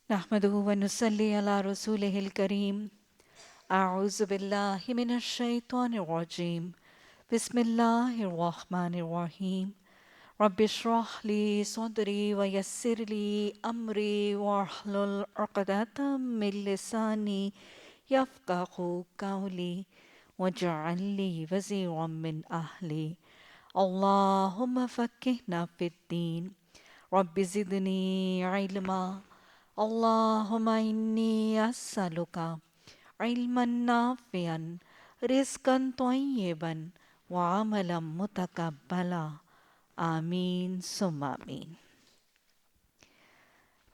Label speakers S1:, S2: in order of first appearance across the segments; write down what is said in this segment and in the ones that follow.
S1: نحمده ونصلي على رسوله الكريم. أعوذ بالله من الشيطان الرجيم. بسم الله الرحمن الرحيم. رب اشرح لي صدري ويسر لي أمري واحلل عقدة من لساني يفقه قولي واجعل لي وزيرا من أهلي. اللهم فقهنا في الدين. رب زدني علما. اللهم إني أسألك علما نافعا رزقا طيبا وعملا متقبلا. آمین ثم آمین۔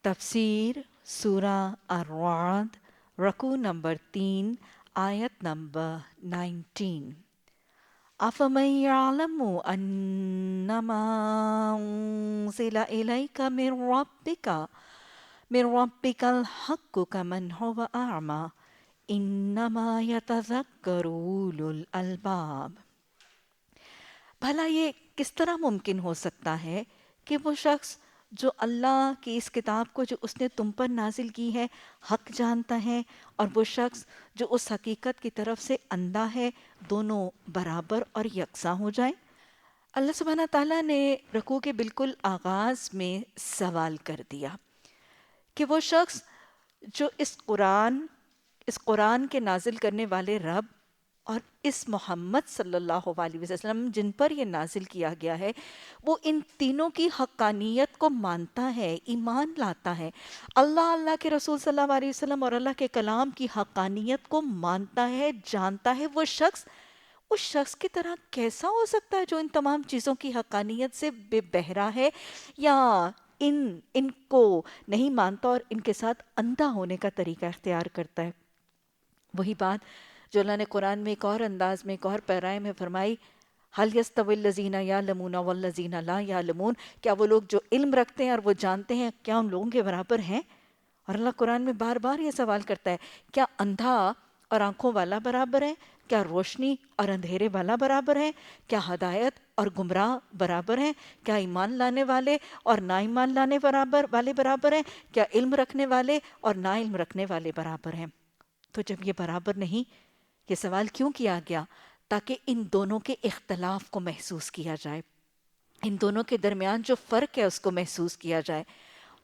S1: تفسیر سورہ الرعد، رکوع نمبر 3، آیت نمبر 19۔ أَفَمَن يَعْلَمُ أَنَّمَا أُنزِلَ إِلَيْكَ من ربك الحق كمن هو أعمى إنما يتذكر أولو الألباب۔ بھلا یہ کس طرح ممکن ہو سکتا ہے کہ وہ شخص جو اللہ کی اس کتاب کو جو اس نے تم پر نازل کی ہے حق جانتا ہے، اور وہ شخص جو اس حقیقت کی طرف سے اندھا ہے، دونوں برابر اور یکساں ہو جائیں۔ اللہ سبحانہ تعالیٰ نے رکوع کے بالکل آغاز میں سوال کر دیا کہ وہ شخص جو اس قرآن کے نازل کرنے والے رب اور اس محمد صلی اللہ علیہ وسلم جن پر یہ نازل کیا گیا ہے، وہ ان تینوں کی حقانیت کو مانتا ہے، ایمان لاتا ہے، اللہ کے رسول صلی اللہ علیہ وسلم اور اللہ کے کلام کی حقانیت کو مانتا ہے، جانتا ہے، وہ شخص اس شخص کی طرح کیسا ہو سکتا ہے جو ان تمام چیزوں کی حقانیت سے بے بہرا ہے، یا ان کو نہیں مانتا اور ان کے ساتھ اندھا ہونے کا طریقہ اختیار کرتا ہے۔ وہی بات جو اللہ نے قرآن میں ایک اور انداز میں ایک اور پیرائے میں فرمائی، هَلْ يَسْتَوِي الَّذِينَ يَعْلَمُونَ وَالَّذِينَ لَا يَعْلَمُونَ، کیا وہ لوگ جو علم رکھتے ہیں اور وہ جانتے ہیں کیا ان لوگوں کے برابر ہیں؟ اور اللہ قرآن میں بار بار یہ سوال کرتا ہے، کیا اندھا اور آنکھوں والا برابر ہے؟ کیا روشنی اور اندھیرے والا برابر ہے؟ کیا ہدایت اور گمراہ برابر ہیں؟ کیا ایمان لانے والے اور نا ایمان لانے والے برابر ہیں؟ کیا علم رکھنے والے اور نا علم رکھنے والے برابر ہیں؟ تو جب یہ برابر نہیں، یہ سوال کیوں کیا گیا؟ تاکہ ان دونوں کے اختلاف کو محسوس کیا جائے، ان دونوں کے درمیان جو فرق ہے اس کو محسوس کیا جائے،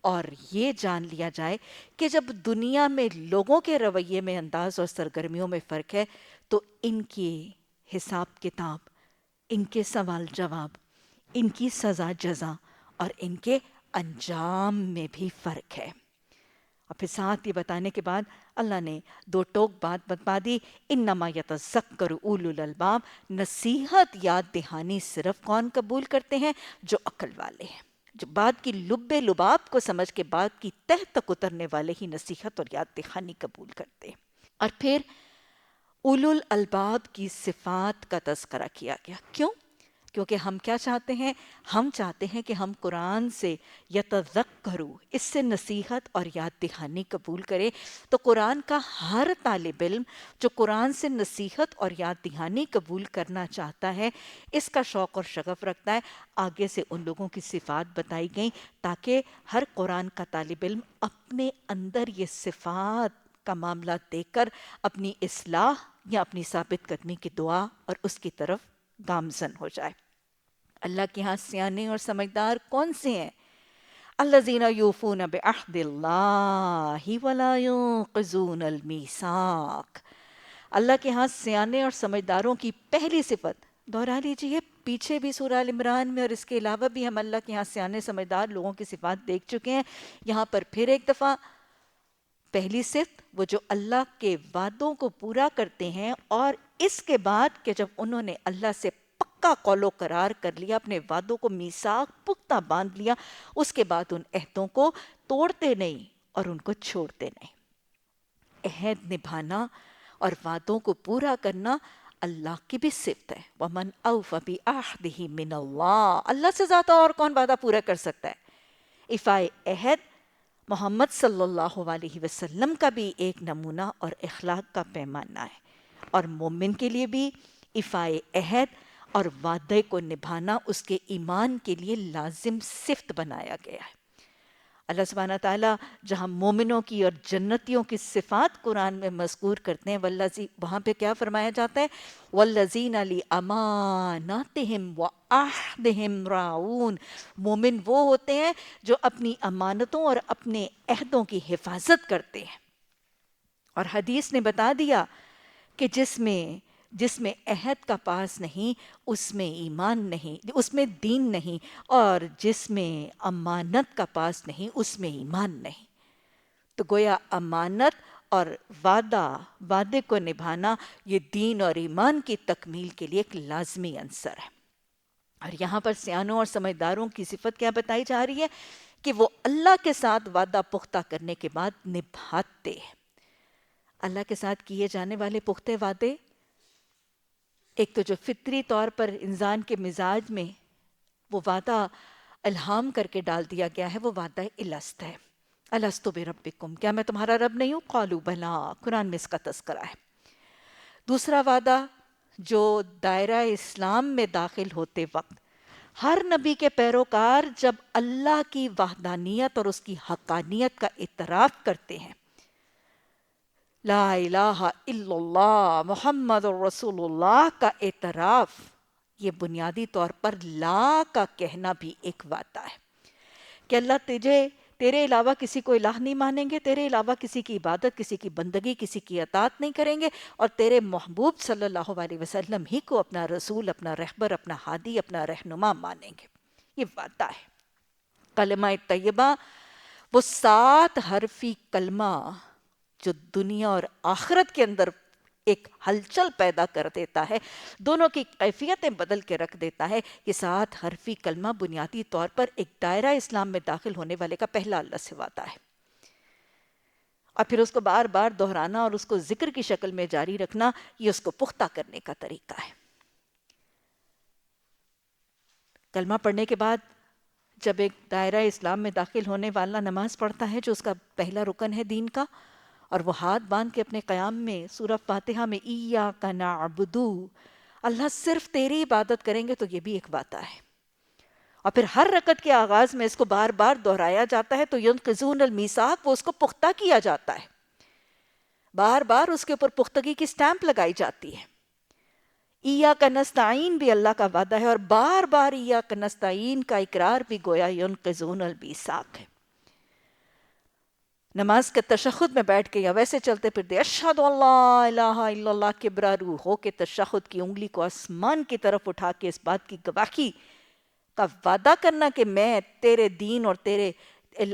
S1: اور یہ جان لیا جائے کہ جب دنیا میں لوگوں کے رویے میں انداز اور سرگرمیوں میں فرق ہے تو ان کی حساب کتاب، ان کے سوال جواب، ان کی سزا جزا اور ان کے انجام میں بھی فرق ہے۔ اور پھر ساتھ یہ بتانے کے بعد اللہ نے دو ٹوک بات بتا دی، انما یتذکر اولو الالباب، نصیحت یاد دہانی صرف کون قبول کرتے ہیں؟ جو عقل والے ہیں، جو بات کی لب لباب کو سمجھ کے بات کی تہ تک اترنے والے ہی نصیحت اور یاد دہانی قبول کرتے ہیں۔ اور پھر اولو الالباب کی صفات کا تذکرہ کیا گیا۔ کیوں؟ کیونکہ ہم کیا چاہتے ہیں؟ ہم چاہتے ہیں کہ ہم قرآن سے یتذکرو، اس سے نصیحت اور یاد دہانی قبول کرے۔ تو قرآن کا ہر طالب علم جو قرآن سے نصیحت اور یاد دہانی قبول کرنا چاہتا ہے، اس کا شوق اور شغف رکھتا ہے۔ آگے سے ان لوگوں کی صفات بتائی گئیں تاکہ ہر قرآن کا طالب علم اپنے اندر یہ صفات کا معاملہ دیکھ کر اپنی اصلاح یا اپنی ثابت قدمی کی دعا اور اس کی طرف گامزن ہو جائے۔ اللہ کے ہاں سیانے اور سمجھدار کون سے ہیں؟ الذین یوفون بعہد اللہ ولا ینقضون المیثاق۔ اللہ کے ہاں سیانے اور سمجھداروں کی پہلی صفت دہرا لیجئے، پیچھے بھی سورہ ال عمران میں اور اس کے علاوہ بھی ہم اللہ کے ہاں سیانے سمجھدار لوگوں کی صفات دیکھ چکے ہیں، یہاں پر پھر ایک دفعہ پہلی صفت وہ جو اللہ کے وعدوں کو پورا کرتے ہیں، اور اس کے بعد کہ جب انہوں نے اللہ سے پکا قول و قرار کر لیا، اپنے وعدوں کو میثاق پختہ باندھ لیا، اس کے بعد ان عہدوں کو توڑتے نہیں اور ان کو چھوڑتے نہیں۔ عہد نبھانا اور وعدوں کو پورا کرنا اللہ کی بھی صفت ہے۔ وَمَنْ أَوْفَ بِعَهْدِهِ مِنَ اللَّهِ، اللہ سے زیادہ اور کون وعدہ پورا کر سکتا ہے؟ ایفائے عہد محمد صلی اللہ علیہ وسلم کا بھی ایک نمونہ اور اخلاق کا پیمانہ ہے، اور مومن کے لیے بھی ایفائے عہد اور وعدے کو نبھانا اس کے ایمان کے لیے لازم صفت بنایا گیا ہے۔ اللہ سبحانہ تعالیٰ جہاں مومنوں کی اور جنتیوں کی صفات قرآن میں مذکور کرتے ہیں وہاں پہ کیا فرمایا جاتا ہے؟ وَالَّذِينَ لِأَمَانَاتِهِمْ وَعَهْدِهِمْ رَاعُونَ، مومن وہ ہوتے ہیں جو اپنی امانتوں اور اپنے عہدوں کی حفاظت کرتے ہیں۔ اور حدیث نے بتا دیا کہ جس میں عہد کا پاس نہیں اس میں ایمان نہیں، اس میں دین نہیں، اور جس میں امانت کا پاس نہیں اس میں ایمان نہیں۔ تو گویا امانت اور وعدے کو نبھانا یہ دین اور ایمان کی تکمیل کے لیے ایک لازمی عنصر ہے۔ اور یہاں پر سیانوں اور سمجھداروں کی صفت کیا بتائی جا رہی ہے؟ کہ وہ اللہ کے ساتھ وعدہ پختہ کرنے کے بعد نبھاتے ہیں۔ اللہ کے ساتھ کیے جانے والے پختہ وعدے، ایک تو جو فطری طور پر انسان کے مزاج میں وہ وعدہ الہام کر کے ڈال دیا گیا ہے، وہ وعدہ الست ہے۔ الست بربکم، کیا میں تمہارا رب نہیں ہوں؟ قالوا بلا، قرآن میں اس کا تذکرہ ہے۔ دوسرا وعدہ جو دائرہ اسلام میں داخل ہوتے وقت ہر نبی کے پیروکار جب اللہ کی وحدانیت اور اس کی حقانیت کا اعتراف کرتے ہیں، لا الہ الا اللہ محمد رسول اللہ کا اعتراف، یہ بنیادی طور پر لا کا کہنا بھی ایک وعدہ ہے کہ اللہ تیرے علاوہ کسی کو الہ نہیں مانیں گے، تیرے علاوہ کسی کی عبادت، کسی کی بندگی، کسی کی اطاعت نہیں کریں گے، اور تیرے محبوب صلی اللہ علیہ وسلم ہی کو اپنا رسول، اپنا رہبر، اپنا ہادی، اپنا رہنما مانیں گے۔ یہ وعدہ ہے۔ کلمہ طیبہ وہ 7 حرفی کلمہ جو دنیا اور آخرت کے اندر ایک ہلچل پیدا کر دیتا ہے، دونوں کی کیفیتیں بدل کے رکھ دیتا ہے۔ یہ 7 حرفی کلمہ بنیادی طور پر ایک دائرہ اسلام میں داخل ہونے والے کا پہلا اللہ سے وعدہ ہے، اور پھر اس کو بار بار دہرانا اور اس کو ذکر کی شکل میں جاری رکھنا، یہ اس کو پختہ کرنے کا طریقہ ہے۔ کلمہ پڑھنے کے بعد جب ایک دائرہ اسلام میں داخل ہونے والا نماز پڑھتا ہے جو اس کا پہلا رکن ہے دین کا، اور وہ ہاتھ باندھ کے اپنے قیام میں سورہ فاتحہ میں ایاک نعبد، اللہ صرف تیری عبادت کریں گے، تو یہ بھی ایک وعدہ ہے۔ اور پھر ہر رکعت کے آغاز میں اس کو بار بار دہرایا جاتا ہے، تو ینقضون المیثاق، وہ اس کو پختہ کیا جاتا ہے، بار بار اس کے اوپر پختگی کی سٹیمپ لگائی جاتی ہے۔ ایاک نستعین بھی اللہ کا وعدہ ہے، اور بار بار ایاک نستعین کا اقرار بھی گویا ینقضون المیثاق ہے۔ نماز کے تشہد میں بیٹھ کے یا ویسے چلتے پھرتے اشہد ان لا الہ الا اللہ کبرارو ہو کے تشہد کی انگلی کو آسمان کی طرف اٹھا کے اس بات کی گواہی کا وعدہ کرنا کہ میں تیرے دین اور تیرے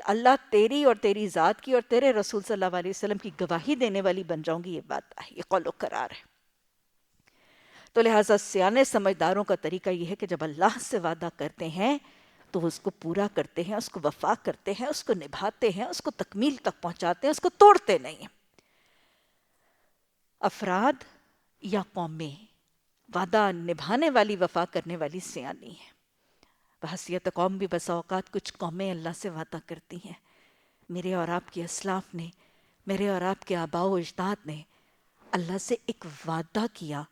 S1: اللہ تیری اور تیری ذات کی اور تیرے رسول صلی اللہ علیہ وسلم کی گواہی دینے والی بن جاؤں گی، یہ بات ہے، یہ قول و قرار ہے۔ تو لہٰذا سیانے سمجھداروں کا طریقہ یہ ہے کہ جب اللہ سے وعدہ کرتے ہیں تو اس کو پورا کرتے ہیں، اس کو وفا کرتے ہیں، اس کو نبھاتے ہیں، اس کو تکمیل تک پہنچاتے ہیں، اس کو توڑتے نہیں ہیں۔ افراد یا قومیں وعدہ نبھانے والی، وفا کرنے والی سیانی ہیں۔ بحیثیت قوم بھی بسا اوقات کچھ قومیں اللہ سے وعدہ کرتی ہیں۔ میرے اور آپ کے اسلاف نے، میرے اور آپ کے آباء و اجداد نے اللہ سے ایک وعدہ کیا،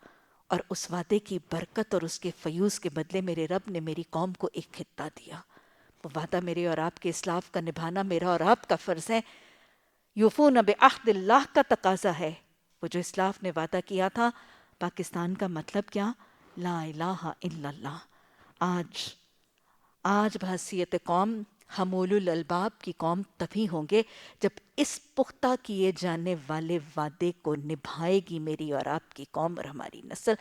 S1: اور اس وعدے کی برکت اور اس کے فیوز کے بدلے میرے رب نے میری قوم کو ایک خطہ دیا۔ وہ وعدہ میرے اور آپ کے اسلاف کا نبھانا میرا اور آپ کا فرض ہے۔ یوفون بعہد اللہ کا تقاضا ہے۔ وہ جو اسلاف نے وعدہ کیا تھا، پاکستان کا مطلب کیا؟ لا الہ الا اللہ۔ آج بحیثیت قوم حمول الالباب کی قوم تبھی ہوں گے جب اس پختہ کیے جانے والے وعدے کو نبھائے گی میری اور آپ کی قوم اور ہماری نسل۔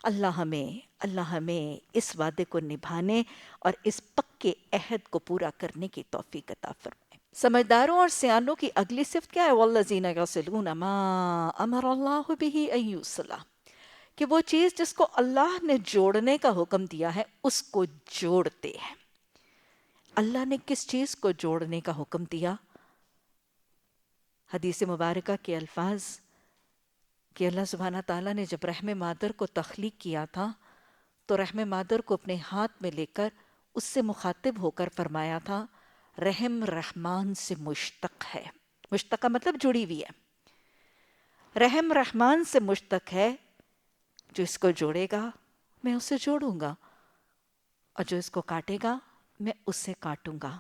S1: اللہ ہمیں اس وعدے کو نبھانے اور اس پکے عہد کو پورا کرنے کی توفیق عطا فرمائے۔ سمجھداروں اور سیانوں کی اگلی صفت کیا ہے؟ وَالَّذِينَ يَصِلُونَ مَا أَمَرَ اللَّهُ بِهِ أَن يُوصَلَ، کہ وہ چیز جس کو اللہ نے جوڑنے کا حکم دیا ہے اس کو جوڑتے ہیں۔ اللہ نے کس چیز کو جوڑنے کا حکم دیا؟ حدیث مبارکہ کے الفاظ کہ اللہ سبحانہ تعالیٰ نے جب رحم مادر کو تخلیق کیا تھا تو رحم مادر کو اپنے ہاتھ میں لے کر اس سے مخاطب ہو کر فرمایا تھا، رحم رحمان سے مشتق ہے۔ مشتق کا مطلب جڑی ہوئی ہے۔ رحم رحمان سے مشتق ہے، جو اس کو جوڑے گا میں اسے جوڑوں گا، اور جو اس کو کاٹے گا میں اسے کاٹوں گا۔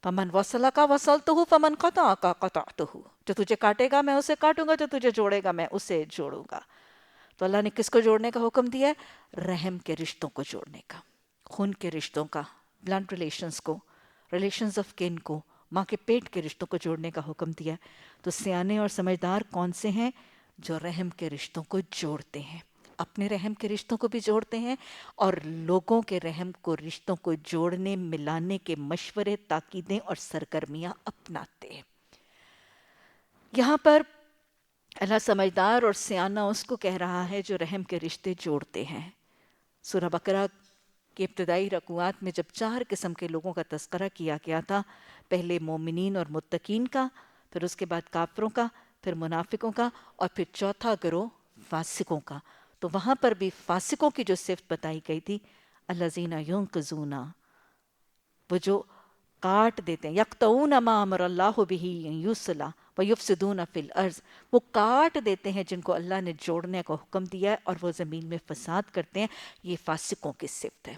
S1: فمن وصلک وصلتہ فمن قطعک قطعتہ، جو تجھے کاٹے گا میں اسے کاٹوں گا، جو تجھے جوڑے گا میں اسے جوڑوں گا۔ تو اللہ نے کس کو جوڑنے کا حکم دیا ہے؟ رحم کے رشتوں کو جوڑنے کا، خون کے رشتوں کا، بلڈ ریلیشنز کو، ریلیشنز آف کن کو، ماں کے پیٹ کے رشتوں کو جوڑنے کا حکم دیا ہے۔ تو سیانے اور سمجھدار کون سے ہیں؟ جو رحم کے رشتوں کو جوڑتے ہیں، اپنے رحم کے رشتوں کو بھی جوڑتے ہیں اور لوگوں کے رحم کو رشتوں کو جوڑنے ملانے کے مشورے، تاکیدیں اور سرگرمیاں اپناتے ہیں۔ یہاں پر اللہ سمجھدار اور سیانہ اس کو کہہ رہا ہے جو رحم کے رشتے جوڑتے ہیں۔ سورہ بقرہ کے ابتدائی رکوعات میں جب 4 قسم کے لوگوں کا تذکرہ کیا گیا تھا، پہلے مومنین اور متقین کا، پھر اس کے بعد کافروں کا، پھر منافقوں کا، اور پھر چوتھا گروہ فاسقوں کا، تو وہاں پر بھی فاسقوں کی جو صفت بتائی گئی تھی، الذین ینقضون، وہ جو کاٹ دیتے ہیں، یقطعون ما امر اللہ بہ ان یوصل ویفسدون فی الارض، وہ کاٹ دیتے ہیں جن کو اللہ نے جوڑنے کا حکم دیا ہے اور وہ زمین میں فساد کرتے ہیں۔ یہ فاسقوں کی صفت ہے۔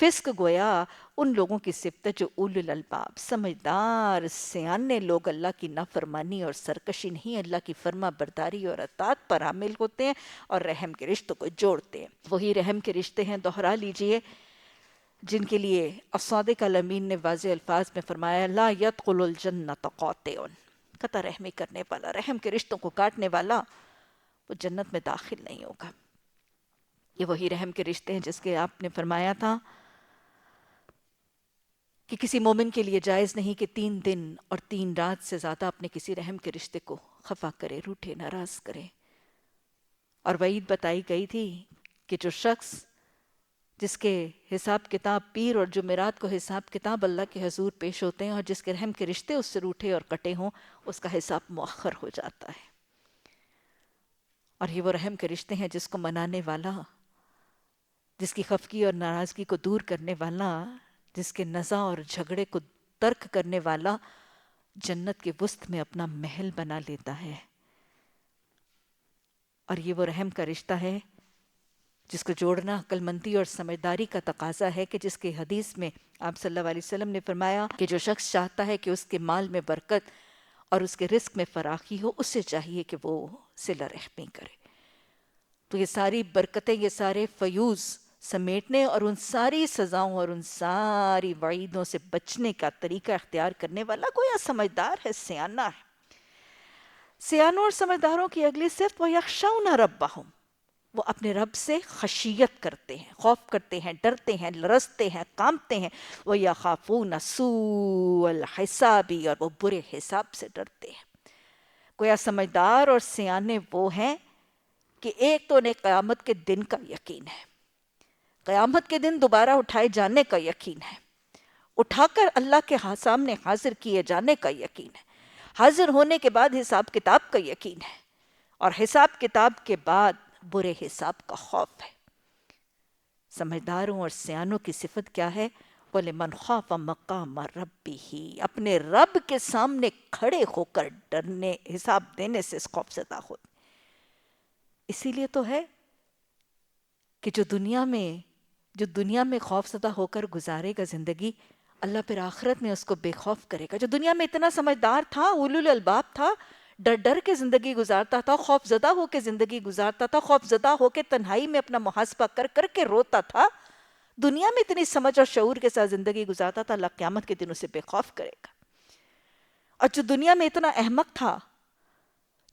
S1: فسق گویا ان لوگوں کی صفت ہے جو اولو الالباب، سمجھدار سیانے لوگ اللہ کی نافرمانی اور سرکشی نہیں، اللہ کی فرما برداری اور اطاعت پر عامل ہوتے ہیں اور رحم کے رشتوں کو جوڑتے ہیں۔ وہی رحم کے رشتے ہیں، دوہرا لیجئے، جن کے لیے الصادق الامین نے واضح الفاظ میں فرمایا لا يدخل الجنت قاطع، قطع رحمی کرنے والا، رحم کے رشتوں کو کاٹنے والا، وہ جنت میں داخل نہیں ہوگا۔ یہ وہی رحم کے رشتے ہیں جس کے آپ نے فرمایا تھا کہ کسی مومن کے لیے جائز نہیں کہ 3 دن اور 3 رات سے زیادہ اپنے کسی رحم کے رشتے کو خفا کرے، روٹھے، ناراض کرے۔ اور وعید بتائی گئی تھی کہ جو شخص جس کے حساب کتاب پیر اور جمعرات کو حساب کتاب اللہ کے حضور پیش ہوتے ہیں اور جس کے رحم کے رشتے اس سے روٹھے اور کٹے ہوں، اس کا حساب مؤخر ہو جاتا ہے۔ اور یہ وہ رحم کے رشتے ہیں جس کو منانے والا، جس کی خفگی اور ناراضگی کو دور کرنے والا، جس کے نزاع اور جھگڑے کو ترک کرنے والا جنت کے وسط میں اپنا محل بنا لیتا ہے۔ اور یہ وہ رحم کا رشتہ ہے جس کو جوڑنا عقل مندی اور سمجھداری کا تقاضا ہے، کہ جس کے حدیث میں آپ صلی اللہ علیہ وسلم نے فرمایا کہ جو شخص چاہتا ہے کہ اس کے مال میں برکت اور اس کے رزق میں فراخی ہو، اس سے چاہیے کہ وہ صلہ رحمی کرے۔ تو یہ ساری برکتیں، یہ سارے فیوز سمیٹنے اور ان ساری سزاؤں اور ان ساری وعیدوں سے بچنے کا طریقہ اختیار کرنے والا گویا سمجھدار ہے، سیانہ ہے۔ سیانوں اور سمجھداروں کی اگلی صفت وَيَخْشَوْنَ رَبَّهُمْ، وہ اپنے رب سے خشیت کرتے ہیں، خوف کرتے ہیں، ڈرتے ہیں، لرزتے ہیں، کانپتے ہیں۔ وَيَخَافُونَ سُوءَ الْحِسَابِ، اور وہ برے حساب سے ڈرتے ہیں۔ گویا سمجھدار اور سیانے وہ ہیں کہ ایک تو انہیں قیامت کے دن کا یقین ہے، قیامت کے دن دوبارہ اٹھائے جانے کا یقین ہے، اٹھا کر اللہ کے سامنے حاضر کیے جانے کا یقین ہے، حاضر ہونے کے بعد حساب کتاب کا یقین ہے، اور حساب کتاب کے بعد برے حساب کا خوف ہے۔ سمجھداروں اور سیانوں کی صفت کیا ہے؟ وَلِمَنْ خَافَ مَقَامَ رَبِّهِ، اپنے رب کے سامنے کھڑے ہو کر ڈرنے، حساب دینے سے خوف زدہ ہوتے۔ اسی لیے تو ہے کہ جو دنیا میں خوف زدہ ہو کر گزارے گا زندگی، اللہ پھر آخرت میں اس کو بے خوف کرے گا۔ جو دنیا میں اتنا سمجھدار تھا، اولو الالباب تھا، ڈر ڈر کے زندگی گزارتا تھا، خوف زدہ ہو کے زندگی گزارتا تھا، خوف زدہ ہو کے تنہائی میں اپنا محاسبہ کر کر کے روتا تھا، دنیا میں اتنی سمجھ اور شعور کے ساتھ زندگی گزارتا تھا، اللہ قیامت کے دن اسے بے خوف کرے گا۔ اور جو دنیا میں اتنا احمق تھا،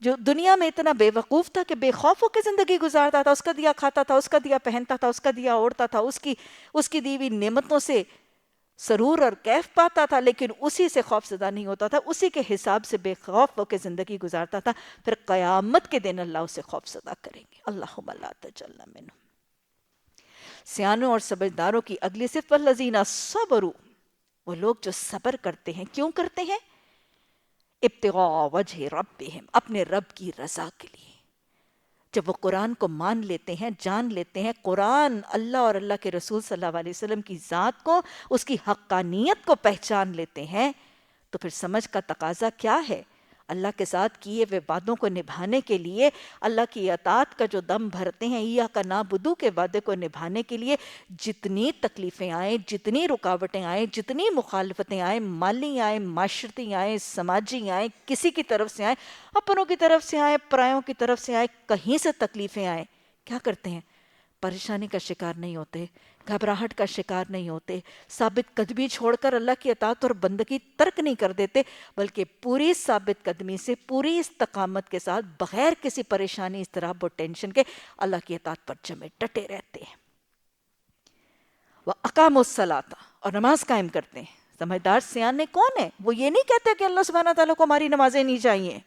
S1: جو دنیا میں اتنا بے وقوف تھا کہ بے خوف ہو کے زندگی گزارتا تھا، اس کا دیا کھاتا تھا، اس کا دیا پہنتا تھا، اس کا دیا اوڑھتا تھا، اس کی دی ہوئی نعمتوں سے سرور اور کیف پاتا تھا، لیکن اسی سے خوف زدہ نہیں ہوتا تھا، اسی کے حساب سے بے خوف ہو کے زندگی گزارتا تھا، پھر قیامت کے دن اللہ اسے خوف زدہ کریں گے۔ اللہم لا تجعلنا منہم۔ سیانوں اور سمجھداروں کی اگلی صفت والذین صبروا، وہ لوگ جو صبر کرتے ہیں۔ کیوں کرتے ہیں؟ ابتغاء وجہ ربہم، اپنے رب کی رضا کے لیے۔ جب وہ قرآن کو مان لیتے ہیں، جان لیتے ہیں، قرآن، اللہ اور اللہ کے رسول صلی اللہ علیہ وسلم کی ذات کو، اس کی حقانیت کو پہچان لیتے ہیں، تو پھر سمجھ کا تقاضا کیا ہے؟ اللہ کے ساتھ کیے ہوئے وعدوں کو نبھانے کے لیے، اللہ کی اطاعت کا جو دم بھرتے ہیں، ایاک نعبد کے وعدے کو نبھانے کے لیے جتنی تکلیفیں آئیں، جتنی رکاوٹیں آئیں، جتنی مخالفتیں آئیں، مالی آئیں، معاشرتی آئیں، سماجی آئیں، کسی کی طرف سے آئیں، اپنوں کی طرف سے آئیں، پرایوں کی طرف سے آئیں، کہیں سے تکلیفیں آئیں، کیا کرتے ہیں؟ پریشانی کا شکار نہیں ہوتے، گھبراہٹ کا شکار نہیں ہوتے، ثابت قدمی چھوڑ کر اللہ کی اطاعت اور بندگی ترک نہیں کر دیتے، بلکہ پوری ثابت قدمی سے، پوری استقامت کے ساتھ، بغیر کسی پریشانی، اضطراب اور ٹینشن کے اللہ کی اطاعت پر جمے ڈٹے رہتے ہیں۔ وَأَقَامُوا الصَّلَاةَ، اور نماز قائم کرتے ہیں۔ سمجھدار سیانے کون ہیں؟ وہ یہ نہیں کہتے کہ اللہ سبحانہ تعالیٰ کو ہماری نمازیں نہیں چاہیے،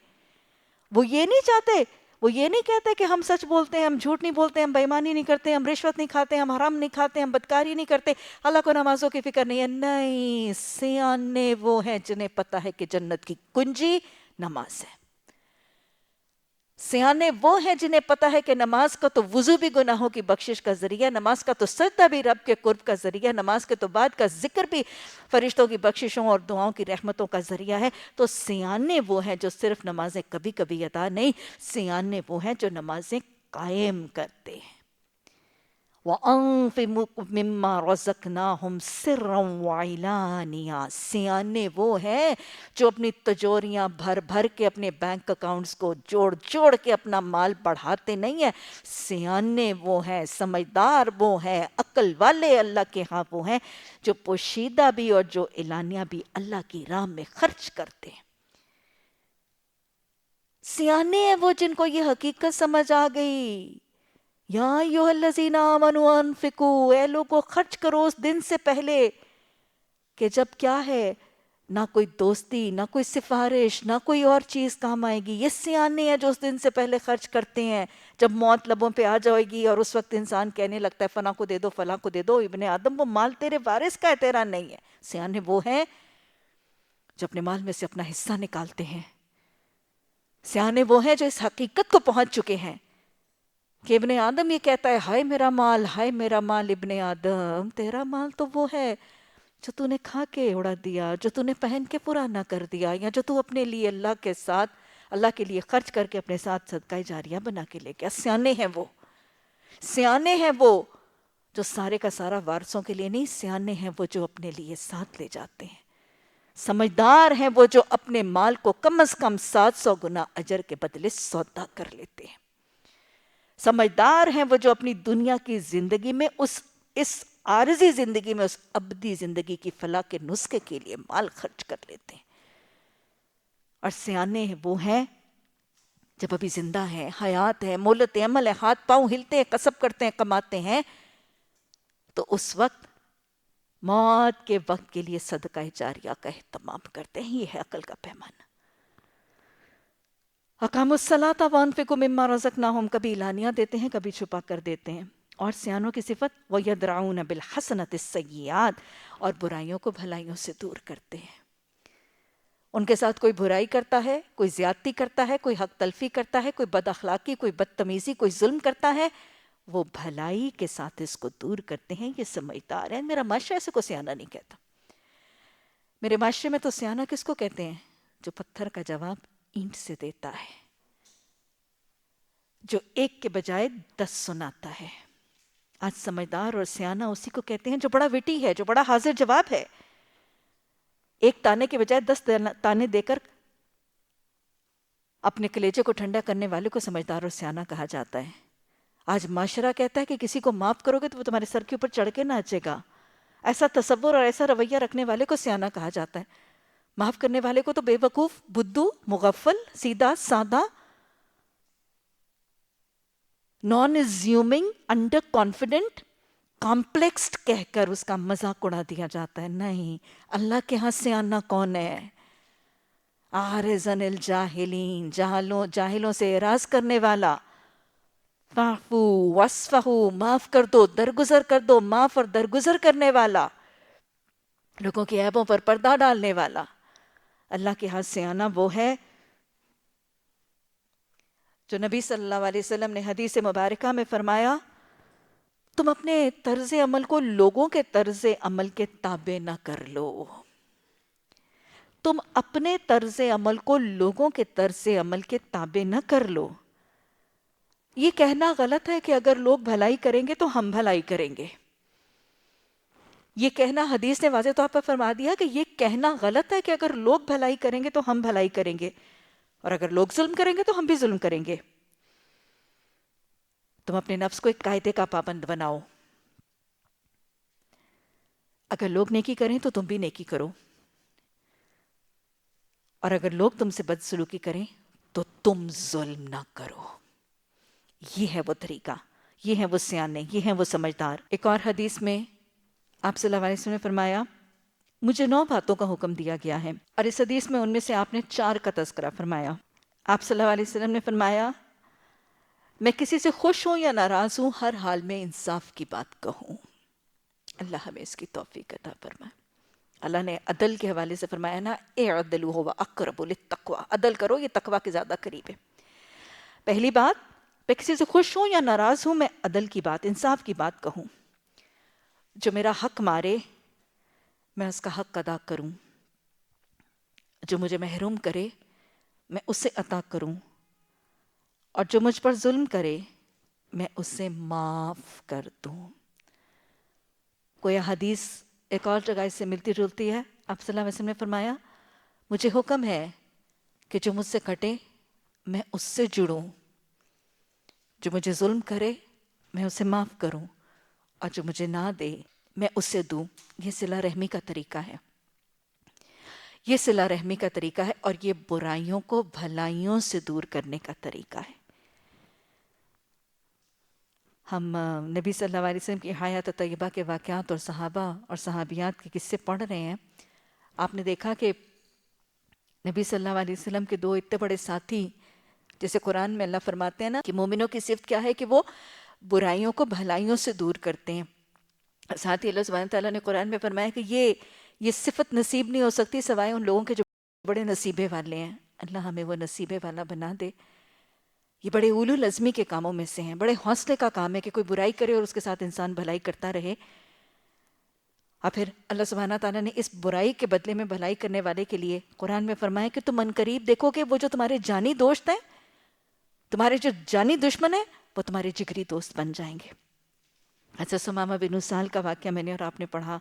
S1: وہ یہ نہیں چاہتے، وہ یہ نہیں کہتے کہ ہم سچ بولتے ہیں، ہم جھوٹ نہیں بولتے، ہم بے ایمانی نہیں کرتے، ہم رشوت نہیں کھاتے، ہم حرام نہیں کھاتے، ہم بدکاری نہیں کرتے، اللہ کو نمازوں کی فکر نہیں ہے۔ نہیں، سیانے وہ ہیں جنہیں پتہ ہے کہ جنت کی کنجی نماز ہے۔ سیانے وہ ہیں جنہیں پتہ ہے کہ نماز کا تو وضو بھی گناہوں کی بخشش کا ذریعہ، نماز کا تو سجدہ بھی رب کے قرب کا ذریعہ، نماز کے تو بعد کا ذکر بھی فرشتوں کی بخششوں اور دعاؤں کی رحمتوں کا ذریعہ ہے۔ تو سیانے وہ ہیں جو صرف نمازیں کبھی کبھی ادا نہیں، سیانے وہ ہیں جو نمازیں قائم کرتے ہیں۔ وَأَنفِقُوا مِمَّا رَزَقْنَاهُمْ سِرًّا وَعِلَانِيَةً، سیانے وہ ہیں جو اپنی تجوریاں بھر بھر کے، اپنے بینک اکاؤنٹس کو جوڑ جوڑ کے اپنا مال بڑھاتے نہیں ہیں۔ سیانے وہ ہیں، سمجھدار وہ ہیں، عقل والے اللہ کے ہاں وہ ہیں جو پوشیدہ بھی اور جو اعلانیہ بھی اللہ کی راہ میں خرچ کرتے ہیں۔ سیانے ہیں وہ جن کو یہ حقیقت سمجھ آ گئی، یا ایھا الذین آمنوا انفقوا، اے لوگو خرچ کرو اس دن سے پہلے کہ جب کیا ہے، نہ کوئی دوستی، نہ کوئی سفارش، نہ کوئی اور چیز کام آئے گی۔ یہ سیانے ہیں جو اس دن سے پہلے خرچ کرتے ہیں جب موت لبوں پہ آ جائے گی اور اس وقت انسان کہنے لگتا ہے فلاں کو دے دو، فلاں کو دے دو، ابن آدم وہ مال تیرے وارث کا ہے، تیرا نہیں ہے۔ سیانے وہ ہیں جو اپنے مال میں سے اپنا حصہ نکالتے ہیں۔ سیانے وہ ہیں جو اس حقیقت کو پہنچ چکے ہیں کہ ابن آدم یہ کہتا ہے ہائے میرا مال، ہائے میرا مال، ابن آدم تیرا مال تو وہ ہے جو تو نے کھا کے اڑا دیا، جو تو نے پہن کے پرانا کر دیا، یا جو تو اپنے لیے اللہ کے ساتھ، اللہ کے لیے خرچ کر کے اپنے ساتھ صدقہ جاریہ بنا کے لے گیا۔ سیانے ہیں وہ، سیانے ہیں وہ جو سارے کا سارا وارثوں کے لیے نہیں، سیانے ہیں وہ جو اپنے لیے ساتھ لے جاتے ہیں۔ سمجھدار ہیں وہ جو اپنے مال کو کم از کم 700 گنا اجر کے بدلے سودا کر لیتے ہیں۔ سمجھدار ہیں وہ جو اپنی دنیا کی زندگی میں اس عارضی زندگی میں اس ابدی زندگی کی فلاح کے نسخے کے لیے مال خرچ کر لیتے ہیں۔ اور سیانے وہ ہیں جب ابھی زندہ ہیں، حیات ہے، مہلت عمل ہے، ہاتھ پاؤں ہلتے ہیں، کسب کرتے ہیں، کماتے ہیں، تو اس وقت موت کے وقت کے لیے صدقہ جاریہ کا اہتمام کرتے ہیں۔ یہ ہے عقل کا پیمانہ۔ اقاموا الصلاۃ وانفقوا مما رزقناہم، کبھی اعلانیہ دیتے ہیں، کبھی چھپا کر دیتے ہیں۔ اور سیانوں کی صفت وَيَدْرَعُونَ بِالْحَسَنَةِ السَّيِّئَاتِ، اور برائیوں کو بھلائیوں سے دور کرتے ہیں۔ ان کے ساتھ کوئی برائی کرتا ہے، کوئی زیادتی کرتا ہے، کوئی حق تلفی کرتا ہے، کوئی بد اخلاقی، کوئی بدتمیزی، کوئی ظلم کرتا ہے، وہ بھلائی کے ساتھ اس کو دور کرتے ہیں۔ یہ سمجھدار ہیں۔ میرا معاشرہ ایسے کو سیانہ نہیں کہتا۔ میرے معاشرے میں تو سیانہ کس کو کہتے ہیں؟ جو پتھر کا جواب اینٹ سے دیتا ہے، جو ایک کے بجائے 10 سناتا ہے۔ آج سمجھدار اور سیانہ اسی کو کہتے ہیں جو بڑا وٹی ہے، جو بڑا حاضر جواب ہے۔ ایک تانے کے بجائے 10 تانے دے کر اپنے کلیجے کو ٹھنڈا کرنے والے کو سمجھدار اور سیانہ کہا جاتا ہے۔ آج معاشرہ کہتا ہے کہ کسی کو معاف کرو گے تو وہ تمہارے سر کے اوپر چڑھ کے ناچے گا۔ ایسا تصور اور ایسا رویہ رکھنے والے کو سیانہ کہا جاتا ہے۔ معاف کرنے والے کو تو بے وقوف، بدھو، مغفل، سیدھا سادہ، نان ایزیومنگ، انڈر کانفیڈنٹ، کمپلیکسڈ کہہ کر اس کا مذاق اڑا دیا جاتا ہے۔ نہیں، اللہ کے ہاں سیانہ کون ہے؟ عارضاً الجاہلین، جاہلوں سے اعراض کرنے والا، فاعفو واصفحو، معاف کر دو، درگزر کر دو، معاف اور درگزر کرنے والا، لوگوں کی عیبوں پر پردہ ڈالنے والا۔ اللہ کے ہاں سیانہ وہ ہے جو نبی صلی اللہ علیہ وسلم نے حدیث مبارکہ میں فرمایا، تم اپنے طرز عمل کو لوگوں کے طرز عمل کے تابع نہ کر لو، تم اپنے طرز عمل کو لوگوں کے طرز عمل کے تابع نہ کر لو. یہ کہنا غلط ہے کہ اگر لوگ بھلائی کریں گے تو ہم بھلائی کریں گے. یہ کہنا حدیث نے واضح طور پر فرما دیا کہ یہ کہنا غلط ہے کہ اگر لوگ بھلائی کریں گے تو ہم بھلائی کریں گے، اور اگر لوگ ظلم کریں گے تو ہم بھی ظلم کریں گے. تم اپنے نفس کو ایک قاعدے کا پابند بناؤ. اگر لوگ نیکی کریں تو تم بھی نیکی کرو، اور اگر لوگ تم سے بدسلوکی کریں تو تم ظلم نہ کرو. یہ ہے وہ طریقہ، یہ ہے وہ سیانے، یہ ہے وہ سمجھدار. ایک اور حدیث میں آپ صلی اللہ علیہ وسلم نے فرمایا مجھے 9 باتوں کا حکم دیا گیا ہے، اور اس حدیث میں ان میں سے آپ نے 4 کا تذکرہ فرمایا. آپ صلی اللہ علیہ وسلم نے فرمایا میں کسی سے خوش ہوں یا ناراض ہوں ہر حال میں انصاف کی بات کہوں. اللہ ہمیں اس کی توفیق عطا فرمائے. اللہ نے عدل کے حوالے سے فرمایا نا اعدلوا هو اقرب للتقوی، عدل کرو یہ تقوی کے زیادہ قریب ہے. پہلی بات، میں کسی سے خوش ہوں یا ناراض ہوں میں عدل کی بات، انصاف کی بات کہوں. جو میرا حق مارے میں اس کا حق ادا کروں، جو مجھے محروم کرے میں اسے عطا کروں، اور جو مجھ پر ظلم کرے میں اسے معاف کر دوں. کوئی حدیث ایک اور جگہ اس سے ملتی جلتی ہے. آپ صلی اللہ علیہ وسلم نے فرمایا مجھے حکم ہے کہ جو مجھ سے کٹے میں اس سے جڑوں، جو مجھے ظلم کرے میں اسے معاف کروں، اور جو مجھے نہ دے میں اسے دوں. یہ صلہ رحمی کا طریقہ ہے، یہ صلہ رحمی کا طریقہ ہے، اور یہ برائیوں کو بھلائیوں سے دور کرنے کا طریقہ ہے. ہم نبی صلی اللہ علیہ وسلم کی حیات طیبہ کے واقعات اور صحابہ اور صحابیات کے قصے پڑھ رہے ہیں. آپ نے دیکھا کہ نبی صلی اللہ علیہ وسلم کے 2 اتنے بڑے ساتھی، جیسے قرآن میں اللہ فرماتے ہیں نا کہ مومنوں کی صفت کیا ہے کہ وہ برائیوں کو بھلائیوں سے دور کرتے ہیں. ساتھ ہی اللہ سبحانہ تعالیٰ نے قرآن میں فرمایا کہ یہ صفت نصیب نہیں ہو سکتی سوائے ان لوگوں کے جو بڑے نصیبے والے ہیں. اللہ ہمیں وہ نصیبے والا بنا دے. یہ بڑے اولو العزمی کے کاموں میں سے ہیں، بڑے حوصلے کا کام ہے کہ کوئی برائی کرے اور اس کے ساتھ انسان بھلائی کرتا رہے. اور پھر اللہ سبحانہ تعالیٰ نے اس برائی کے بدلے میں بھلائی کرنے والے کے لیے قرآن میں فرمایا کہ تم عنقریب دیکھو کہ وہ جو تمہارے جانی دوست ہیں، تمہارے جو جانی دشمن ہیں، وہ تمہارے جگری دوست بن جائیں گے. حضرت ثمامہ بن اسال کا واقعہ میں نے اور آپ نے پڑھا.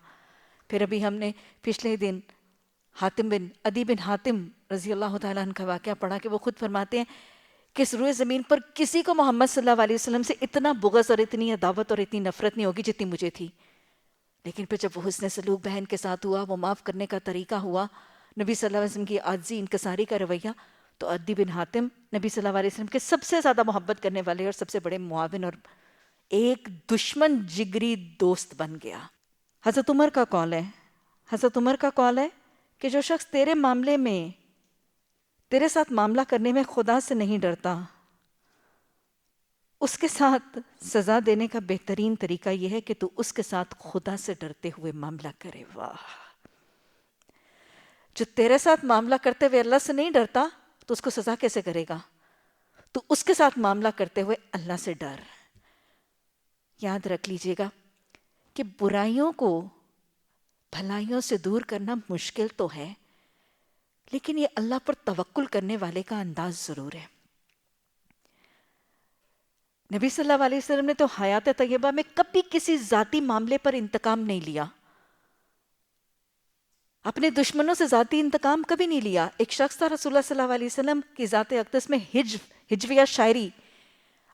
S1: پھر ابھی ہم نے پچھلے دن عدی بن حاتم رضی اللہ تعالیٰ عنہ کا واقعہ پڑھا کہ وہ خود فرماتے ہیں کہ اس روئے زمین پر کسی کو محمد صلی اللہ علیہ وسلم سے اتنا بغض اور اتنی عداوت اور اتنی نفرت نہیں ہوگی جتنی مجھے تھی. لیکن پھر جب وہ حسن سلوک بہن کے ساتھ ہوا، وہ معاف کرنے کا طریقہ ہوا، نبی صلی اللہ علیہ وسلم کی عاجزی انکساری کا رویہ، تو عدی بن حاتم نبی صلی اللہ علیہ وسلم کے سب سے زیادہ محبت کرنے والے اور سب سے بڑے معاون اور ایک دشمن جگری دوست بن گیا. حضرت عمر کا قول ہے کہ جو شخص تیرے معاملے میں، تیرے ساتھ معاملہ کرنے میں خدا سے نہیں ڈرتا، اس کے ساتھ سزا دینے کا بہترین طریقہ یہ ہے کہ تو اس کے ساتھ خدا سے ڈرتے ہوئے معاملہ کرے. واہ! جو تیرے ساتھ معاملہ کرتے ہوئے اللہ سے نہیں ڈرتا تو اس کو سزا کیسے کرے گا؟ تو اس کے ساتھ معاملہ کرتے ہوئے اللہ سے ڈر. یاد رکھ لیجئے گا کہ برائیوں کو بھلائیوں سے دور کرنا مشکل تو ہے، لیکن یہ اللہ پر توکل کرنے والے کا انداز ضرور ہے. نبی صلی اللہ علیہ وسلم نے تو حیات طیبہ میں کبھی کسی ذاتی معاملے پر انتقام نہیں لیا، اپنے دشمنوں سے ذاتی انتقام کبھی نہیں لیا. ایک شخص تھا رسول اللہ صلی اللہ علیہ وسلم کی ذات اقدس میں ہجویہ شاعری،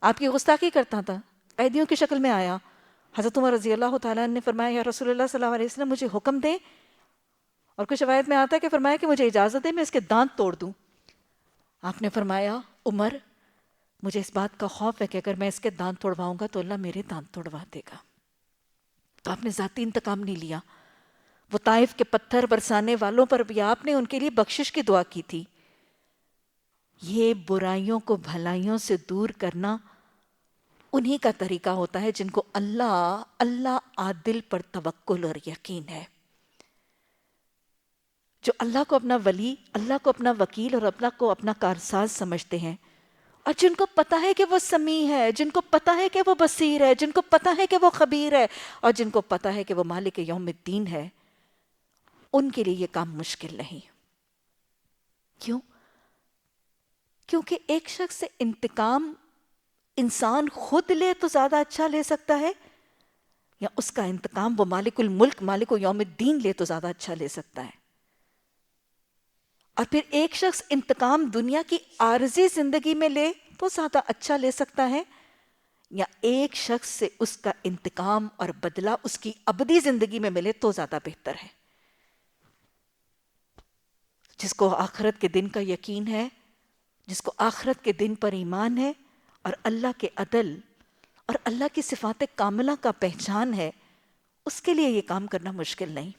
S1: آپ کی گستاخی کرتا تھا، قیدیوں کی شکل میں آیا. حضرت عمر رضی اللہ تعالیٰ نے فرمایا یا رسول اللہ صلی اللہ علیہ وسلم مجھے حکم دیں، اور کچھ روایت میں آتا ہے کہ فرمایا کہ مجھے اجازت دے میں اس کے دانت توڑ دوں. آپ نے فرمایا عمر مجھے اس بات کا خوف ہے کہ اگر میں اس کے دانت توڑواؤں گا تو اللہ میرے دانت توڑوا دے گا. تو آپ نے ذاتی انتقام نہیں لیا. وہ طائف کے پتھر برسانے والوں پر بھی آپ نے ان کے لیے بخشش کی دعا کی تھی. یہ برائیوں کو بھلائیوں سے دور کرنا انہی کا طریقہ ہوتا ہے جن کو اللہ عادل پر توکل اور یقین ہے، جو اللہ کو اپنا ولی، اللہ کو اپنا وکیل اور اللہ کو اپنا کارساز سمجھتے ہیں، اور جن کو پتہ ہے کہ وہ سمیع ہے، جن کو پتہ ہے کہ وہ بصیر ہے، جن کو پتہ ہے کہ وہ خبیر ہے، اور جن کو پتہ ہے کہ وہ مالک یوم الدین ہے. ان کے لیے یہ کام مشکل نہیں. کیوں؟ کیونکہ ایک شخص سے انتقام انسان خود لے تو زیادہ اچھا لے سکتا ہے، یا اس کا انتقام وہ مالک الملک مالک یوم الدین لے تو زیادہ اچھا لے سکتا ہے؟ اور پھر ایک شخص انتقام دنیا کی عارضی زندگی میں لے تو زیادہ اچھا لے سکتا ہے، یا ایک شخص سے اس کا انتقام اور بدلہ اس کی ابدی زندگی میں ملے تو زیادہ بہتر ہے؟ جس کو آخرت کے دن کا یقین ہے، جس کو آخرت کے دن پر ایمان ہے، اور اللہ کے عدل اور اللہ کی صفات کاملہ کا پہچان ہے، اس کے لیے یہ کام کرنا مشکل نہیں۔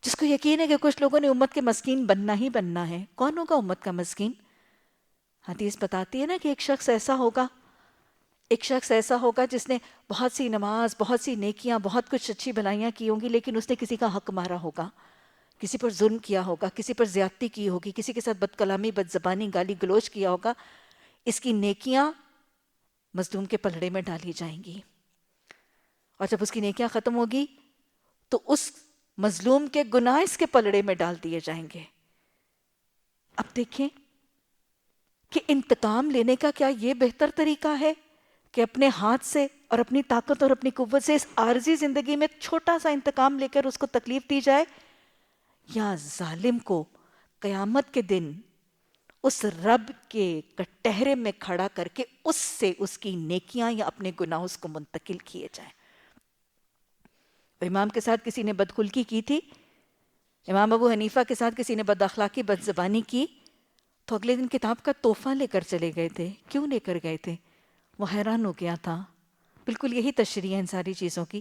S1: جس کو یقین ہے کہ کچھ لوگوں نے امت کے مسکین بننا ہی بننا ہے، کون ہوگا امت کا مسکین؟ حدیث بتاتی ہے نا کہ ایک شخص ایسا ہوگا جس نے بہت سی نماز، بہت سی نیکیاں، بہت کچھ اچھی بھلائیاں کی ہوں گی، لیکن اس نے کسی کا حق مارا ہوگا، کسی پر ظلم کیا ہوگا، کسی پر زیادتی کی ہوگی، کسی کے ساتھ بد کلامی، بد زبانی، گالی گلوچ کیا ہوگا۔ اس کی نیکیاں مظلوم کے پلڑے میں ڈالی جائیں گی، اور جب اس کی نیکیاں ختم ہوگی تو اس مظلوم کے گناہ اس کے پلڑے میں ڈال دیے جائیں گے۔ اب دیکھیں کہ انتقام لینے کا کیا یہ بہتر طریقہ ہے کہ اپنے ہاتھ سے اور اپنی طاقت اور اپنی قوت سے اس عارضی زندگی میں چھوٹا سا انتقام لے کر اس کو تکلیف دی جائے، یا ظالم کو قیامت کے دن اس رب کے کٹہرے میں کھڑا کر کے اس سے اس کی نیکیاں یا اپنے گناہ اس کو منتقل کیے جائیں؟ امام کے ساتھ کسی نے بدخلقی کی تھی، امام ابو حنیفہ کے ساتھ کسی نے بد اخلاقی، بد زبانی کی، تو اگلے دن کتاب کا تحفہ لے کر چلے گئے تھے۔ کیوں لے کر گئے تھے؟ وہ حیران ہو گیا تھا۔ بالکل یہی تشریح ہے ان ساری چیزوں کی۔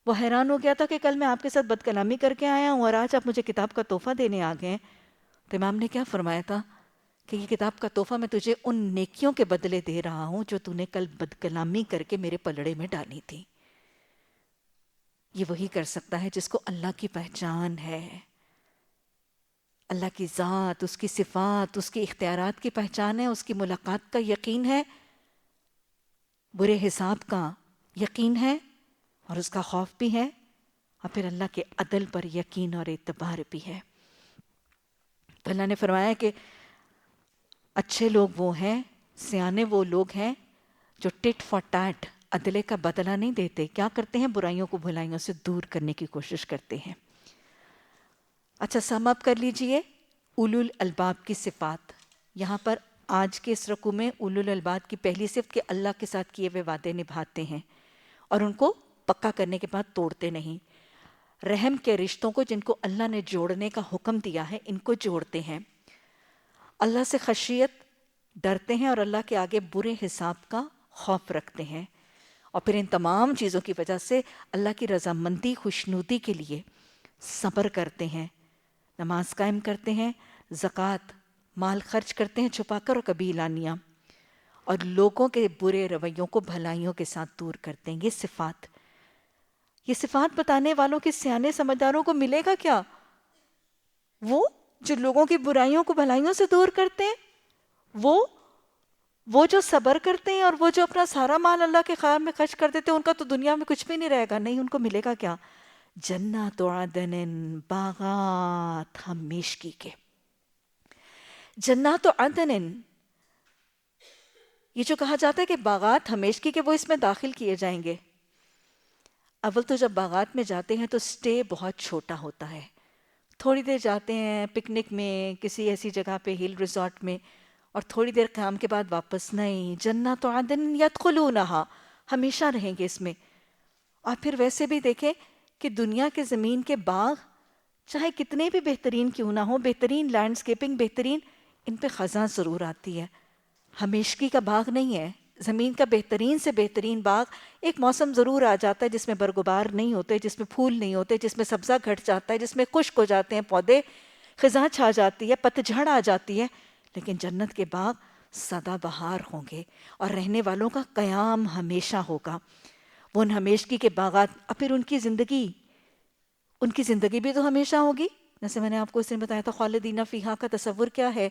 S1: وہ حیران ہو گیا تھا کہ کل میں آپ کے ساتھ بد کلامی کر کے آیا ہوں اور آج آپ مجھے کتاب کا تحفہ دینے آ گئے ہیں۔ تو امام نے کیا فرمایا تھا کہ یہ کتاب کا تحفہ میں تجھے ان نیکیوں کے بدلے دے رہا ہوں جو تو نے کل بد کلامی کر کے میرے پلڑے میں ڈالی تھی۔ یہ وہی کر سکتا ہے جس کو اللہ کی پہچان ہے، اللہ کی ذات، اس کی صفات، اس کی اختیارات کی پہچان ہے، اس کی ملاقات کا یقین ہے، برے حساب کا یقین ہے، اور اس کا خوف بھی ہے، اور پھر اللہ کے عدل پر یقین اور اعتبار بھی ہے۔ تو اللہ نے فرمایا کہ اچھے لوگ وہ ہیں، سیانے وہ لوگ ہیں جو ٹٹ فار ٹیٹ، عدلے کا بدلہ نہیں دیتے۔ کیا کرتے ہیں؟ برائیوں کو بھلائیوں سے دور کرنے کی کوشش کرتے ہیں۔ اچھا، سم اپ کر لیجئے اولو الالباب کی صفات۔ یہاں پر آج کے اس رکوع میں اولو الالباب کی پہلی صفت کہ اللہ کے ساتھ کیے ہوئے وعدے نبھاتے ہیں اور ان کو پکا کرنے کے بعد توڑتے نہیں۔ رحم کے رشتوں کو جن کو اللہ نے جوڑنے کا حکم دیا ہے، ان کو جوڑتے ہیں۔ اللہ سے خشیت، ڈرتے ہیں، اور اللہ کے آگے برے حساب کا خوف رکھتے ہیں، اور پھر ان تمام چیزوں کی وجہ سے اللہ کی رضامندی، خوشنودی کے لیے صبر کرتے ہیں، نماز قائم کرتے ہیں، زکوٰۃ مال خرچ کرتے ہیں چھپا کر اور کبھی اعلانیہ، اور لوگوں کے برے رویوں کو بھلائیوں کے ساتھ دور کرتے ہیں۔ یہ صفات بتانے والوں کے سیانے سمجھداروں کو ملے گا کیا؟ وہ جو لوگوں کی برائیوں کو بھلائیوں سے دور کرتے ہیں، وہ جو صبر کرتے ہیں، اور وہ جو اپنا سارا مال اللہ کے خیر میں خرچ کر دیتے ہیں، ان کا تو دنیا میں کچھ بھی نہیں رہے گا۔ نہیں، ان کو ملے گا کیا؟ جنات عدن، باغات ہمیشگی کے۔ جنات عدن، یہ جو کہا جاتا ہے کہ باغات ہمیشگی کے، وہ اس میں داخل کیے جائیں گے۔ اول تو جب باغات میں جاتے ہیں تو سٹے بہت چھوٹا ہوتا ہے، تھوڑی دیر جاتے ہیں پکنک میں، کسی ایسی جگہ پہ، ہل ریزورٹ میں، اور تھوڑی دیر قیام کے بعد واپس۔ نہیں، جنات عدن یدخلونہا، ہمیشہ رہیں گے اس میں۔ اور پھر ویسے بھی دیکھیں کہ دنیا کے زمین کے باغ چاہے کتنے بھی بہترین کیوں نہ ہو، بہترین لینڈسکیپنگ، بہترین، ان پہ خزاں ضرور آتی ہے۔ ہمیشگی کا باغ نہیں ہے۔ زمین کا بہترین سے بہترین باغ ایک موسم ضرور آ جاتا ہے جس میں برگبار نہیں ہوتے، جس میں پھول نہیں ہوتے، جس میں سبزہ گھٹ جاتا ہے، جس میں خشک ہو جاتے ہیں پودے، خزاں چھا جاتی ہے، پتجھڑ آ جاتی ہے، لیکن جنت کے باغ سدا بہار ہوں گے، اور رہنے والوں کا قیام ہمیشہ ہوگا۔ وہ ان ہمیشگی کے باغات، اور پھر ان کی زندگی بھی تو ہمیشہ ہوگی۔ جیسے میں نے آپ کو اس دن بتایا تھا، خالدین فیہا کا تصور کیا ہے؟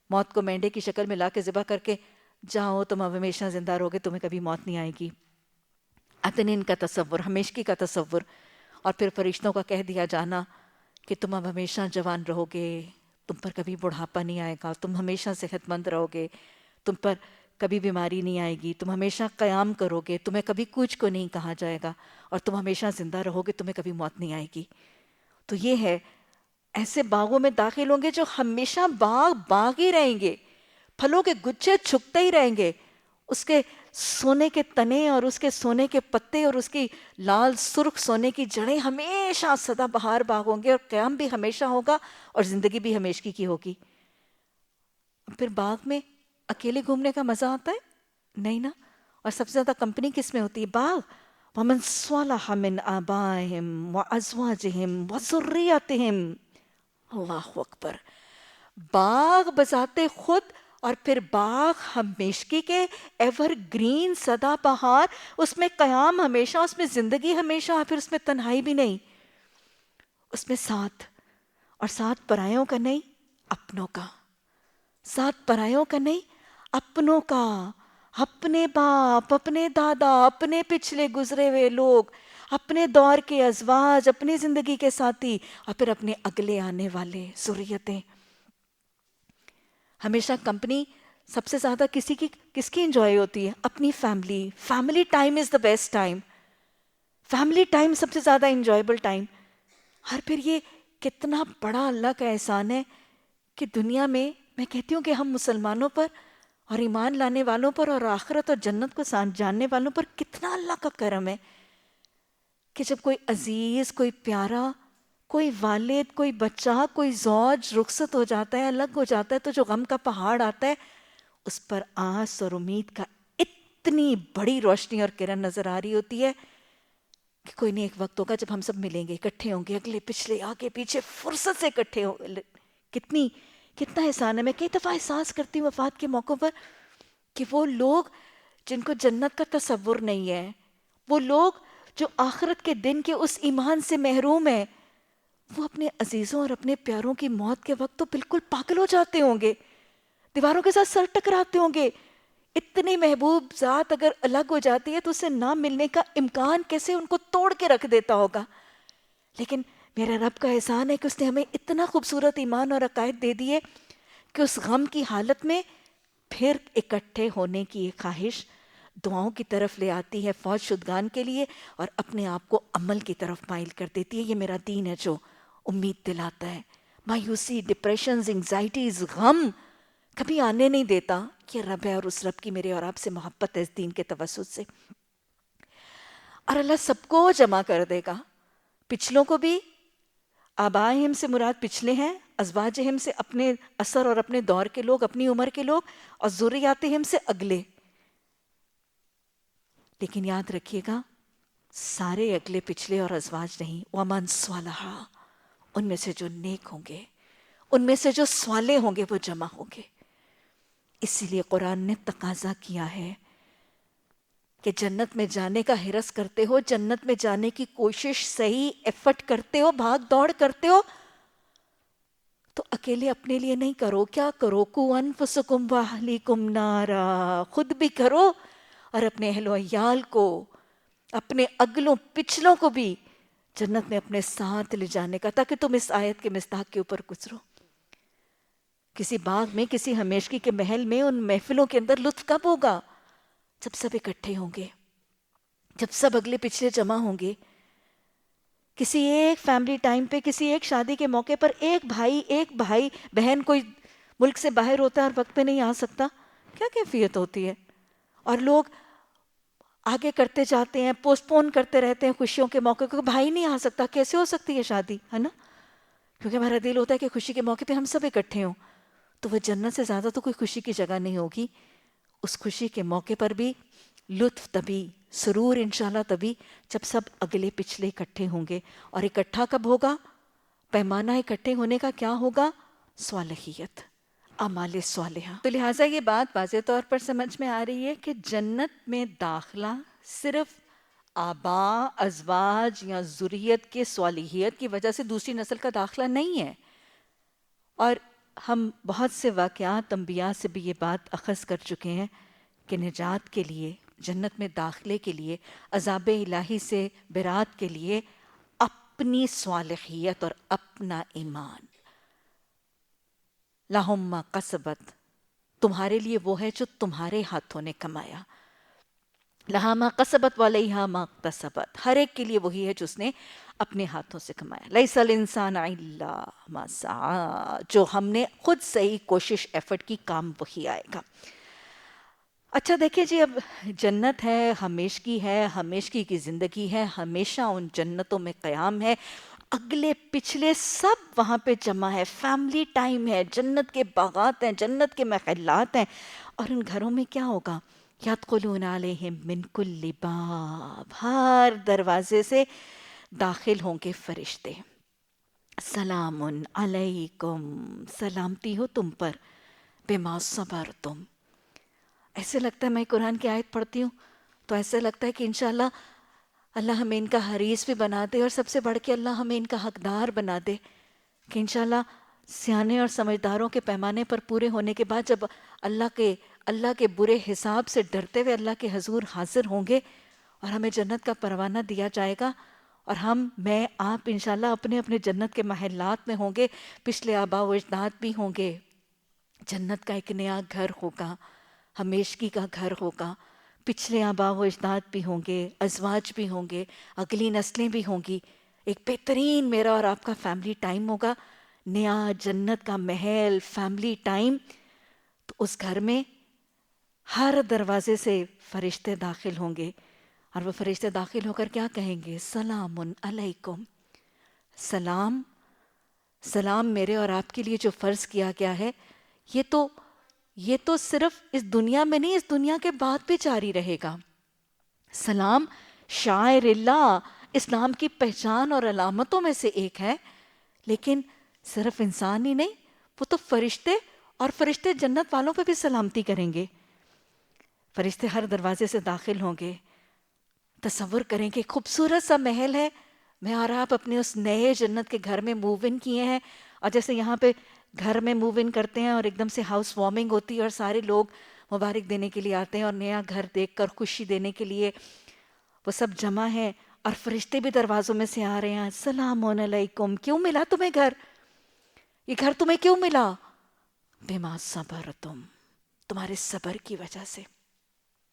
S1: موت کو مینڈے کی شکل میں لا کے ذبح کر کے جاؤ، تم اب ہمیشہ زندہ رہوگے، تمہیں کبھی موت نہیں آئے گی۔ عدن کا تصور، ہمیشگی کا تصور، اور پھر فرشتوں کا کہہ دیا جانا کہ تم اب ہمیشہ جوان رہو گے، تم پر کبھی بڑھاپا نہیں آئے گا، تم ہمیشہ صحت مند رہو گے، تم پر کبھی بیماری نہیں آئے گی، تم ہمیشہ قیام کرو گے، تمہیں کبھی کچھ کو نہیں کہا جائے گا، اور تم ہمیشہ زندہ رہو گے، تمہیں کبھی موت نہیں آئے گی۔ تو یہ ہے، ایسے باغوں میں داخل ہوں گے جو ہمیشہ باغ باغ ہی رہیں گے، پھلوں کے گچھے چھکتے ہی رہیں گے، اس کے سونے کے تنے اور اس کے سونے کے پتے اور اس کی لال سرخ سونے کی جڑیں ہمیشہ سدا بہار باغ ہوں گے، اور قیام بھی ہمیشہ ہوگا اور زندگی بھی ہمیشگی کی ہوگی۔ پھر باغ میں اکیلے گھومنے کا مزہ آتا ہے؟ نہیں نا۔ اور سب سے زیادہ کمپنی کس میں ہوتی ہے؟ باغ۔ وَمَنْ صَلَحَ مِنْ آبَائِهِمْ وَأَزْوَاجِهِمْ وَذُرِّيَّتِهِمْ۔ اللہ اکبر۔ باغ بذات خود، اور پھر باغ ہمیشگی کے، ایور گرین، سدا بہار، اس میں قیام ہمیشہ، اس میں زندگی ہمیشہ، اور پھر اس میں تنہائی بھی نہیں، اس میں ساتھ، اور ساتھ پرایوں کا نہیں، اپنوں کا۔ ساتھ پرایوں کا نہیں، اپنوں کا، اپنے باپ، اپنے دادا، اپنے پچھلے گزرے ہوئے لوگ، اپنے دور کے ازواج، اپنی زندگی کے ساتھی، اور پھر اپنے اگلے آنے والے ذریتیں۔ ہمیشہ کمپنی سب سے زیادہ کس کی انجوائے ہوتی ہے؟ اپنی family. Family time is the best time, family time سب سے زیادہ انجوائبل ٹائم۔ اور پھر یہ کتنا بڑا اللہ کا احسان ہے کہ دنیا میں کہتی ہوں کہ ہم مسلمانوں پر اور ایمان لانے والوں پر اور آخرت اور جنت کو جاننے والوں پر کتنا اللہ کا کرم ہے کہ جب کوئی عزیز، کوئی پیارا، کوئی والد، کوئی بچہ، کوئی زوج رخصت ہو جاتا ہے، الگ ہو جاتا ہے، تو جو غم کا پہاڑ آتا ہے، اس پر آس اور امید کا اتنی بڑی روشنی اور کرن نظر آ رہی ہوتی ہے کہ کوئی نہیں، ایک وقت ہوگا جب ہم سب ملیں گے، اکٹھے ہوں گے، اگلے پچھلے آگے پیچھے فرصت سے اکٹھے ہوں۔ کتنا احسان ہے۔ میں کئی دفعہ احساس کرتی ہوں وفات کے موقعوں پر کہ وہ لوگ جن کو جنت کا تصور نہیں ہے، وہ لوگ جو آخرت کے دن کے اس ایمان سے محروم ہیں، وہ اپنے عزیزوں اور اپنے پیاروں کی موت کے وقت تو بالکل پاگل ہو جاتے ہوں گے، دیواروں کے ساتھ سر ٹکراتے ہوں گے۔ اتنی محبوب ذات اگر الگ ہو جاتی ہے تو اسے نہ ملنے کا امکان کیسے ان کو توڑ کے رکھ دیتا ہوگا۔ لیکن میرے رب کا احسان ہے کہ اس نے ہمیں اتنا خوبصورت ایمان اور عقائد دے دیے کہ اس غم کی حالت میں پھر اکٹھے ہونے کی ایک خواہش دعاؤں کی طرف لے آتی ہے فوج شدگان کے لیے، اور اپنے آپ کو عمل کی طرف مائل کر دیتی ہے۔ یہ میرا دین ہے جو امید دلاتا ہے۔ مایوسی، ڈپریشنز، انگزائٹیز، غم کبھی آنے نہیں دیتا۔ یہ رب ہے، اور اس رب کی میرے اور آپ سے محبت ہے اس دین کے توسط سے، اور اللہ سب کو جمع کر دے گا، پچھلوں کو بھی۔ آبائہم سے مراد پچھلے ہیں، ازواجہم سے اپنے اثر اور اپنے دور کے لوگ، اپنی عمر کے لوگ، اور ذریاتہم سے اگلے۔ لیکن یاد رکھیے گا، سارے اگلے پچھلے اور ازواج نہیں، وَمَنْ صَلَحَ، ان میں سے جو نیک ہوں گے، ان میں سے جو صالح ہوں گے، وہ جمع ہوں گے۔ اسی لیے قرآن نے تقاضا کیا ہے کہ جنت میں جانے کا حرص کرتے ہو، جنت میں جانے کی کوشش، صحیح ایفرٹ کرتے ہو، بھاگ دوڑ کرتے ہو، تو اکیلے اپنے لیے نہیں کرو۔ کیا کرو؟ قُوْ أَنفُسَكُمْ وَأَهْلِيكُمْ نَارًا، خود بھی کرو اور اپنے اہل و عیال کو، اپنے اگلوں پچھلوں کو بھی جنت میں اپنے ساتھ لے جانے کا، تاکہ تم اس آیت کے مصداق کے اوپر گزرو۔ کسی باغ میں، کسی ہمیشگی کے محل میں، ان محفلوں کے اندر لطف کب ہوگا؟ جب سب اکٹھے ہوں گے، جب سب اگلے پچھلے جمع ہوں گے۔ کسی ایک فیملی ٹائم پہ، کسی ایک شادی کے موقع پر ایک بھائی بہن کوئی ملک سے باہر ہوتا ہے اور وقت پہ نہیں آ سکتا، کیا کیفیت ہوتی ہے؟ اور لوگ آگے کرتے جاتے ہیں، پوسٹ پون کرتے رہتے ہیں خوشیوں کے موقع کو، بھائی نہیں آ سکتا، کیسے ہو سکتی ہے شادی، ہے نا؟ کیونکہ ہمارا دل ہوتا ہے کہ خوشی کے موقع پہ ہم سب اکٹھے ہوں۔ تو وہ جنت سے زیادہ تو کوئی خوشی کی جگہ نہیں ہوگی۔ اس خوشی کے موقع پر بھی لطف تبھی، سرور انشاءاللہ تبھی، جب سب اگلے پچھلے اکٹھے ہوں گے۔ اور اکٹھا کب ہوگا؟ پیمانہ اکٹھے ہونے کا کیا ہوگا؟ صالحیت، اعمال صالحہ۔ تو لہٰذا یہ بات واضح طور پر سمجھ میں آ رہی ہے کہ جنت میں داخلہ صرف آباء، ازواج یا ذریت کے صالحیت کی وجہ سے دوسری نسل کا داخلہ نہیں ہے۔ اور ہم بہت سے واقعات انبیاء سے بھی یہ بات اخذ کر چکے ہیں کہ نجات کے لیے، جنت میں داخلے کے لیے، عذاب الہی سے برات کے لیے اپنی صالحیت اور اپنا ایمان. لہم ما کسبت، تمہارے لیے وہ ہے جو تمہارے ہاتھوں نے کمایا. لہا ما کسبت وعلیہا ما اکتسبت، ہر ایک کے لیے وہی ہے جو اس نے اپنے ہاتھوں سے کمایا. لیس الانسان الا ما سعی، جو ہم نے خود صحیح کوشش ایفرٹ کی، کام وہی آئے گا. اچھا دیکھیں جی، اب جنت ہے، ہمیشگی ہے، ہمیشگی کی زندگی ہے، ہمیشہ ان جنتوں میں قیام ہے، اگلے پچھلے سب وہاں پہ جمع ہے، فیملی ٹائم ہے، جنت کے باغات ہیں، جنت کے محلات ہیں. اور ان گھروں میں کیا ہوگا؟ یدخلون علیہم من کل باب، ہر دروازے سے داخل ہوں گے فرشتے. سلام علیکم، سلامتی ہو تم پر، بما صبرتم. ایسے لگتا ہے میں قرآن کی آیت پڑھتی ہوں تو ایسے لگتا ہے کہ انشاءاللہ اللہ ہمیں ان کا حریص بھی بنا دے، اور سب سے بڑھ کے اللہ ہمیں ان کا حقدار بنا دے کہ انشاءاللہ سیانے اور سمجھداروں کے پیمانے پر پورے ہونے کے بعد جب اللہ کے برے حساب سے ڈرتے ہوئے اللہ کے حضور حاضر ہوں گے اور ہمیں جنت کا پروانہ دیا جائے گا، اور میں آپ انشاءاللہ اپنے اپنے جنت کے محلات میں ہوں گے، پچھلے آباء و اجداد بھی ہوں گے. جنت کا ایک نیا گھر ہوگا، ہمیشگی کا گھر ہوگا، پچھلے آباء و اجداد بھی ہوں گے، ازواج بھی ہوں گے، اگلی نسلیں بھی ہوں گی. ایک بہترین میرا اور آپ کا فیملی ٹائم ہوگا، نیا جنت کا محل، فیملی ٹائم. تو اس گھر میں ہر دروازے سے فرشتے داخل ہوں گے، اور وہ فرشتے داخل ہو کر کیا کہیں گے؟ سلام علیکم. سلام، سلام میرے اور آپ کے لیے جو فرض کیا گیا ہے، یہ تو صرف اس دنیا میں نہیں، اس دنیا کے بعد بھی جاری رہے گا. سلام شاعر اللہ، اسلام کی پہچان اور علامتوں میں سے ایک ہے، لیکن صرف انسان ہی نہیں، وہ تو فرشتے، اور فرشتے جنت والوں پہ بھی سلامتی کریں گے. فرشتے ہر دروازے سے داخل ہوں گے. تصور کریں کہ خوبصورت سا محل ہے، میں اور آپ اپنے اس نئے جنت کے گھر میں موو ان کیے ہیں، اور جیسے یہاں پہ گھر میں موو ان کرتے ہیں اور ایک دم سے ہاؤس وارمنگ ہوتی ہے اور سارے لوگ مبارک دینے کے لیے آتے ہیں اور نیا گھر دیکھ کر خوشی دینے کے لیے وہ سب جمع ہیں، اور فرشتے بھی دروازوں میں سے آ رہے ہیں. السلام علیکم، کیوں ملا تمہیں گھر؟ یہ گھر تمہیں کیوں ملا؟ بما صبرتم، تمہارے صبر کی وجہ سے.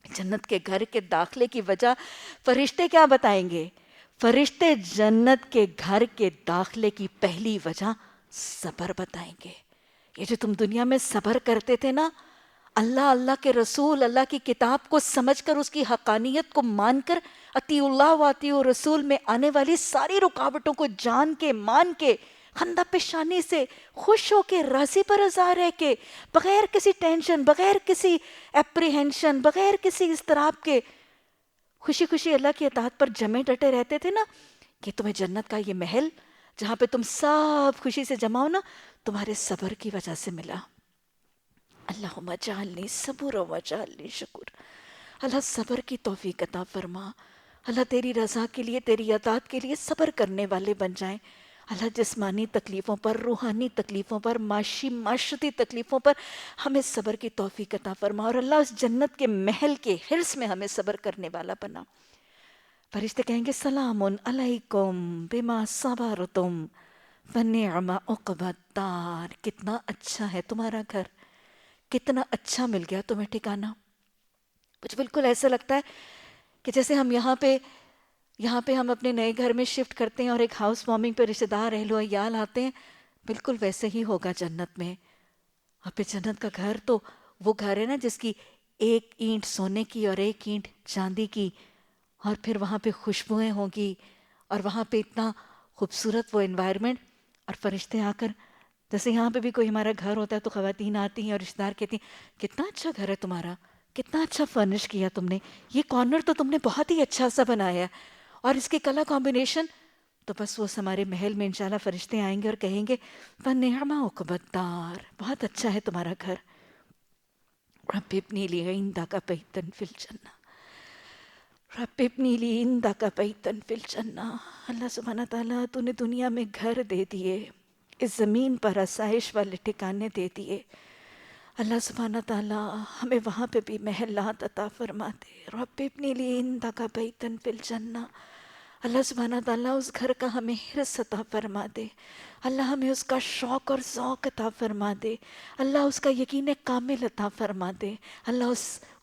S1: جنت کے گھر کے داخلے کی وجہ فرشتے کیا بتائیں گے؟ فرشتے جنت کے گھر کے داخلے کی پہلی وجہ صبر بتائیں گے. یہ جو تم دنیا میں صبر کرتے تھے نا، اللہ کے رسول، اللہ کی کتاب کو سمجھ کر، اس کی حقانیت کو مان کر، اطیع اللہ و اطیع الرسول میں آنے والی ساری رکاوٹوں کو جان کے، مان کے، خندہ پیشانی سے، خوش ہو کے، راضی پر رضا رہ کے، بغیر کسی ٹینشن، بغیر کسی اپریہنشن، بغیر کسی اضطراب کے، خوشی خوشی اللہ کی اطاعت پر جمے ڈٹے رہتے تھے نا، کہ تمہیں جنت کا یہ محل جہاں پہ تم سب خوشی سے جمع ہو نا، تمہارے صبر کی وجہ سے ملا. اللہم اجعلنی صبورا واجعلنی شکور. اللہ صبر کی توفیق عطا فرما. اللہ تیری رضا کے لیے، تیری اطاعت کے لیے صبر کرنے والے بن جائیں. اللہ جسمانی تکلیفوں پر، روحانی تکلیفوں پر، معاشرتی تکلیفوں پر ہمیں صبر کی توفیق عطا فرما، اور اللہ اس جنت کے محل کے حرص میں ہمیں صبر کرنے والا بنا. فرشتے کہیں گے سلام علیکم بما صبرتم فنعم عقبی الدار. کتنا اچھا ہے تمہارا گھر، کتنا اچھا مل گیا تمہیں ٹھکانہ. مجھے بالکل ایسا لگتا ہے کہ جیسے ہم یہاں پہ ہم اپنے نئے گھر میں شفٹ کرتے ہیں اور ایک ہاؤس وارمنگ پہ رشتہ دار اہل و عیال آتے ہیں، بالکل ویسے ہی ہوگا جنت میں. اور پھر جنت کا گھر تو وہ گھر ہے نا جس کی ایک اینٹ سونے کی اور ایک اینٹ چاندی کی، اور پھر وہاں پہ خوشبوئیں ہوں گی، اور وہاں پہ اتنا خوبصورت وہ انوائرمنٹ. اور فرشتے آ کر، جیسے یہاں پہ بھی کوئی ہمارا گھر ہوتا ہے تو خواتین آتی ہیں اور رشتہ دار کہتی ہیں کتنا اچھا گھر ہے تمہارا، کتنا اچھا فرنش کیا تم نے، یہ کارنر تو تم نے بہت ہی اچھا سا بنایا ہے، اور اس کی کلر کمبینیشن. تو بس وہ ہمارے محل میں انشاءاللہ فرشتے آئیں گے اور کہیں گے فَنِعْمَ عُقْبَى الدَّارِ، بہت اچھا ہے تمہارا گھر. رب ابنی لی عندک بیتن فی الجنہ، رب ابنی لی عندک بیتن فی الجنہ. اللہ سبحانہ تعالیٰ تو نے دنیا میں گھر دے دیے، اس زمین پر آسائش والے ٹھکانے دے دیے. اللہ سبحانہ تعالیٰ ہمیں وہاں پہ بھی محلات عطا فرما دے. رب ابنی لی عندک بیتن فی الجنہ. اللہ سبحانہ تعالیٰ اس گھر کا ہمیں حرص عطا فرما دے، اللہ ہمیں اس کا شوق اور ذوق عطا فرما دے، اللہ اس کا یقین کامل عطا فرما دے، اللہ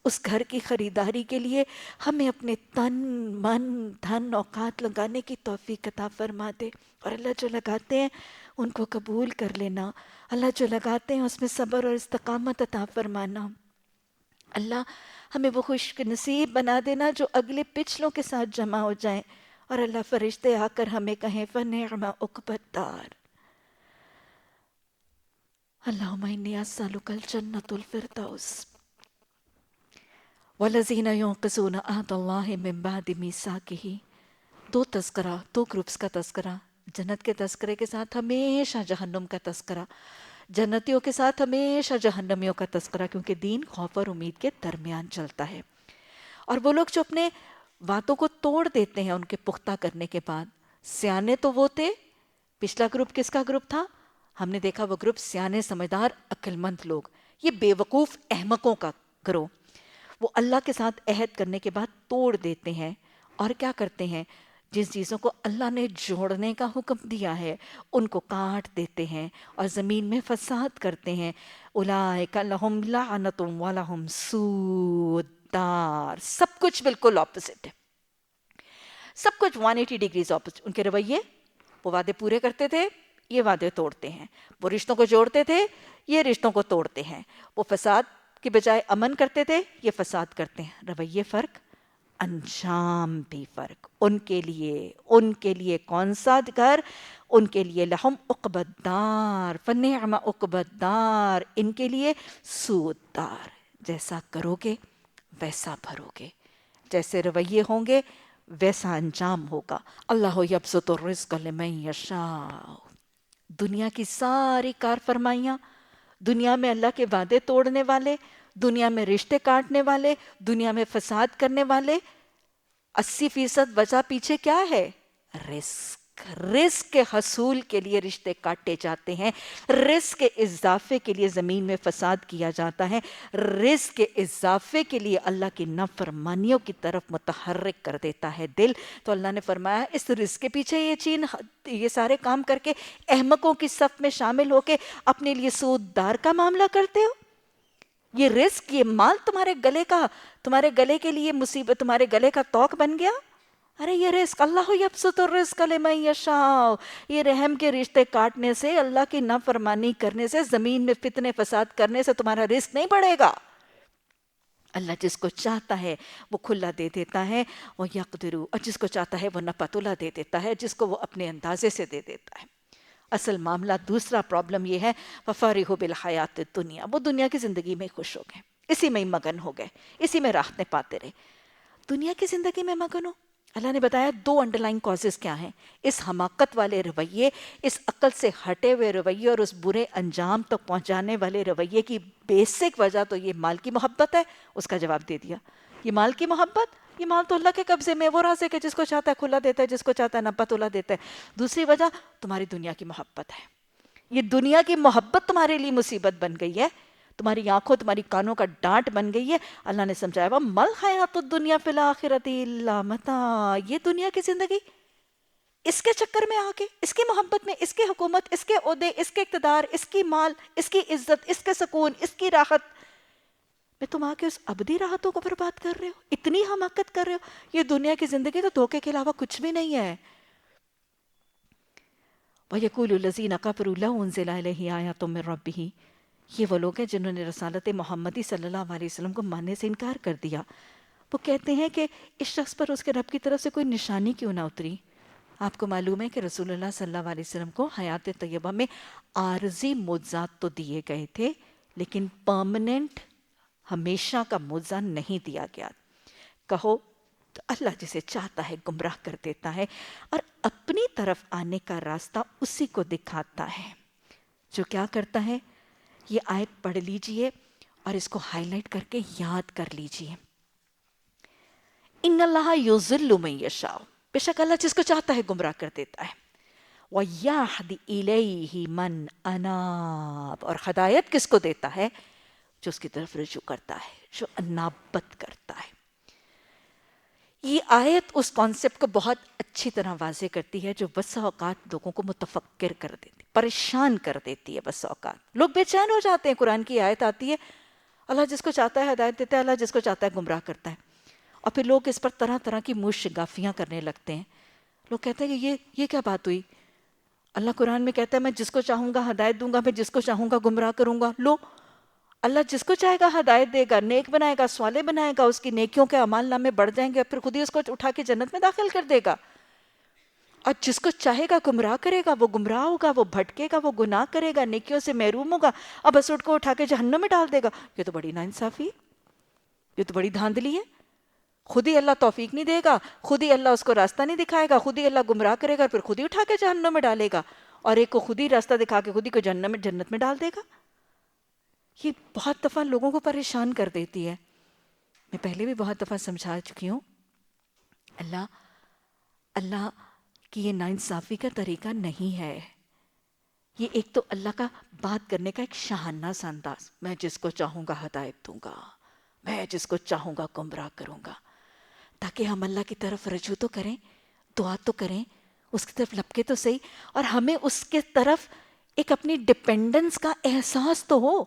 S1: اس گھر کی خریداری کے لیے ہمیں اپنے تن من دھن اوقات لگانے کی توفیق عطا فرما دے، اور اللہ جو لگاتے ہیں ان کو قبول کر لینا، اللہ جو لگاتے ہیں اس میں صبر اور استقامت عطا فرمانا، اللہ ہمیں وہ خوش نصیب بنا دینا جو اگلے پچھلوں کے ساتھ جمع ہو جائیں، اور اللہ فرشتے آ کر ہمیں کہیں فَنِعْمَ عُقْبَى الدَّارِ، اللہم انی اسألک الجنة الفردوس والذین ينقضون عہد اللہ من بعد میثاقہ۔ دو تذکرہ، دو گروپس کا تذکرہ، جنت کے تذکرے کے ساتھ ہمیشہ جہنم کا تذکرہ، جنتیوں کے ساتھ ہمیشہ جہنمیوں کا تذکرہ، کیونکہ دین خوف اور امید کے درمیان چلتا ہے۔ اور وہ لوگ جو اپنے وعدوں کو توڑ دیتے ہیں ان کے پختہ کرنے کے بعد، سیانے تو وہ تھے، پچھلا گروپ کس کا گروپ تھا؟ ہم نے دیکھا وہ گروپ سیانے سمجھدار عقل مند لوگ، یہ بے وقوف احمقوں کا گروہ، وہ اللہ کے ساتھ عہد کرنے کے بعد توڑ دیتے ہیں، اور کیا کرتے ہیں؟ جن چیزوں کو اللہ نے جوڑنے کا حکم دیا ہے ان کو کاٹ دیتے ہیں اور زمین میں فساد کرتے ہیں۔ اولئک لہم لعنۃ ولہم سوء الدار، سب کچھ بالکل اپوزٹ ہے، سب کچھ 180 ڈگریز اپوزٹ۔ ان کے رویے، وہ وعدے پورے کرتے تھے، یہ وعدے توڑتے ہیں، وہ رشتوں کو جوڑتے تھے، یہ رشتوں کو توڑتے ہیں، وہ فساد کی بجائے امن کرتے تھے، یہ فساد کرتے ہیں۔ رویے فرق، انجام بھی فرق۔ ان کے لیے کون سا گھر؟ ان کے لیے لہم عقبی الدار فنعم عقبی الدار، ان کے لیے سوء الدار، جیسا کرو گے ویسا بھرو گے، جیسے رویے ہوں گے ویسا انجام ہوگا۔ اللہ یبسط الرزق لمن یشاء، دنیا کی ساری کار فرمائیاں، دنیا میں اللہ کے وعدے توڑنے والے، دنیا میں رشتے کاٹنے والے، دنیا میں فساد کرنے والے، 80% وجہ پیچھے کیا ہے؟ رزق، رزق کے حصول کے لیے رشتے کاٹے جاتے ہیں، رزق کے اضافے کے لیے زمین میں فساد کیا جاتا ہے، رزق کے اضافے کے لیے اللہ کی نافرمانیوں کی طرف متحرک کر دیتا ہے دل۔ تو اللہ نے فرمایا اس رزق کے پیچھے یہ سارے کام کر کے احمقوں کی صف میں شامل ہو کے اپنے لیے سود دار کا معاملہ کرتے ہو۔ یہ رزق، یہ مال تمہارے گلے کے لیے مصیبت، تمہارے گلے کا توق بن گیا۔ ارے یہ رزق، اللہ یبسط الرزق لمن یشاء، یہ رحم کے رشتے کاٹنے سے، اللہ کی نافرمانی کرنے سے، زمین میں فتنے فساد کرنے سے تمہارا رزق نہیں بڑھے گا۔ اللہ جس کو چاہتا ہے وہ کھلا دے دیتا ہے، وہ یقدرو، اور جس کو چاہتا ہے وہ نپتلا دے دیتا ہے، جس کو وہ اپنے اندازے سے دے دیتا ہے۔ اصل معاملہ دوسرا پرابلم یہ ہے، وَفَرِحُوا بِالْحَيَاةِ الدُّنْيَا، وہ دنیا کی زندگی میں خوش ہو گئے، اسی میں مگن ہو گئے، اسی میں راحتیں پاتے رہے۔ دنیا کی زندگی میں مگن ہو، اللہ نے بتایا دو انڈرلائن کازز کیا ہیں، اس حماقت والے رویے، اس عقل سے ہٹے ہوئے رویے اور اس برے انجام تک پہنچانے والے رویے کی بیسک وجہ تو یہ مال کی محبت ہے۔ اس کا جواب دے دیا، یہ مال کی محبت، یہ مال تو اللہ کے قبضے میں، وہ رازق ہے، جس کو چاہتا ہے کھلا دیتا ہے، جس کو چاہتا ہے نپا تولا دیتا ہے۔ دوسری وجہ تمہاری دنیا کی محبت ہے، یہ دنیا کی محبت تمہارے لیے مصیبت بن گئی ہے، تمہاری آنکھوں تمہاری کانوں کا ڈانٹ بن گئی ہے۔ اللہ نے سمجھایا وَمَا الْحَيَاةُ الدُّنْيَا فِي الْآخِرَةِ إِلَّا مَتَاعٌ، یہ دنیا کی زندگی، اس کے چکر میں آ کے، اس کی محبت میں، اس کی حکومت، اس کے عہدے، اس کے اقتدار، اس کی مال، اس کی عزت، اس کے سکون، اس کی راحت میں تم آ کے اس ابدی راحتوں کو برباد کر رہے ہو، اتنی حماقت کر رہے ہو۔ یہ دنیا کی زندگی تو دھوکے کے علاوہ کچھ بھی نہیں ہے۔ وَيَقُولُ الَّذِينَ كَفَرُوا لَوْ أُنزِلَ إِلَيْهِ آيَةٌ مِّن رَّبِّهِ، یہ وہ لوگ ہیں جنہوں نے رسالت محمدی صلی اللہ علیہ وسلم کو ماننے سے انکار کر دیا۔ وہ کہتے ہیں کہ اس شخص پر اس کے رب کی طرف سے کوئی نشانی کیوں نہ اتری۔ آپ کو معلوم ہے کہ رسول اللہ صلی اللہ علیہ وسلم کو حیات طیبہ میں عارضی معجزات تو دیے گئے تھے، لیکن پرماننٹ، ہمیشہ کا معجزہ نہیں دیا گیا۔ کہو تو اللہ جسے چاہتا ہے گمراہ کر دیتا ہے اور اپنی طرف آنے کا راستہ اسی کو دکھاتا ہے جو کیا کرتا ہے۔ یہ آیت پڑھ لیجئے اور اس کو ہائی لائٹ کر کے یاد کر لیجئے۔ ان اللہ یضل من یشاء، بے شک اللہ جس کو چاہتا ہے گمراہ کر دیتا ہے۔ وَيَهْدِ إِلَيْهِ مَنْ أَنَابَ، اور ہدایت کس کو دیتا ہے؟ جو اس کی طرف رجوع کرتا ہے، جو انابت کرتا ہے۔ یہ آیت اس کانسیپٹ کو بہت اچھی طرح واضح کرتی ہے جو بس اوقات لوگوں کو متفکر کر دیتی، پریشان کر دیتی ہے. بس اوقات لوگ بے چین ہو جاتے ہیں. قرآن کی آیت آتی ہے، اللہ جس کو چاہتا ہے ہدایت دیتا ہے، اللہ جس کو چاہتا ہے گمراہ کرتا ہے. اور پھر لوگ اس پر طرح طرح کی منہ شگافیاں کرنے لگتے ہیں. لوگ کہتے ہیں کہ یہ کیا بات ہوئی؟ اللہ قرآن میں کہتا ہے میں جس کو چاہوں گا ہدایت دوں گا، میں جس کو چاہوں گا گمراہ کروں گا. لو، اللہ جس کو چاہے گا ہدایت دے گا، نیک بنائے گا، صالح بنائے گا، اس کی نیکیوں کے اعمال نامے بڑھ جائیں گے اور پھر خود ہی اس کو اٹھا کے جنت میں داخل کر دے گا. اور جس کو چاہے گا گمراہ کرے گا، وہ گمراہ ہوگا، وہ بھٹکے گا، وہ گناہ کرے گا، نیکیوں سے محروم ہوگا، اب بس کو اٹھا کے جہنم میں ڈال دے گا. یہ تو بڑی ناانصافی ہے، یہ تو بڑی دھاندلی ہے. خود ہی اللہ توفیق نہیں دے گا، خود ہی اللہ اس کو راستہ نہیں دکھائے گا، خود ہی اللہ گمراہ کرے گا، پھر خود ہی اٹھا کے جہنم میں ڈالے گا، اور ایک کو خود ہی راستہ دکھا کے خود ہی کو جنت میں ڈال دے گا. یہ بہت دفعہ لوگوں کو پریشان کر دیتی ہے. میں پہلے بھی بہت دفعہ سمجھا چکی ہوں، اللہ کی یہ ناانصافی کا طریقہ نہیں ہے. یہ ایک تو اللہ کا بات کرنے کا ایک شاہانہ سا انداز، میں جس کو چاہوں گا ہدایت دوں گا، میں جس کو چاہوں گا گمراہ کروں گا، تاکہ ہم اللہ کی طرف رجوع تو کریں، دعا تو کریں، اس کی طرف لپکے تو صحیح، اور ہمیں اس کے طرف ایک اپنی ڈپینڈنس کا احساس تو ہو،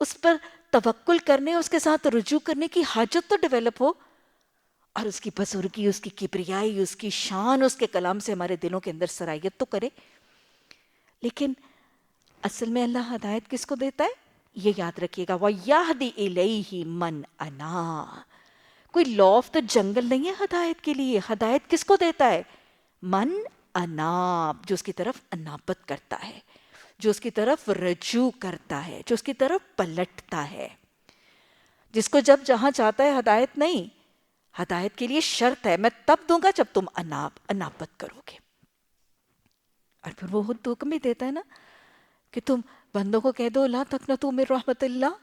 S1: اس پر توکل کرنے، اس کے ساتھ رجوع کرنے کی حاجت تو ڈیولپ ہو، اور اس کی بزرگی، اس کی کبریائی، اس کی شان اس کے کلام سے ہمارے دلوں کے اندر سرایت تو کرے. لیکن اصل میں اللہ ہدایت کس کو دیتا ہے؟ یہ یاد رکھیے گا، وَيَهْدِ إِلَيْهِ مَنْ أَنَابَ. کوئی لا آف دا جنگل نہیں ہے ہدایت کے لیے. ہدایت کس کو دیتا ہے؟ من اناب، جو اس کی طرف انابت کرتا ہے، جو اس کی طرف رجوع کرتا ہے، جو اس کی طرف پلٹتا ہے. جس کو جب جہاں چاہتا ہے ہدایت نہیں. ہدایت کے لیے شرط ہے، میں تب دوں گا جب تم انابت کرو گے. اور پھر وہ خود حکم بھی دیتا ہے نا کہ تم بندوں کو کہہ دو، لا تقنطوا من رحمت اللہ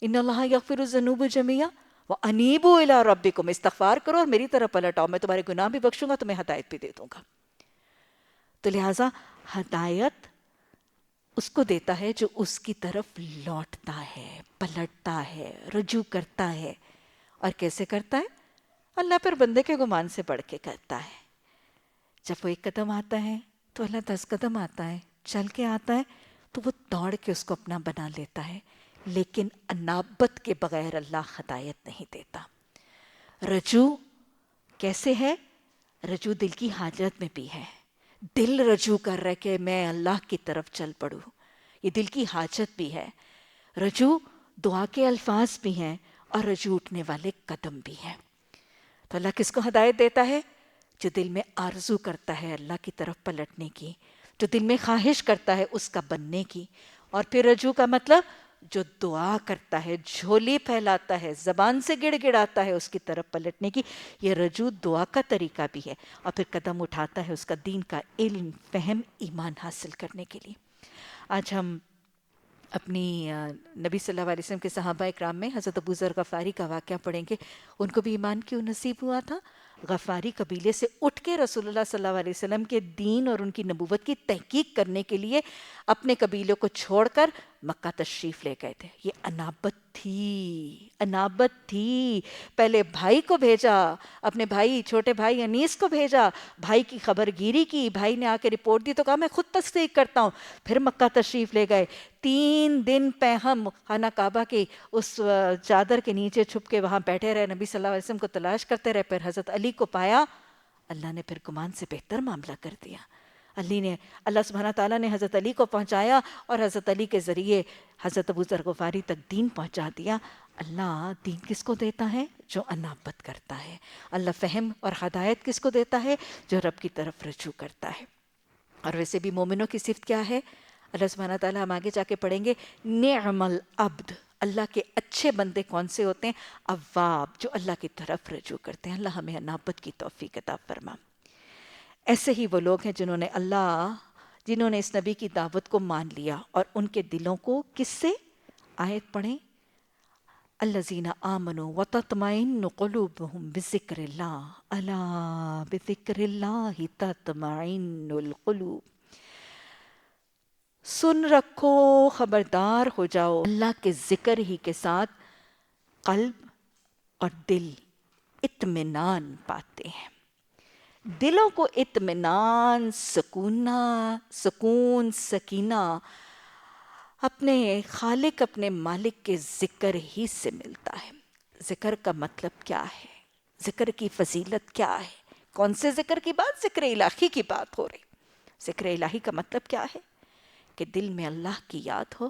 S1: ان اللہ یغفر الذنوب جميعا وانیبوا الی ربکم. استغفار کرو اور میری طرف پلٹ آؤ، میں تمہارے گناہ بھی بخشوں گا، تمہیں ہدایت بھی دے دوں گا. تو لہٰذا ہدایت اس کو دیتا ہے جو اس کی طرف لوٹتا ہے، پلٹتا ہے، رجوع کرتا ہے. اور کیسے کرتا ہے؟ اللہ پر بندے کے گمان سے بڑھ کے کرتا ہے. جب وہ ایک قدم آتا ہے تو اللہ 10 قدم آتا ہے، چل کے آتا ہے تو وہ دوڑ کے اس کو اپنا بنا لیتا ہے. لیکن انابت کے بغیر اللہ ہدایت نہیں دیتا. رجوع کیسے ہے؟ رجوع دل کی حاجت میں بھی ہے. دل رجوع کر رہا ہے کہ میں اللہ کی طرف چل پڑوں، یہ دل کی حاجت بھی ہے. رجوع دعا کے الفاظ بھی ہیں اور رجوع اٹھنے والے قدم بھی ہیں. تو اللہ کس کو ہدایت دیتا ہے؟ جو دل میں آرزو کرتا ہے اللہ کی طرف پلٹنے کی، جو دل میں خواہش کرتا ہے اس کا بننے کی. اور پھر رجوع کا مطلب جو دعا کرتا ہے، جھولی پھیلاتا ہے، زبان سے گڑ گڑاتا ہے اس کی طرف پلٹنے کی. یہ رجوع دعا کا طریقہ بھی ہے. اور پھر قدم اٹھاتا ہے اس کا دین کا علم، فہم، ایمان حاصل کرنے کے لیے. آج ہم اپنی نبی صلی اللہ علیہ وسلم کے صحابہ اکرام میں حضرت ابو ذر غفاری کا واقعہ پڑھیں گے. ان کو بھی ایمان کیوں نصیب ہوا تھا؟ غفاری قبیلے سے اٹھ کے رسول اللہ صلی اللہ علیہ وسلم کے دین اور ان کی نبوت کی تحقیق کرنے کے لیے اپنے قبیلوں کو چھوڑ کر مکہ تشریف لے گئے تھے. یہ انابت تھی، انابت تھی. پہلے بھائی کو بھیجا، اپنے بھائی، چھوٹے بھائی انیس کو بھیجا، بھائی کی خبر گیری کی، بھائی نے آ کے رپورٹ دی تو کہا میں خود تصدیق کرتا ہوں. پھر مکہ تشریف لے گئے. 3 دن پہم خانہ کعبہ کی اس چادر کے نیچے چھپ کے وہاں بیٹھے رہے، نبی صلی اللہ علیہ وسلم کو تلاش کرتے رہے. پھر حضرت علی کو پایا. اللہ نے پھر گمان سے بہتر معاملہ کر دیا. اللہ سبحانہ تعالیٰ نے حضرت علی کو پہنچایا اور حضرت علی کے ذریعے حضرت ابو ذر غفاری تک دین پہنچا دیا. اللہ دین کس کو دیتا ہے؟ جو انابت کرتا ہے. اللہ فہم اور ہدایت کس کو دیتا ہے؟ جو رب کی طرف رجوع کرتا ہے. اور ویسے بھی مومنوں کی صفت کیا ہے؟ اللہ سبحانہ تعالیٰ ہم آگے جا کے پڑھیں گے، نعم العبد. اللہ کے اچھے بندے کون سے ہوتے ہیں؟ اواب، جو اللہ کی طرف رجوع کرتے ہیں. اللہ ہمیں انابت کی توفیق عطا فرما. ایسے ہی وہ لوگ ہیں جنہوں نے اس نبی کی دعوت کو مان لیا اور ان کے دلوں کو کس سے؟ آیت پڑھیں، الذین آمنوا وتطمئن قلوبهم بذکر اللہ، الا بذکر اللہ تطمئن القلوب. سن رکھو، خبردار ہو جاؤ، اللہ کے ذکر ہی کے ساتھ قلب اور دل اطمینان پاتے ہیں. دلوں کو اطمینان، سکون، سکینہ اپنے خالق، اپنے مالک کے ذکر ہی سے ملتا ہے. ذکر کا مطلب کیا ہے؟ ذکر کی فضیلت کیا ہے؟ کون سے ذکر کی بات؟ ذکر الہی کی بات ہو رہی. ذکر الہی کا مطلب کیا ہے؟ کہ دل میں اللہ کی یاد ہو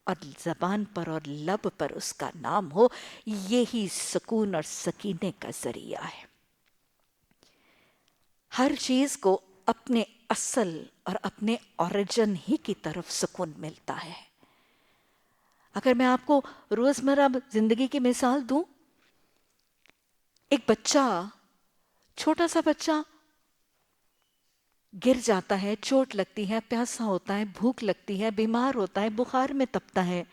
S1: اور زبان پر اور لب پر اس کا نام ہو. یہی سکون اور سکینے کا ذریعہ ہے. ہر چیز کو اپنے اصل اور اپنے اوریجن ہی کی طرف سکون ملتا ہے. اگر میں آپ کو روزمرہ زندگی کی مثال دوں، ایک بچہ، چھوٹا سا بچہ گر جاتا ہے، چوٹ لگتی ہے، پیاسا ہوتا ہے، بھوک لگتی ہے، بیمار ہوتا ہے، بخار میں تپتا ہے.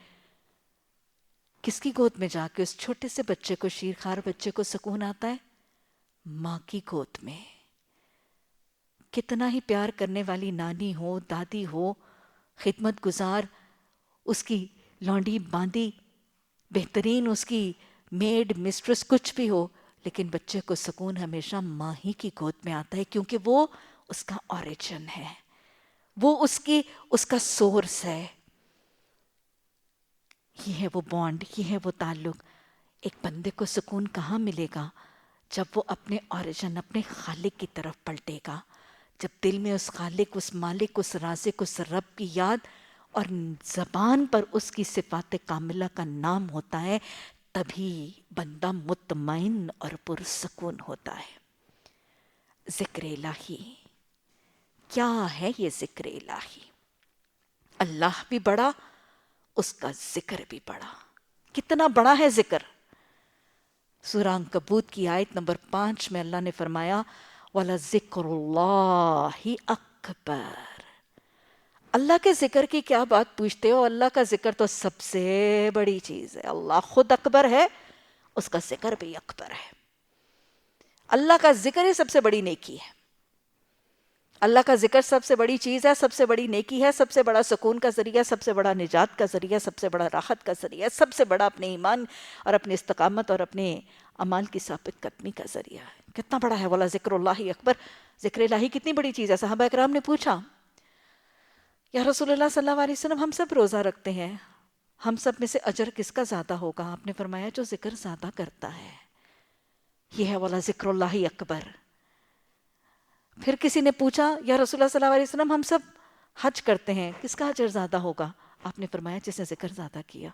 S1: کس کی گود میں جا کے اس چھوٹے سے بچے کو، شیرخوار بچے کو سکون آتا ہے؟ ماں کی گود میں. کتنا ہی پیار کرنے والی نانی ہو، دادی ہو، خدمت گزار، اس کی لونڈی باندی، بہترین اس کی میڈ، مسٹرس، کچھ بھی ہو، لیکن بچے کو سکون ہمیشہ ماں ہی کی گود میں آتا ہے، کیونکہ وہ اس کا اوریجن ہے، وہ اس کا سورس ہے. یہ ہے وہ بانڈ، یہ ہے وہ تعلق. ایک بندے کو سکون کہاں ملے گا؟ جب وہ اپنے اوریجن، اپنے خالق کی طرف پلٹے گا. جب دل میں اس خالق، اس مالک، اس رازق، اس رب کی یاد اور زبان پر اس کی صفات کاملہ کا نام ہوتا ہے، تبھی بندہ مطمئن اور پرسکون ہوتا ہے. ذکر الہی کیا ہے؟ یہ ذکر الہی، اللہ بھی بڑا، اس کا ذکر بھی بڑا. کتنا بڑا ہے ذکر؟ سورہ عنکبوت کی آیت نمبر 5 میں اللہ نے فرمایا وَلَذِكْرُ اللَّهِ أَكْبَرُ. اللہ کے ذکر کی کیا بات پوچھتے ہو؟ اللہ کا ذکر تو سب سے بڑی چیز ہے. اللہ خود اکبر ہے، اس کا ذکر بھی اکبر ہے. اللہ کا ذکر ہی سب سے بڑی نیکی ہے. اللہ کا ذکر سب سے بڑی چیز ہے، سب سے بڑی نیکی ہے، سب سے بڑا سکون کا ذریعہ، سب سے بڑا نجات کا ذریعہ، سب سے بڑا راحت کا ذریعہ، سب سے بڑا اپنے ایمان اور اپنے استقامت اور اپنے اعمال کی ثابت قدمی کا ذریعہ ہے. کتنا بڑا ہے والا ذکر اللہ اکبر. ذکر الہی کتنی بڑی چیز ہے. صحابہ اکرام نے پوچھا یا رسول اللہ صلی اللہ علیہ وسلم، ہم سب روزہ رکھتے ہیں، ہم سب میں سے اجر کس کا زیادہ ہوگا؟ آپ نے فرمایا جو ذکر زیادہ کرتا ہے. یہ ہے والا ذکر اللہ اکبر. پھر کسی نے پوچھا یا رسول اللہ صلی اللہ علیہ وسلم، ہم سب حج کرتے ہیں، کس کا اجر زیادہ ہوگا؟ آپ نے فرمایا جس نے ذکر زیادہ کیا.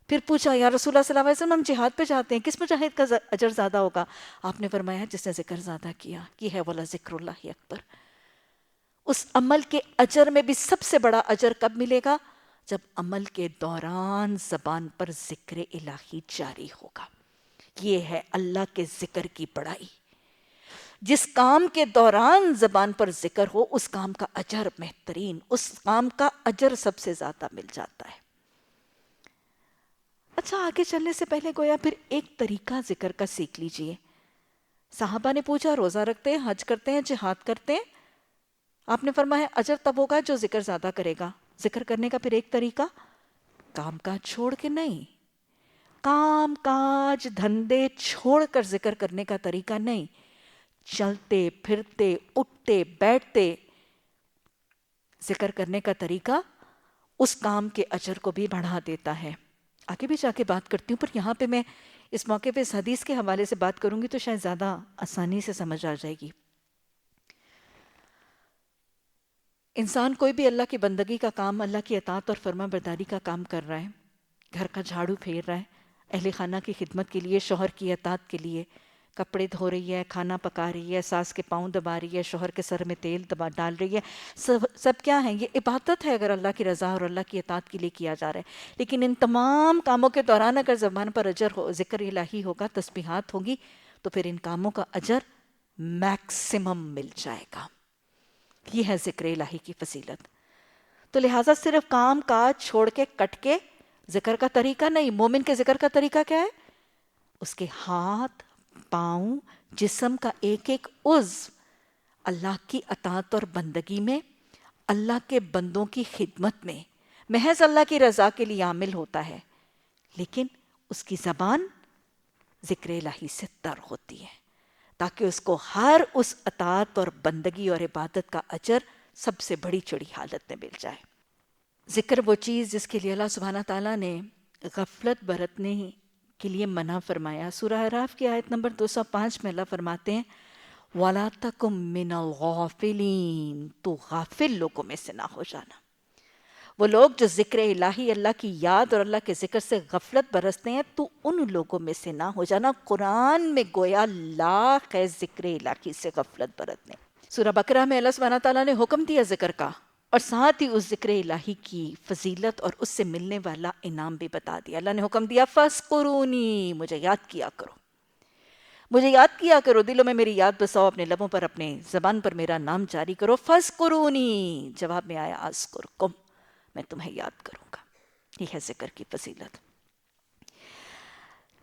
S1: پھر پوچھا یا رسول اللہ صلی اللہ علیہ وسلم، ہم جہاد پہ جاتے ہیں، کس مجاہد کا اجر زیادہ ہوگا؟ آپ نے فرمایا جس نے ذکر زیادہ کیا. یہ ہے والا ذکر اللہ اکبر. اس عمل کے اجر میں بھی سب سے بڑا اجر کب ملے گا؟ جب عمل کے دوران زبان پر ذکر الہی جاری ہوگا. یہ ہے اللہ کے ذکر کی بڑائی. جس کام کے دوران زبان پر ذکر ہو، اس کام کا اجر بہترین، اس کام کا اجر سب سے زیادہ مل جاتا ہے. اچھا، آگے چلنے سے پہلے گویا پھر ایک طریقہ ذکر کا سیکھ لیجئے. صحابہ نے پوچھا روزہ رکھتے ہیں، حج کرتے ہیں، جہاد کرتے ہیں. آپ نے فرمایا اجر تب ہوگا جو ذکر زیادہ کرے گا. ذکر کرنے کا پھر ایک طریقہ، کام کاج چھوڑ کے نہیں. کام کاج دھندے چھوڑ کر ذکر کرنے کا طریقہ نہیں. چلتے پھرتے اٹھتے بیٹھتے ذکر کرنے کا طریقہ اس کام کے اجر کو بھی بڑھا دیتا ہے. آگے بھی جا کے بات کرتی ہوں، پر یہاں پہ میں اس موقع پہ اس حدیث کے حوالے سے بات کروں گی تو شاید زیادہ آسانی سے سمجھ آ جائے گی. انسان کوئی بھی اللہ کی بندگی کا کام، اللہ کی اطاعت اور فرما برداری کا کام کر رہا ہے، گھر کا جھاڑو پھیر رہا ہے، اہل خانہ کی خدمت کے لیے، شوہر کی اطاعت کے لیے، کپڑے دھو رہی ہے، کھانا پکا رہی ہے، ساس کے پاؤں دبا رہی ہے، شوہر کے سر میں تیل ڈال رہی ہے. سب کیا ہیں؟ یہ عبادت ہے اگر اللہ کی رضا اور اللہ کی اطاعت کے لیے کیا جا رہا ہے. لیکن ان تمام کاموں کے دوران اگر زبان پر اجر ہو، ذکر الہی ہوگا، تسبیحات ہوگی، تو پھر ان کاموں کا اجر میکسیمم مل جائے گا. یہ ہے ذکر الہی کی فضیلت. تو لہٰذا صرف کام کاج چھوڑ کے کٹ کے ذکر کا طریقہ نہیں. مومن کے ذکر کا طریقہ کیا ہے؟ اس کے ہاتھ، پاؤں، جسم کا ایک ایک عضو اللہ کی اطاعت اور بندگی میں، اللہ کے بندوں کی خدمت میں، محض اللہ کی رضا کے لیے عامل ہوتا ہے. لیکن اس کی زبان ذکر الہی سے تر ہوتی ہے، تاکہ اس کو ہر اس اطاعت اور بندگی اور عبادت کا اجر سب سے بڑی چڑی حالت میں مل جائے۔ ذکر وہ چیز جس کے لیے اللہ سبحانہ تعالیٰ نے غفلت برتنے کے لیے منع فرمایا۔ سورہ اعراف کی آیت نمبر 205 میں اللہ فرماتے ہیں وَلَا تَكُن مِّنَ الْغَافِلِينَ، تو غافل لوگوں میں سے نہ ہو جانا۔ وہ لوگ جو ذکر الہی، اللہ کی یاد اور اللہ کے ذکر سے غفلت برستے ہیں، تو ان لوگوں میں سے نہ ہو جانا۔ قرآن میں گویا لاکھ ہے ذکر الہی سے غفلت برتنے۔ سورہ بقرہ میں اللہ سبحانہ تعالیٰ نے حکم دیا ذکر کا، اور ساتھ ہی اس ذکر الہی کی فضیلت اور اس سے ملنے والا انعام بھی بتا دیا۔ اللہ نے حکم دیا فَاذْكُرُونِي، مجھے یاد کیا کرو، مجھے یاد کیا کرو، دلوں میں میری یاد بساؤ، اپنے لبوں پر، اپنے زبان پر میرا نام جاری کرو۔ فَاذْكُرُونِي، جواب میں آیا اذکرکم، میں تمہیں یاد کروں گا۔ یہ ہے ذکر کی فضیلت۔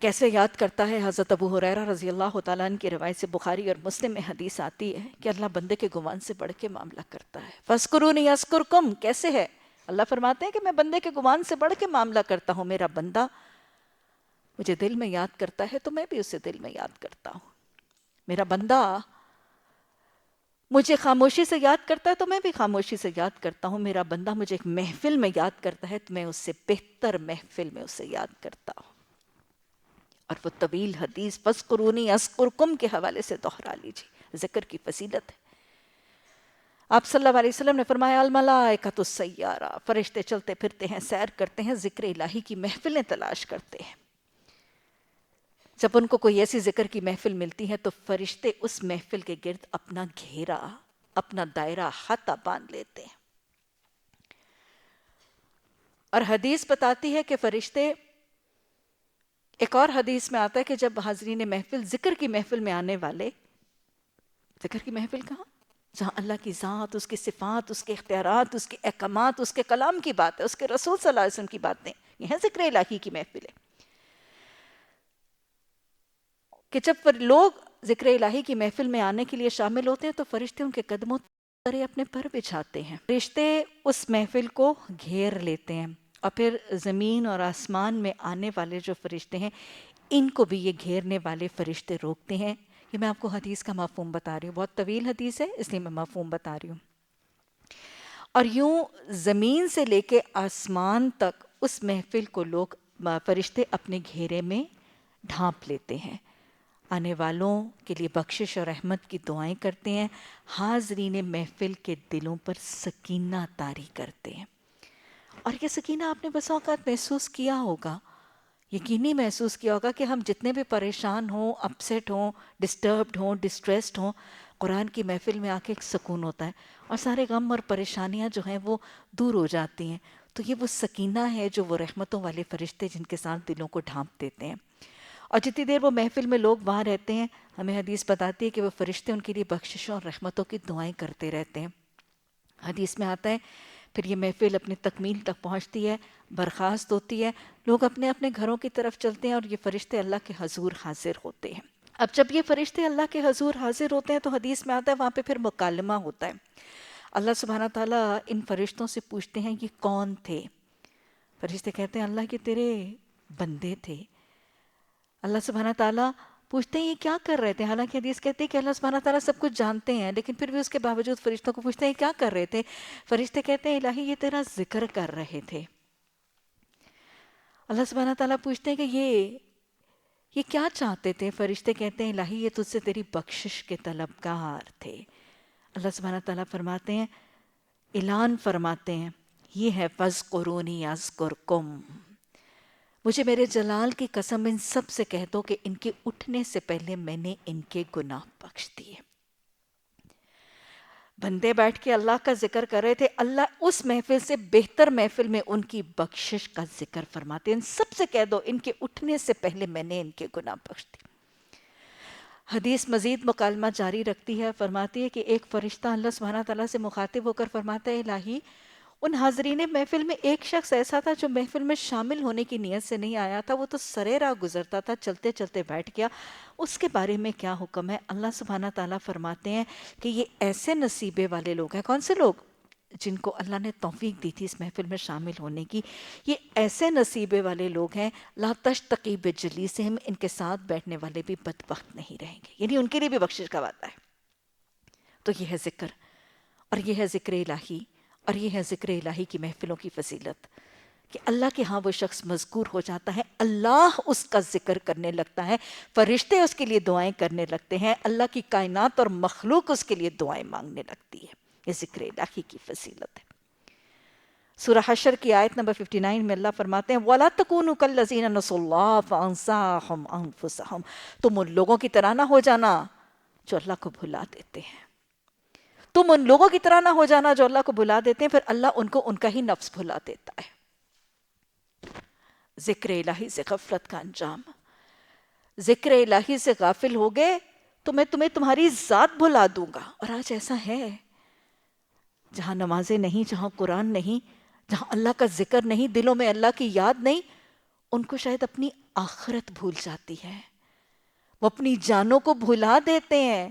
S1: کیسے یاد کرتا ہے؟ حضرت ابو ہریرہ رضی اللہ تعالیٰ عنہ کی روایت سے بخاری اور مسلم میں حدیث آتی ہے کہ اللہ بندے کے گمان سے بڑھ کے معاملہ کرتا ہے۔ فَاذْكُرُونِي أَذْكُرْكُمْ، کیسے ہے؟ اللہ فرماتے ہیں کہ میں بندے کے گمان سے بڑھ کے معاملہ کرتا ہوں۔ میرا بندہ مجھے دل میں یاد کرتا ہے تو میں بھی اسے دل میں یاد کرتا ہوں۔ میرا بندہ مجھے خاموشی سے یاد کرتا ہے تو میں بھی خاموشی سے یاد کرتا ہوں۔ میرا بندہ مجھے ایک محفل میں یاد کرتا ہے تو میں اس سے بہتر محفل میں اسے یاد کرتا ہوں۔ اور وہ طویل حدیث فَاذْكُرُونِي أَذْكُرْكُمْ کے حوالے سے دوہرا لیجیے، ذکر کی فضیلت ہے۔ آپ صلی اللہ علیہ وسلم نے فرمایا الملائکۃ السیارہ، فرشتے چلتے پھرتے ہیں، سیر کرتے ہیں، ذکر الہی کی محفلیں تلاش کرتے ہیں۔ جب ان کو کوئی ایسی ذکر کی محفل ملتی ہے تو فرشتے اس محفل کے گرد اپنا گھیرا، اپنا دائرہ حتہ باندھ لیتے ہیں۔ اور حدیث بتاتی ہے کہ فرشتے، ایک اور حدیث میں آتا ہے کہ جب حاضرین محفل ذکر کی محفل میں آنے والے، ذکر کی محفل کہاں؟ جہاں اللہ کی ذات، اس کی صفات، اس کے اختیارات، اس کے احکامات، اس کے کلام کی بات ہے، اس کے رسول صلی اللہ علیہ وسلم کی باتیں، یہ ہے ذکر الہی کی محفل ہے۔ کہ جب لوگ ذکر الہی کی محفل میں آنے کے لیے شامل ہوتے ہیں تو فرشتے ان کے قدموں تلے اپنے پر بچھاتے ہیں۔ فرشتے اس محفل کو گھیر لیتے ہیں، اور پھر زمین اور آسمان میں آنے والے جو فرشتے ہیں ان کو بھی یہ گھیرنے والے فرشتے روکتے ہیں۔ یہ میں آپ کو حدیث کا مفہوم بتا رہی ہوں، بہت طویل حدیث ہے اس لیے میں مفہوم بتا رہی ہوں۔ اور یوں زمین سے لے کے آسمان تک اس محفل کو لوگ، فرشتے اپنے گھیرے میں ڈھانپ لیتے ہیں، آنے والوں کے لیے بخشش اور رحمت کی دعائیں کرتے ہیں، حاضرین محفل کے دلوں پر سکینہ طاری کرتے ہیں۔ اور یہ سکینہ آپ نے بس اوقات محسوس کیا ہوگا، یقینی محسوس کیا ہوگا کہ ہم جتنے بھی پریشان ہوں، اپسیٹ ہوں، ڈسٹربڈ ہوں، ڈسٹریسڈ ہوں، قرآن کی محفل میں آ کے ایک سکون ہوتا ہے اور سارے غم اور پریشانیاں جو ہیں وہ دور ہو جاتی ہیں۔ تو یہ وہ سکینہ ہے جو وہ رحمتوں والے فرشتے جن کے ساتھ دلوں کو ڈھانپ دیتے ہیں۔ اور جتنی دیر وہ محفل میں لوگ وہاں رہتے ہیں، ہمیں حدیث بتاتی ہے کہ وہ فرشتے ان کے لیے بخششوں اور رحمتوں کی دعائیں کرتے رہتے ہیں۔ حدیث میں آتا ہے پھر یہ محفل اپنی تکمیل تک پہنچتی ہے، برخاست ہوتی ہے، لوگ اپنے اپنے گھروں کی طرف چلتے ہیں اور یہ فرشتے اللہ کے حضور حاضر ہوتے ہیں۔ اب جب یہ فرشتے اللہ کے حضور حاضر ہوتے ہیں تو حدیث میں آتا ہے وہاں پہ پھر مکالمہ ہوتا ہے۔ اللہ سبحانہ تعالیٰ ان فرشتوں سے پوچھتے ہیں یہ کون تھے؟ فرشتے کہتے ہیں اللہ کے تیرے بندے تھے۔ اللہ سبحانہ تعالیٰ پوچھتے ہیں یہ کیا کر رہے تھے؟ حالانکہ حدیث کہتے ہیں کہ اللہ سبحانہ تعالیٰ سب کچھ جانتے ہیں، لیکن پھر بھی اس کے باوجود فرشتوں کو پوچھتے ہیں یہ کیا کر رہے تھے؟ فرشتے کہتے ہیں الہی یہ تیرا ذکر کر رہے تھے۔ اللہ سبحانہ تعالیٰ پوچھتے ہیں کہ یہ کیا چاہتے تھے؟ فرشتے کہتے ہیں الہی یہ تجھ سے تیری بخشش کے طلبگار تھے۔ اللہ سبحانہ تعالیٰ فرماتے ہیں، اعلان فرماتے ہیں، یہ ہے فَاذْكُرُونِي أَذْكُرْكُمْ، مجھے میرے جلال کی قسم ان سب سے کہہ دو کہ ان کے اٹھنے سے پہلے میں نے ان کے گناہ بخش دیے۔ بندے بیٹھ کے اللہ کا ذکر کر رہے تھے، اللہ اس محفل سے بہتر محفل میں ان کی بخشش کا ذکر فرماتے ہیں۔ ان سب سے کہہ دو ان کے اٹھنے سے پہلے میں نے ان کے گناہ بخش دیے۔ حدیث مزید مکالمہ جاری رکھتی ہے، فرماتی ہے کہ ایک فرشتہ اللہ سبحانہ تعالیٰ سے مخاطب ہو کر فرماتا ہے الہی ان حاضرین محفل میں ایک شخص ایسا تھا جو محفل میں شامل ہونے کی نیت سے نہیں آیا تھا، وہ تو سرے راہ گزرتا تھا، چلتے چلتے بیٹھ گیا، اس کے بارے میں کیا حکم ہے؟ اللہ سبحانہ تعالیٰ فرماتے ہیں کہ یہ ایسے نصیبے والے لوگ ہیں۔ کون سے لوگ؟ جن کو اللہ نے توفیق دی تھی اس محفل میں شامل ہونے کی، یہ ایسے نصیبے والے لوگ ہیں، لا تشتقی بجلیسہم، ان کے ساتھ بیٹھنے والے بھی بدبخت نہیں رہیں گے، یعنی ان کے لیے بھی بخشش کا وعدہ ہے۔ تو یہ ہے ذکر، اور یہ ہے ذکر الہی، اور یہ ہے ذکر الہی کی محفلوں کی فضیلت، کہ اللہ کے ہاں وہ شخص مذکور ہو جاتا ہے، اللہ اس کا ذکر کرنے لگتا ہے، فرشتے اس کے لیے دعائیں کرنے لگتے ہیں، اللہ کی کائنات اور مخلوق اس کے لیے دعائیں مانگنے لگتی ہے۔ یہ ذکر الہی کی فضیلت ہے۔ سورہ حشر کی آیت نمبر 59 میں اللہ فرماتے ہیں وَلَا تَكُونُوا كَالَّذِينَ نَسُوا اللَّهَ فَأَنسَاهُمْ أَنفُسَهُمْ، تم ان لوگوں کی طرح نہ ہو جانا جو اللہ کو بھلا دیتے ہیں، تم ان لوگوں کی طرح نہ ہو جانا جو اللہ کو بھلا دیتے ہیں، پھر اللہ ان کو ان کا ہی نفس بھلا دیتا ہے۔ ذکر الہی سے غفلت کا انجام، ذکر الہی سے غافل ہو گئے تو میں تمہیں تمہاری ذات بھلا دوں گا۔ اور آج ایسا ہے، جہاں نمازیں نہیں، جہاں قرآن نہیں، جہاں اللہ کا ذکر نہیں، دلوں میں اللہ کی یاد نہیں، ان کو شاید اپنی آخرت بھول جاتی ہے، وہ اپنی جانوں کو بھلا دیتے ہیں،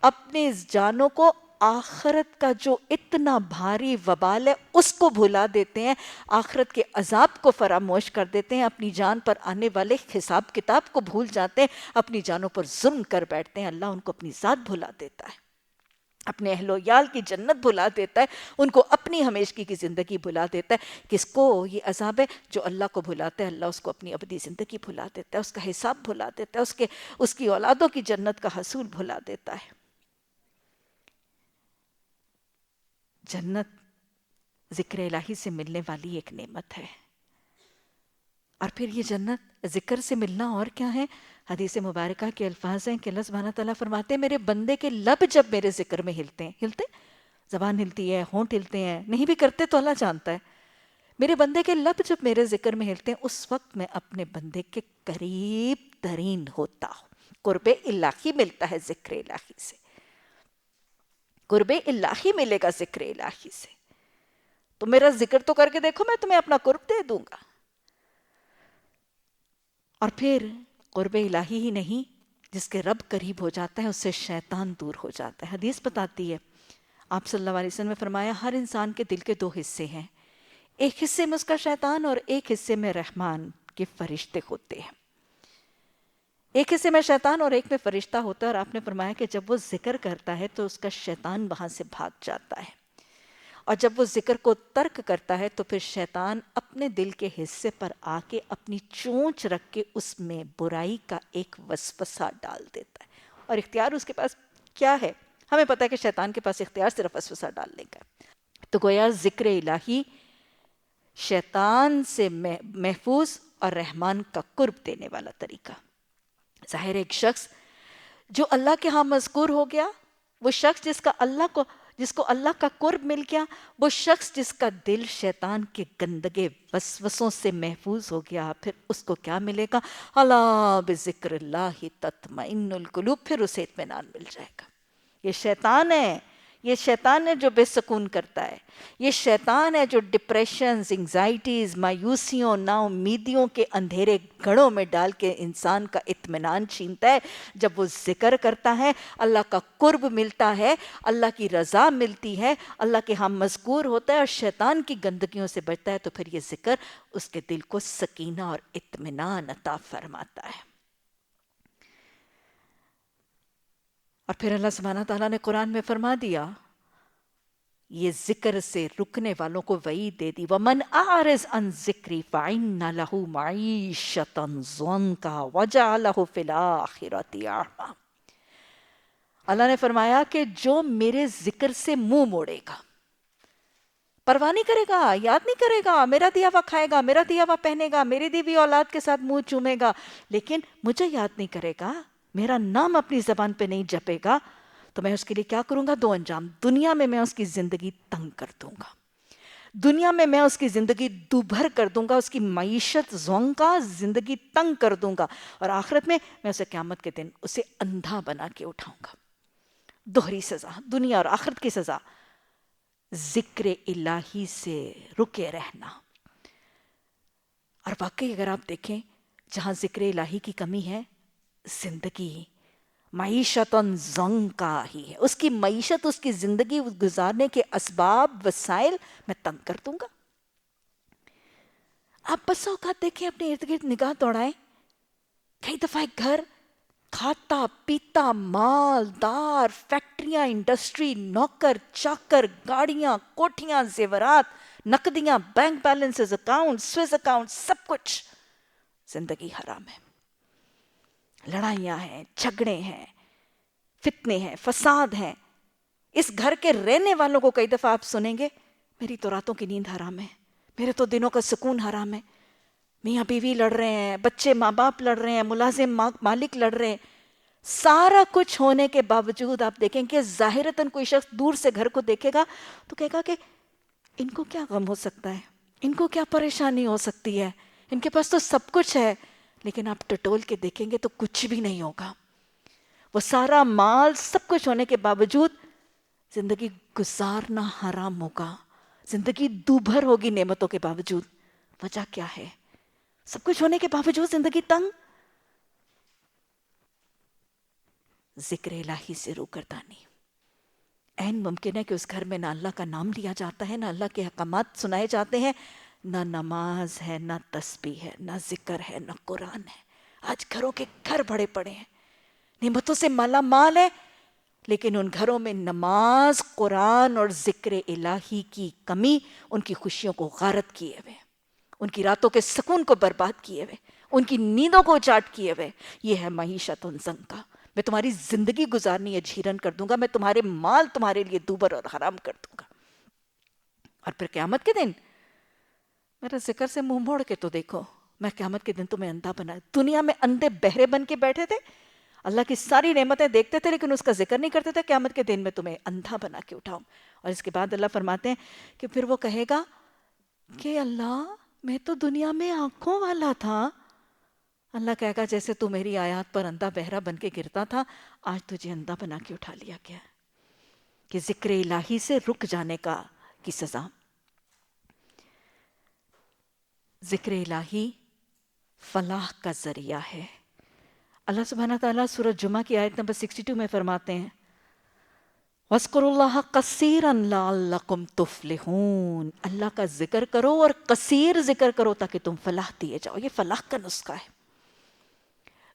S1: اپنے جانوں کو، آخرت کا جو اتنا بھاری وبال ہے اس کو بھلا دیتے ہیں، آخرت کے عذاب کو فراموش کر دیتے ہیں، اپنی جان پر آنے والے حساب کتاب کو بھول جاتے ہیں، اپنی جانوں پر ظلم کر بیٹھتے ہیں، اللہ ان کو اپنی ذات بھلا دیتا ہے، اپنے اہل و یال کی جنت بھلا دیتا ہے، ان کو اپنی ہمیشگی کی زندگی بھلا دیتا ہے۔ کس کو یہ عذاب ہے؟ جو اللہ کو بھلاتا ہے، اللہ اس کو اپنی ابدی زندگی بھلا دیتا ہے، اس کا حساب بھلا دیتا ہے، اس کی اولادوں کی جنت کا حصول بھلا دیتا ہے۔ جنت ذکر الہی سے ملنے والی ایک نعمت ہے، اور پھر یہ جنت ذکر سے ملنا اور کیا ہے؟ حدیث مبارکہ کے الفاظ ہیں کہ اللہ سبحانہ تعالیٰ فرماتے ہیں میرے بندے کے لب جب میرے ذکر میں ہلتے ہیں، ہلتے زبان ہلتی ہے، ہونٹ ہلتے ہیں، نہیں بھی کرتے تو اللہ جانتا ہے، میرے بندے کے لب جب میرے ذکر میں ہلتے ہیں اس وقت میں اپنے بندے کے قریب ترین ہوتا ہوں۔ قرب الہی ملتا ہے ذکر الہی سے، قرب الہی ملے گا ذکر الہی سے۔ تو میرا ذکر تو کر کے دیکھو، میں تمہیں اپنا قرب دے دوں گا۔ اور پھر قرب الہی ہی نہیں، جس کے رب قریب ہو جاتا ہے اس سے شیطان دور ہو جاتا ہے۔ حدیث بتاتی ہے، آپ صلی اللہ علیہ وسلم نے فرمایا ہر انسان کے دل کے دو حصے ہیں، ایک حصے میں اس کا شیطان اور ایک حصے میں رحمان کے فرشتے ہوتے ہیں۔ ایک حصے میں شیطان اور ایک میں فرشتہ ہوتا ہے، اور آپ نے فرمایا کہ جب وہ ذکر کرتا ہے تو اس کا شیطان وہاں سے بھاگ جاتا ہے، اور جب وہ ذکر کو ترک کرتا ہے تو پھر شیطان اپنے دل کے حصے پر آ کے اپنی چونچ رکھ کے اس میں برائی کا ایک وسوسہ ڈال دیتا ہے، اور اختیار اس کے پاس کیا ہے؟ ہمیں پتہ ہے کہ شیطان کے پاس اختیار صرف وسوسہ ڈالنے کا ہے۔ تو گویا ذکر الہی شیطان سے محفوظ اور رحمان کا قرب دینے والا طریقہ۔ ظاہر ایک شخص جو اللہ کے ہاں مذکور ہو گیا، وہ شخص جس کو اللہ کا قرب مل گیا، وہ شخص جس کا دل شیطان کے گندگے وسوسوں سے محفوظ ہو گیا، پھر اس کو کیا ملے گا؟ الا بذکر اللہ تطمئن القلوب، پھر اسے اطمینان مل جائے گا۔ یہ شیطان ہے، یہ شیطان ہے جو بے سکون کرتا ہے، یہ شیطان ہے جو ڈپریشنز، انگزائٹیز، مایوسیوں، نا امیدیوں کے اندھیرے گڑھوں میں ڈال کے انسان کا اطمینان چھینتا ہے۔ جب وہ ذکر کرتا ہے، اللہ کا قرب ملتا ہے، اللہ کی رضا ملتی ہے، اللہ کے ہاں مذکور ہوتا ہے اور شیطان کی گندگیوں سے بچتا ہے، تو پھر یہ ذکر اس کے دل کو سکینہ اور اطمینان عطا فرماتا ہے۔ اور پھر اللہ سبحانہ تعالیٰ نے قرآن میں فرما دیا، یہ ذکر سے رکنے والوں کو وعید دے دی، وَمَنْ أَعْرِضْ عَنْ ذِكْرِي فَإِنَّ لَهُ مَعِيشَةً ضَنْكًا وَجَعَلَهُ فِي الْآخِرَةِ أَعْمَىٰ۔ اللہ نے فرمایا کہ جو میرے ذکر سے منہ موڑے گا، پرواہ نہیں کرے گا، یاد نہیں کرے گا، میرا دیا ہوا کھائے گا، میرا دیا ہوا پہنے گا، میری دی ہوئی اولاد کے ساتھ منہ چومے گا، لیکن مجھے یاد نہیں کرے گا، میرا نام اپنی زبان پہ نہیں جپے گا، تو میں اس کے لیے کیا کروں گا؟ دو انجام۔ دنیا میں میں اس کی زندگی تنگ کر دوں گا، دنیا میں میں اس کی زندگی دوبھر کر دوں گا، اس کی معیشت زونگا، زندگی تنگ کر دوں گا، اور آخرت میں میں اسے قیامت کے دن اسے اندھا بنا کے اٹھاؤں گا۔ دوہری سزا، دنیا اور آخرت کی سزا۔ ذکر الہی سے رکے رہنا۔ اور واقعی اگر آپ دیکھیں، جہاں ذکر الہی کی کمی ہے، زندگی معیشت ضنکا ہی ہے، اس کی معیشت، اس کی زندگی گزارنے کے اسباب وسائل میں تنگ کر دوں گا۔ آپ بس اوقات دیکھیں، اپنے ارد گرد نگاہ دوڑائیں، کئی دفعہ ایک گھر کھاتا پیتا مالدار، فیکٹریاں، انڈسٹری، نوکر چاکر، گاڑیاں، کوٹھیاں، زیورات، نقدیاں، bank balances, account, Swiss account, سب کچھ، زندگی حرام ہے، لڑائیاں ہیں، جھگڑے ہیں، فتنے ہیں، فساد ہیں۔ اس گھر کے رہنے والوں کو کئی دفعہ آپ سنیں گے، میری تو راتوں کی نیند حرام ہے، میرے تو دنوں کا سکون حرام ہے، میاں بیوی لڑ رہے ہیں، بچے ماں باپ لڑ رہے ہیں، ملازم مالک لڑ رہے ہیں۔ سارا کچھ ہونے کے باوجود آپ دیکھیں کہ ظاہراً کوئی شخص دور سے گھر کو دیکھے گا تو کہے گا کہ ان کو کیا غم ہو سکتا ہے، ان کو کیا پریشانی ہو سکتی ہے، ان کے پاس تو سب کچھ ہے۔ لیکن آپ ٹٹول کے دیکھیں گے تو کچھ بھی نہیں ہوگا۔ وہ سارا مال، سب کچھ ہونے کے باوجود زندگی گزارنا حرام ہوگا، زندگی دوبھر ہوگی نعمتوں کے باوجود۔ وجہ کیا ہے؟ سب کچھ ہونے کے باوجود زندگی تنگ، ذکر الہی سے روگردانی۔ این ممکن ہے کہ اس گھر میں نہ اللہ کا نام لیا جاتا ہے، نہ اللہ کے احکامات سنائے جاتے ہیں، نہ نماز ہے، نہ تسبیح ہے، نہ ذکر ہے، نہ قرآن ہے۔ آج گھروں کے گھر بڑے پڑے ہیں، نعمتوں سے مالا مال ہے، لیکن ان گھروں میں نماز، قرآن اور ذکر الہی کی کمی ان کی خوشیوں کو غارت کیے ہوئے، ان کی راتوں کے سکون کو برباد کیے ہوئے، ان کی نیندوں کو اجاٹ کیے ہوئے۔ یہ ہے معیشت ضنکا۔ میں تمہاری زندگی گزارنی ہے جھیرن کر دوں گا، میں تمہارے مال تمہارے لیے دوبر اور حرام کر دوں گا۔ اور پھر قیامت کے دن میرا ذکر سے منہ موڑ کے تو دیکھو، میں قیامت کے دن تمہیں اندھا بنا، دنیا میں اندھے بہرے بن کے بیٹھے تھے، اللہ کی ساری نعمتیں دیکھتے تھے لیکن اس کا ذکر نہیں کرتے تھے، قیامت کے دن میں تمہیں اندھا بنا کے اٹھاؤں۔ اور اس کے بعد اللہ فرماتے ہیں کہ پھر وہ کہے گا کہ اللہ میں تو دنیا میں آنکھوں والا تھا۔ اللہ کہے گا جیسے تو میری آیات پر اندھا بہرا بن کے گرتا تھا، آج تجھے اندھا بنا کے اٹھا لیا گیا، کہ ذکر الہی سے رک جانے کی سزا۔ ذکر الہی فلاح کا ذریعہ ہے۔ اللہ سبحانہ تعالیٰ سورہ جمعہ کی آیت نمبر 62 میں فرماتے ہیں وَاذْكُرُوا اللَّهَ كَثِيرًا لَعَلَّكُمْ تُفْلِحُونَ، اللہ کا ذکر کرو اور کثیر ذکر کرو تاکہ تم فلاح دیے جاؤ۔ یہ فلاح کا نسخہ ہے،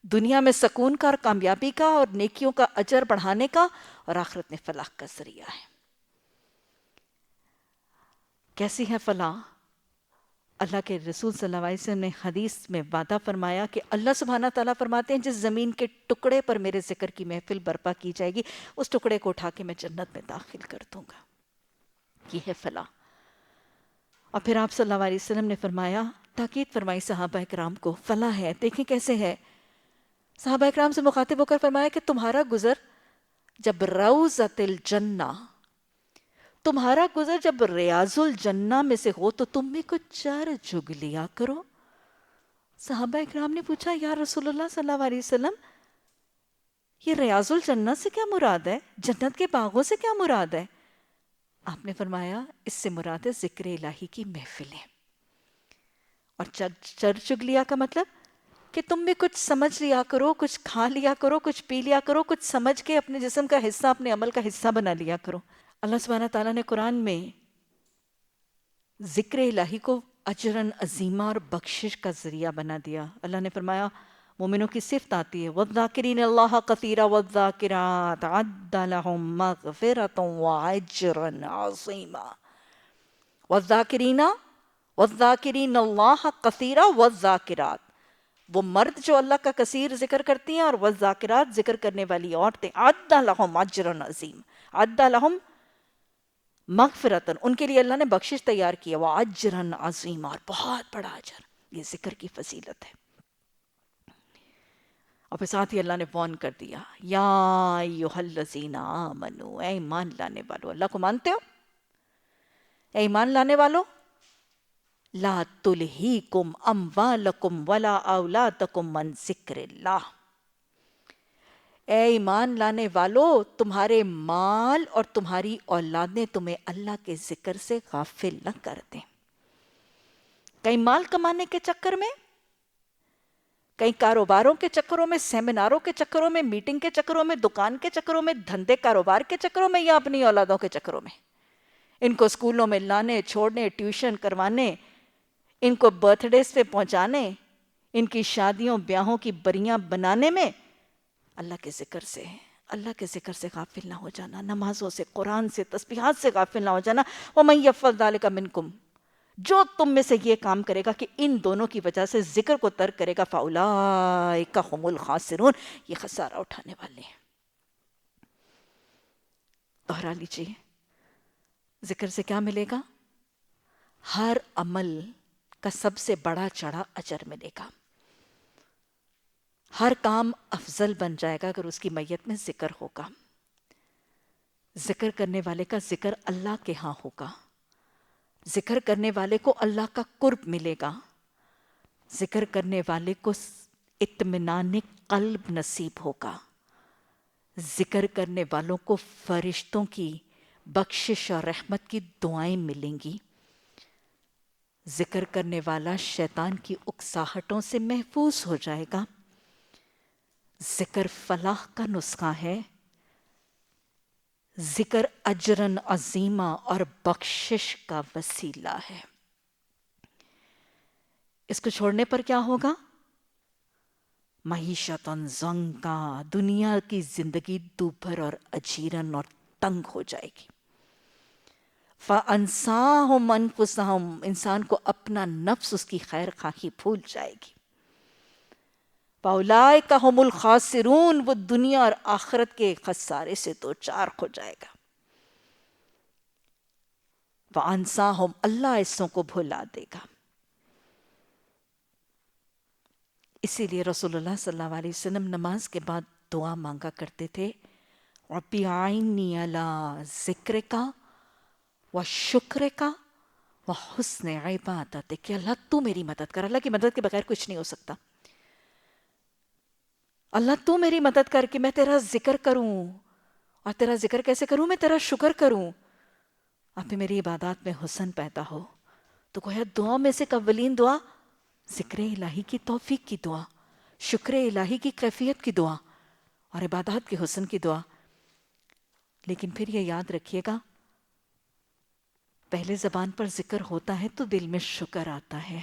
S1: دنیا میں سکون کا اور کامیابی کا اور نیکیوں کا اجر بڑھانے کا، اور آخرت میں فلاح کا ذریعہ ہے۔ کیسی ہے فلاح؟ اللہ کے رسول صلی اللہ علیہ وسلم نے حدیث میں وعدہ فرمایا کہ اللہ سبحانہ تعالیٰ فرماتے ہیں جس زمین کے ٹکڑے پر میرے ذکر کی محفل برپا کی جائے گی، اس ٹکڑے کو اٹھا کے میں جنت میں داخل کر دوں گا۔ یہ ہے فلاح۔ اور پھر آپ صلی اللہ علیہ وسلم نے فرمایا، تاکید فرمائی صحابہ اکرام کو، فلاح ہے، دیکھیں کیسے ہے۔ صحابہ اکرام سے مخاطب ہو کر فرمایا کہ تمہارا گزر جب روضۃ الجنہ، تمہارا گزر جب ریاض الجنہ میں سے ہو تو تم میں کچھ چر جگ لیا کرو۔ صحابہ اکرام نے پوچھا یا رسول اللہ صلی اللہ علیہ وسلم، یہ ریاض الجنہ سے کیا مراد ہے؟ جنت کے باغوں سے کیا مراد ہے؟ آپ نے فرمایا اس سے مراد ہے ذکر الہی کی محفلیں۔ اور چر چگ لیا کا مطلب کہ تم بھی کچھ سمجھ لیا کرو، کچھ کھا لیا کرو، کچھ پی لیا کرو، کچھ سمجھ کے اپنے جسم کا حصہ، اپنے عمل کا حصہ بنا لیا کرو۔ اللہ سبحانہ تعالیٰ نے قرآن میں ذکر الہی کو اجراً عظیمہ اور بخشش کا ذریعہ بنا دیا۔ اللہ نے فرمایا، مومنوں کی صفت آتی ہے وَالذَّاكِرِينَ اللَّهَ كَثِيرًا وَالذَّاكِرَاتِ أَعَدَّ لَهُم مَغْفِرَةً وَأَجْرًا عَظِيمًا۔ وَالذَّاكِرِينَ اللَّهَ كَثِيرًا وَالذَّاكِرَاتِ، وہ مرد جو اللہ کا کثیر ذکر کرتی ہیں، اور والذاکرات ذکر کرنے والی عورتیں، أَعَدَّ لَهُمْ أَجْرًا عَظِيمًا، أَعَدَّ لَهُمْ مغفرتاً، ان کے لیے اللہ نے بخشش تیار کیا، وَأَجْرًا عَظِيمًا، اور بہت بڑا اجر۔ یہ ذکر کی فضیلت ہے۔ اور پھر ساتھ ہی اللہ نے وارن کر دیا، یا ایھا الذین آمنوا، اے ایمان لانے والو، اللہ کو مانتے ہو؟ اے ایمان لانے والو، لا تلہیکم اموالکم ولا اولادکم عن ذکر اللہ، اے ایمان لانے والو، تمہارے مال اور تمہاری اولادیں تمہیں اللہ کے ذکر سے غافل نہ کر دیں۔ کئی مال کمانے کے چکر میں، کہیں کاروباروں کے چکروں میں، سیمیناروں کے چکروں میں، میٹنگ کے چکروں میں، دکان کے چکروں میں، دھندے کاروبار کے چکروں میں، یا اپنی اولادوں کے چکروں میں. ان کو اسکولوں میں لانے، چھوڑنے، ٹیوشن کروانے، ان کو برتھ ڈیز پہ پہنچانے، ان کی شادیوں بیاہوں کی بریاں بنانے میں اللہ کے ذکر سے، اللہ کے ذکر سے غافل نہ ہو جانا، نمازوں سے، قرآن سے، تسبیحات سے غافل نہ ہو جانا. وَمَن يَفْعَلْ ذَلِكَ مِنْكُمْ، جو تم میں سے یہ کام کرے گا کہ ان دونوں کی وجہ سے ذکر کو ترک کرے گا، فَأُولَٰئِكَ هُمُ الْخَاسِرُونَ، یہ خسارہ اٹھانے والے ہیں. دوہرا لیجیے، ذکر سے کیا ملے گا؟ ہر عمل کا سب سے بڑا چڑھا اجر ملے گا. ہر کام افضل بن جائے گا اگر اس کی میت میں ذکر ہوگا. ذکر کرنے والے کا ذکر اللہ کے ہاں ہوگا. ذکر کرنے والے کو اللہ کا قرب ملے گا. ذکر کرنے والے کو اطمینان قلب نصیب ہوگا. ذکر کرنے والوں کو فرشتوں کی بخشش اور رحمت کی دعائیں ملیں گی. ذکر کرنے والا شیطان کی اکساہٹوں سے محفوظ ہو جائے گا. ذکر فلاح کا نسخہ ہے. ذکر اجرن عظیمہ اور بخشش کا وسیلہ ہے. اس کو چھوڑنے پر کیا ہوگا؟ معیشتاً ضنکا، دنیا کی زندگی دوبھر اور اجیرن اور تنگ ہو جائے گی. فَأَنْسَاهُمْ أَنفُسَهُمْ، انسان کو اپنا نفس، اس کی خیر خواہی بھول جائے گی. فَأُولَٰئِكَ هُمُ الْخَاسِرُونَ، وہ دنیا اور آخرت کے خسارے سے دوچار ہو جائے گا. وَأَنْسَاهُمْ، اللہ ایسوں کو بھلا دے گا. اسی لیے رسول اللہ صلی اللہ علیہ وسلم نماز کے بعد دعا مانگا کرتے تھے، رَبِّ أَعِنِّي عَلَىٰ ذِكْرِكَ وَشُكْرِكَ وَحُسْنِ عِبَادَتِكَ، کہ اللہ تو میری مدد کر. اللہ کی مدد کے بغیر کچھ نہیں ہو سکتا. اللہ تو میری مدد کر کے میں تیرا ذکر کروں. اور تیرا ذکر کیسے کروں؟ میں تیرا شکر کروں. اب بھی میری عبادات میں حسن پیدا ہو. تو گویا دعا میں سے اولین دعا ذکر الہی کی توفیق کی دعا، شکر الہی کی کیفیت کی دعا، اور عبادات کے حسن کی دعا. لیکن پھر یہ یاد رکھیے گا، پہلے زبان پر ذکر ہوتا ہے تو دل میں شکر آتا ہے.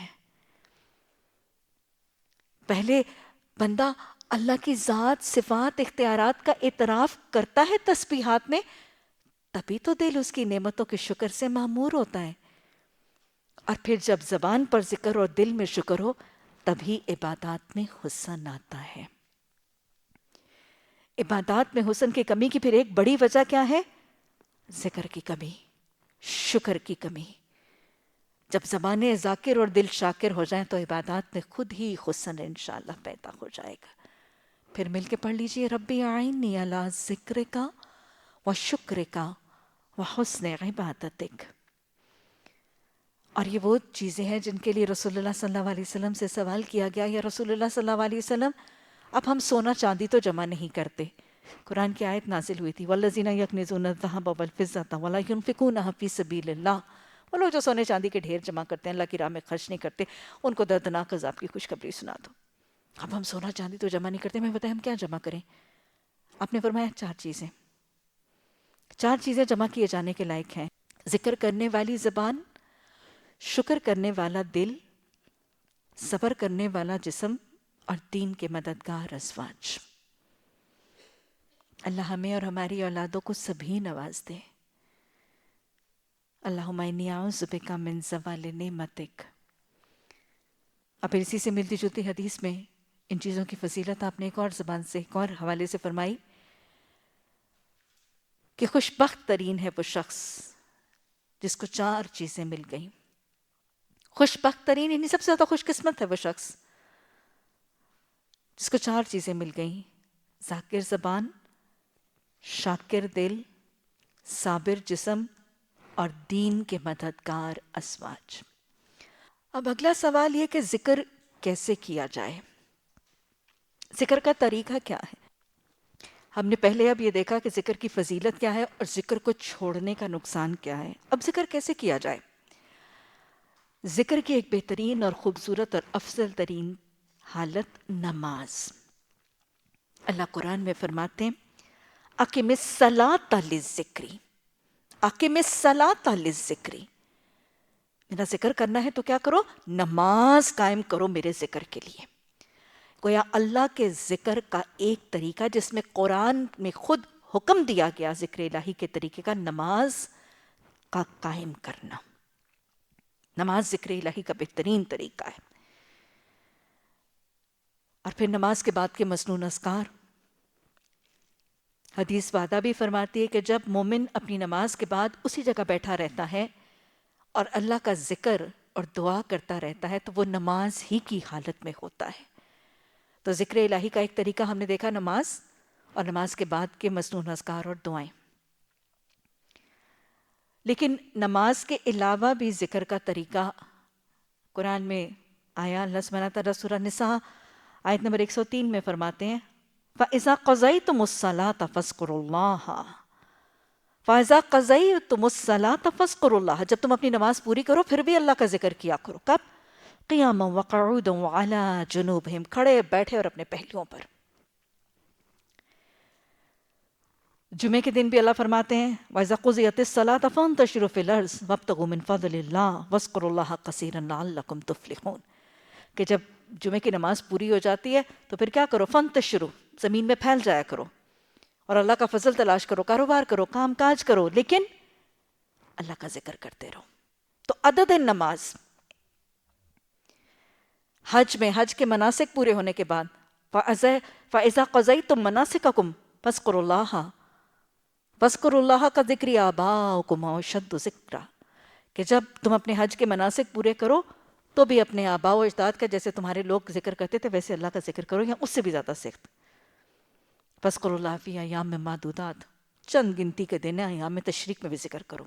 S1: پہلے بندہ اللہ کی ذات، صفات، اختیارات کا اعتراف کرتا ہے تسبیحات میں، تبھی تو دل اس کی نعمتوں کے شکر سے معمور ہوتا ہے. اور پھر جب زبان پر ذکر اور دل میں شکر ہو، تبھی عبادات میں حسن آتا ہے. عبادات میں حسن کی کمی کی پھر ایک بڑی وجہ کیا ہے؟ ذکر کی کمی، شکر کی کمی. جب زبانیں ذاکر اور دل شاکر ہو جائیں تو عبادات میں خود ہی حسن انشاءاللہ پیدا ہو جائے گا. پھر مل کے پڑھ لیجئے، ربی اعینی علی ذکرک وشکرک وحسن عبادتک. اور یہ وہ چیزیں ہیں جن کے لیے رسول اللہ صلی اللہ علیہ وسلم سے سوال کیا گیا، یا رسول اللہ صلی اللہ علیہ وسلم اب ہم سونا چاندی تو جمع نہیں کرتے. قرآن کی آیت نازل ہوئی تھی، وَالَّذِينَ يَكْنِزُونَ الذَّهَبَ وَالْفِضَّةَ وَلَا يُنْفِقُونَهَا فِي سَبِيلِ اللَّهِ. وہ لوگ جو سونے چاندی کے ڈھیر جمع کرتے ہیں، اللہ کی راہ میں خرچ نہیں کرتے، ان کو دردناک عذاب کی خوشخبری سنا دو. اب ہم سونا چاندی تو جمع نہیں کرتے، میں بتائیں ہم کیا جمع کریں؟ آپ نے فرمایا چار چیزیں جمع کیے جانے کے لائق ہیں: ذکر کرنے والی زبان، شکر کرنے والا دل، صبر کرنے والا جسم، اور دین کے مددگار ازواج. اللہ ہمیں اور ہماری اولادوں کو سبھی نواز دے. اللہم انی اعوذ بک من زوال نعمتک. اب اسی سے ملتی جلتی حدیث میں ان چیزوں کی فضیلت آپ نے ایک اور زبان سے، ایک اور حوالے سے فرمائی کہ خوش بخت ترین ہے وہ شخص جس کو 4 چیزیں مل گئیں. خوش بخت ترین یعنی سب سے زیادہ خوش قسمت ہے وہ شخص جس کو 4 چیزیں مل گئیں: ذاکر زبان، شاکر دل، صابر جسم، اور دین کے مددگار ازواج. اب اگلا سوال یہ کہ ذکر کیسے کیا جائے؟ ذکر کا طریقہ کیا ہے؟ ہم نے پہلے اب یہ دیکھا کہ ذکر کی فضیلت کیا ہے اور ذکر کو چھوڑنے کا نقصان کیا ہے. اب ذکر کیسے کیا جائے؟ ذکر کی ایک بہترین اور خوبصورت اور افضل ترین حالت نماز. اللہ قرآن میں فرماتے ہیں اقم الصلاۃ للذکری، اقم الصلاۃ للذکری، میرا ذکر کرنا ہے تو کیا کرو؟ نماز قائم کرو میرے ذکر کے لیے. گویا اللہ کے ذکر کا ایک طریقہ جس میں قرآن میں خود حکم دیا گیا ذکر الہی کے طریقے کا، نماز کا قائم کرنا. نماز ذکر الہی کا بہترین طریقہ ہے. اور پھر نماز کے بعد کے مسنون اذکار. حدیث وعدہ بھی فرماتی ہے کہ جب مومن اپنی نماز کے بعد اسی جگہ بیٹھا رہتا ہے اور اللہ کا ذکر اور دعا کرتا رہتا ہے تو وہ نماز ہی کی حالت میں ہوتا ہے. تو ذکر الہی کا ایک طریقہ ہم نے دیکھا نماز، اور نماز کے بعد کے مسنون اذکار اور دعائیں. لیکن نماز کے علاوہ بھی ذکر کا طریقہ قرآن میں آیا. اللہ سبحانہ تعالیٰ سورہ نساء آیت نمبر 103 میں فرماتے ہیں فَإِذَا قَضَيْتُمُ الصَّلَاةَ فَاذْكُرُوا اللَّهَ، فَإِذَا قَضَيْتُمُ الصَّلَاةَ فَاذْكُرُوا اللَّهَ، جب تم اپنی نماز پوری کرو پھر بھی اللہ کا ذکر کیا کرو. کب؟ قِيَامًا وَقُعُودًا وَعَلَىٰ جُنُوبِهِمْ، کھڑے بیٹھے اور اپنے پہلوؤں پر. جمعے کے دن بھی اللہ فرماتے ہیں وَإِذَا قُضِيَتِ الصَّلَاةَ فَانتَشِرُوا فِي الْأَرْضِ وَابْتَغُوا مِن فَضْلِ اللَّهِ وَاذْكُرُوا اللَّهَ كَثِيرًا لَعَلَّكُمْ تُفْلِحُونَ. کہ جب جمعے کی نماز پوری ہو جاتی ہے تو پھر کیا کرو؟ فَانتَشِرُوا، زمین میں پھیل جایا کرو اور اللہ کا فضل تلاش کرو، کاروبار کرو، کام کاج کرو، لیکن اللہ کا ذکر کرتے رہو. تو عدد نماز حج میں، حج کے مناسک پورے ہونے کے بعد فَإِذَا قَضَيْتُم مَنَاسِكَكُمْ فَاذْكُرُوا اللَّهَ وَاذْكُرُوا اللَّهَ كَذِكْرِ آبَائِكُمْ أَوْ أَشَدُّ ذِكْرًا، کہ جب تم اپنے حج کے مناسک پورے کرو تو بھی اپنے آباء و اجداد کا جیسے تمہارے لوگ ذکر کرتے تھے ویسے اللہ کا ذکر کرو، یا اس سے بھی زیادہ سخت. فَاذْكُرُوا اللَّهَ فِي أَيَّامٍ مَّعْدُودَاتٍ، چند گنتی کے دن ہیں، ایام تشریق میں بھی ذکر کرو.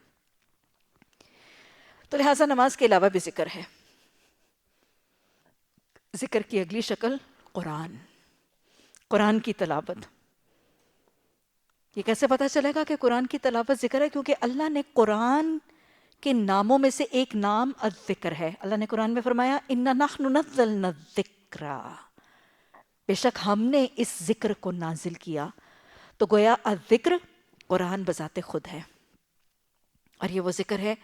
S1: تو لہٰذا نماز کے علاوہ بھی ذکر ہے. ذکر کی اگلی شکل قرآن، قرآن کی تلاوت. یہ کیسے پتہ چلے گا کہ قرآن کی تلاوت ذکر ہے؟ کیونکہ اللہ نے قرآن کے ناموں میں سے ایک نام الذکر ہے. اللہ نے قرآن میں فرمایا اِنَّا نَحْنُ نَزَّلْنَا الذِّکْرَ، بے شک ہم نے اس ذکر کو نازل کیا. تو گویا الذکر قرآن بذات خود ہے، اور یہ وہ ذکر ہے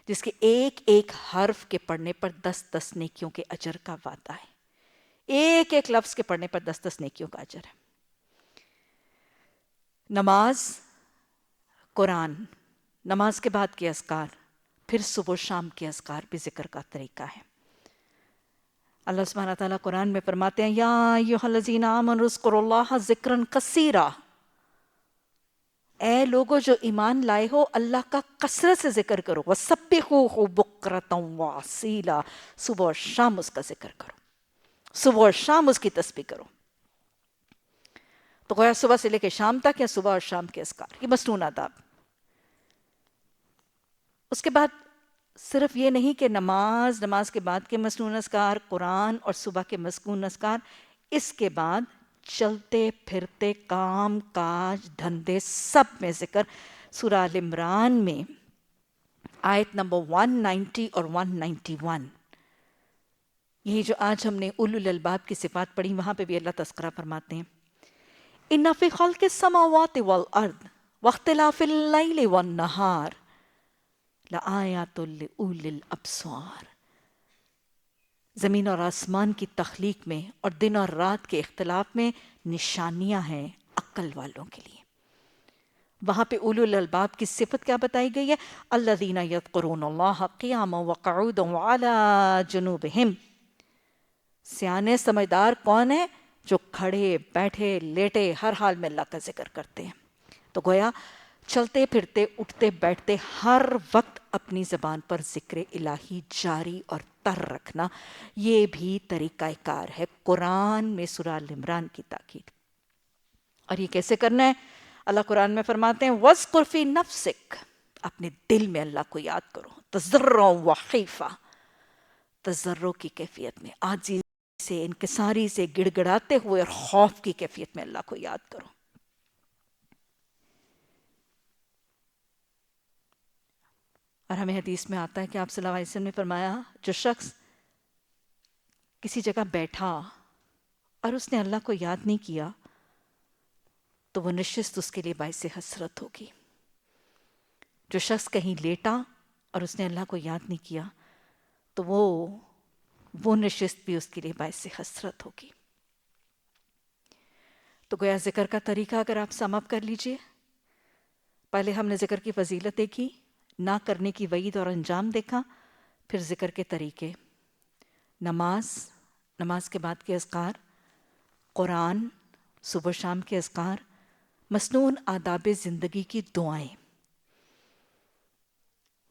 S1: جس کے ایک ایک حرف کے پڑھنے پر 10 نیکیوں کے اجر کا وعدہ ہے. ایک ایک لفظ کے پڑھنے پر 10 نیکیوں کا اجر ہے. نماز، قرآن، نماز کے بعد کے اذکار، پھر صبح و شام کے اذکار بھی ذکر کا طریقہ ہے. اللہ سبحانہ تعالیٰ قرآن میں فرماتے ہیں یا ایھا الذین آمنوا اذکروا اللہ ذکرا کثیرا، اے لوگو جو ایمان لائے ہو اللہ کا کثرت سے ذکر کرو. وَسَبِّحُوهُ بُکْرَةً وَأَصِیلًا، صبح اور شام اس کا ذکر کرو، صبح اور شام اس کی تسبیح کرو. تو گویا صبح سے لے کے شام تک یا صبح اور شام کے اذکار، یہ مسنون آداب. اس کے بعد صرف یہ نہیں کہ نماز، نماز کے بعد کے مسنون اذکار، قرآن اور صبح کے مسنون اذکار، اس کے بعد چلتے پھرتے کام کاج دھندے سب میں ذکر. سورہ آل عمران میں آیت نمبر 190 اور 191، یہی جو آج ہم نے اولو الالباب کی صفات پڑھی، وہاں پہ بھی اللہ تذکرہ فرماتے ہیں اِنَّ فِي خَلْقِ السَّمَاوَاتِ وَالْأَرْضِ وَاخْتِلَافِ اللَّيْلِ وَالنَّهَارِ لَآیَاتٌ لِأُولِي الْأَبْصَارِ. زمین اور آسمان کی تخلیق میں اور دن اور رات کے اختلاف میں نشانیاں ہیں عقل والوں کے لیے. وہاں پہ اولو الالباب کی صفت کیا بتائی گئی ہے؟ الذین یذکرون اللہ قیاما وقعودا وعلی جنوبہم. سیانے سمجھدار کون ہیں؟ جو کھڑے بیٹھے لیٹے ہر حال میں اللہ کا ذکر کرتے ہیں. تو گویا چلتے پھرتے اٹھتے بیٹھتے ہر وقت اپنی زبان پر ذکر الہی جاری اور تر رکھنا، یہ بھی طریقہ کار ہے. قرآن میں سورہ آل عمران کی تاکید. اور یہ کیسے کرنا ہے؟ اللہ قرآن میں فرماتے ہیں وَاذْكُرْ فِي نَفْسِكَ، اپنے دل میں اللہ کو یاد کرو. تَضَرُّعًا وَخِیفَةً، تضرع کی کیفیت میں، عاجزی سے، انکساری سے، گڑ گڑاتے ہوئے اور خوف کی کیفیت میں اللہ کو یاد کرو. اور ہمیں حدیث میں آتا ہے کہ آپ صلی اللہ علیہ وسلم نے فرمایا جو شخص کسی جگہ بیٹھا اور اس نے اللہ کو یاد نہیں کیا تو وہ نشست اس کے لیے باعث حسرت ہوگی. جو شخص کہیں لیٹا اور اس نے اللہ کو یاد نہیں کیا تو وہ نشست بھی اس کے لیے باعث حسرت ہوگی. تو گویا ذکر کا طریقہ اگر آپ سم اپ کر لیجئے، پہلے ہم نے ذکر کی فضیلت دیکھی، نہ کرنے کی وعید اور انجام دیکھا، پھر ذکر کے طریقے، نماز کے بعد کے اذکار، قرآن، صبح و شام کے اذکار، مسنون آداب زندگی کی دعائیں،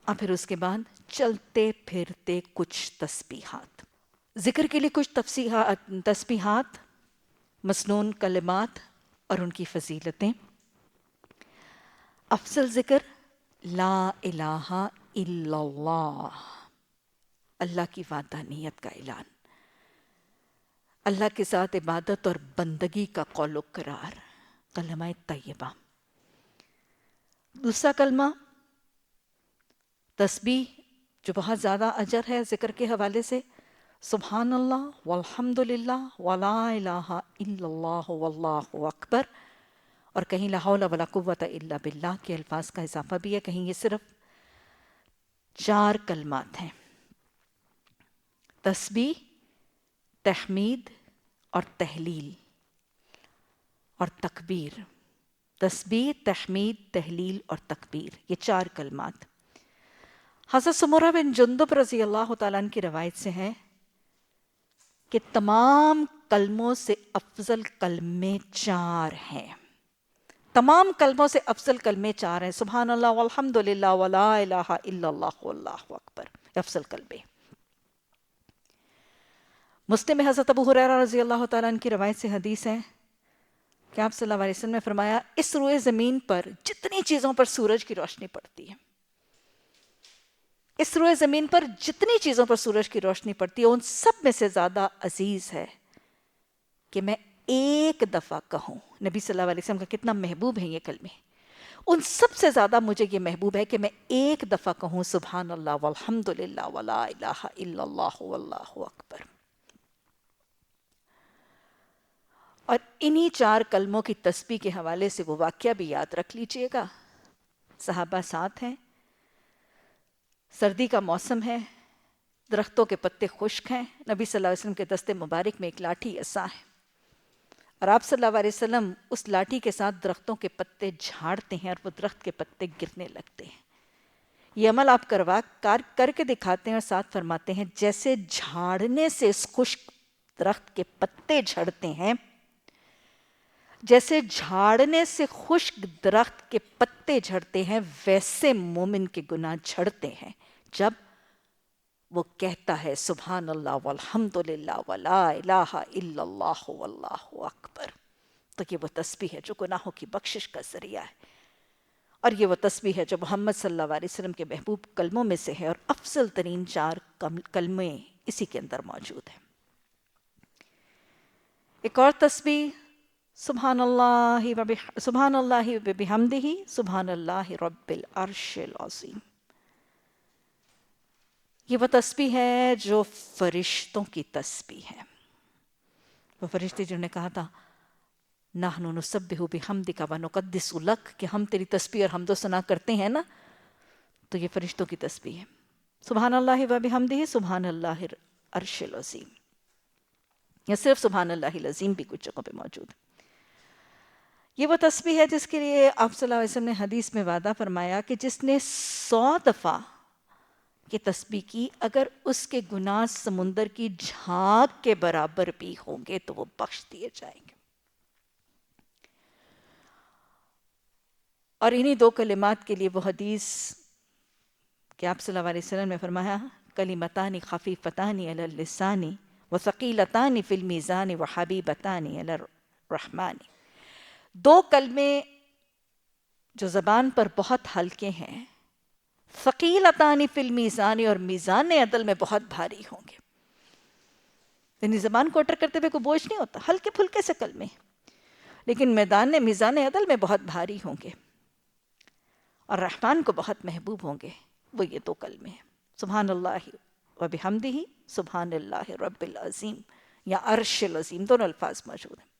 S1: اور پھر اس کے بعد چلتے پھرتے کچھ تسبیحات. ذکر کے لیے کچھ تسبیحات، مسنون کلمات اور ان کی فضیلتیں. افضل ذکر لا الہ الا اللہ، اللہ کی وحدانیت کا اعلان، اللہ کے ساتھ عبادت اور بندگی کا قول و قرار، کلمہ طیبہ. دوسرا کلمہ تسبیح جو بہت زیادہ اجر ہے ذکر کے حوالے سے، سبحان اللہ والحمد للہ ولا الہ الا اللہ واللہ اکبر، اور کہیں لا حول ولا قوت الا باللہ کے الفاظ کا اضافہ بھی ہے. کہیں یہ صرف 4 کلمات ہیں: تسبیح، تحمید اور تہلیل اور تکبیر. تسبیح، تحمید، تہلیل اور تکبیر، یہ 4 کلمات. حضرت سمرہ بن جندب رضی اللہ تعالیٰ عنہ کی روایت سے ہے کہ تمام کلموں سے افضل کلمے 4 ہیں. تمام کلموں سے افضل کلمے 4 ہیں: سبحان اللہ والحمد للہ ولا الہ الا اللہ واللہ اکبر، افضل کلمے. مسلم میں حضرت ابو ہریرہ رضی اللہ تعالیٰ عنہ کی روایت سے حدیث ہے کہ آپ صلی اللہ علیہ وسلم نے فرمایا، اس روئے زمین پر جتنی چیزوں پر سورج کی روشنی پڑتی ہے، اس روئے زمین پر جتنی چیزوں پر سورج کی روشنی پڑتی ہے، ان سب میں سے زیادہ عزیز ہے کہ میں ایک دفعہ کہوں. نبی صلی اللہ علیہ وسلم کا کتنا محبوب ہے یہ کلمے. ان سب سے زیادہ مجھے یہ محبوب ہے کہ میں ایک دفعہ کہوں سبحان اللہ والحمد للہ ولا الہ الا اللہ واللہ اکبر. اور انہی 4 کلموں کی تسبیح کے حوالے سے وہ واقعہ بھی یاد رکھ لیجئے گا. صحابہ ساتھ ہیں، سردی کا موسم ہے، درختوں کے پتے خشک ہیں، نبی صلی اللہ علیہ وسلم کے دست مبارک میں ایک لاٹھی عصا ہے، اور آپ صلی اللہ علیہ وسلم اس لاٹھی کے ساتھ درختوں کے پتے جھاڑتے ہیں اور وہ درخت کے پتے گرنے لگتے ہیں. یہ عمل آپ کر کے دکھاتے ہیں اور ساتھ فرماتے ہیں جیسے جھاڑنے سے اس خشک درخت کے پتے جھڑتے ہیں، جیسے جھاڑنے سے خشک درخت کے پتے جھڑتے ہیں، ویسے مومن کے گناہ جھڑتے ہیں جب وہ کہتا ہے سبحان اللہ والحمد للہ ولا الہ الا اللہ واللہ اکبر. تو یہ وہ تسبیح ہے جو گناہوں کی بخشش کا ذریعہ ہے، اور یہ وہ تسبیح ہے جو محمد صلی اللہ علیہ وسلم کے محبوب کلموں میں سے ہے، اور افضل ترین 4 کلمے اسی کے اندر موجود ہیں. ایک اور تسبیح سبحان اللہ وبحمدہ سبحان اللہ رب العرش العظیم. یہ وہ تسبیح ہے جو فرشتوں کی تسبیح ہے. وہ فرشتے جنہوں نے کہا تھا نحن نسبح بحمدک ونقدس لک، کہ ہم تیری تسبیح اور حمد و ثنا کرتے ہیں نا، تو یہ فرشتوں کی تسبیح ہے. سبحان اللہ وبحمدہ سبحان اللہ العرش العظیم، یا صرف سبحان اللہ العظیم بھی کچھ جگہوں پہ موجود ہے. یہ وہ تسبیح ہے جس کے لیے آپ صلی اللہ علیہ وسلم نے حدیث میں وعدہ فرمایا کہ جس نے 100 دفعہ یہ تسبیح کی، اگر اس کے گناہ سمندر کی جھاگ کے برابر بھی ہوں گے تو وہ بخش دیے جائیں گے. اور انہی 2 کلمات کے لیے وہ حدیث کہ آپ صلی اللہ علیہ وسلم نے فرمایا کلمتان خفیفتان علی اللسان وثقیلتان فی المیزان وحبیبتان علی الرحمن. 2 کلمے جو زبان پر بہت ہلکے ہیں، ثقیلتان فی المیزان، اور میزان عدل میں بہت بھاری ہوں گے. یعنی زبان کو اٹر کرتے ہوئے کوئی بوجھ نہیں ہوتا، ہلکے پھلکے سے کلمے، لیکن میزان عدل میں بہت بھاری ہوں گے اور رحمان کو بہت محبوب ہوں گے. وہ یہ 2 کلمے ہیں، سبحان اللہ وبحمدہ سبحان اللہ رب العظیم. یا عرش العظیم، دونوں الفاظ موجود ہیں۔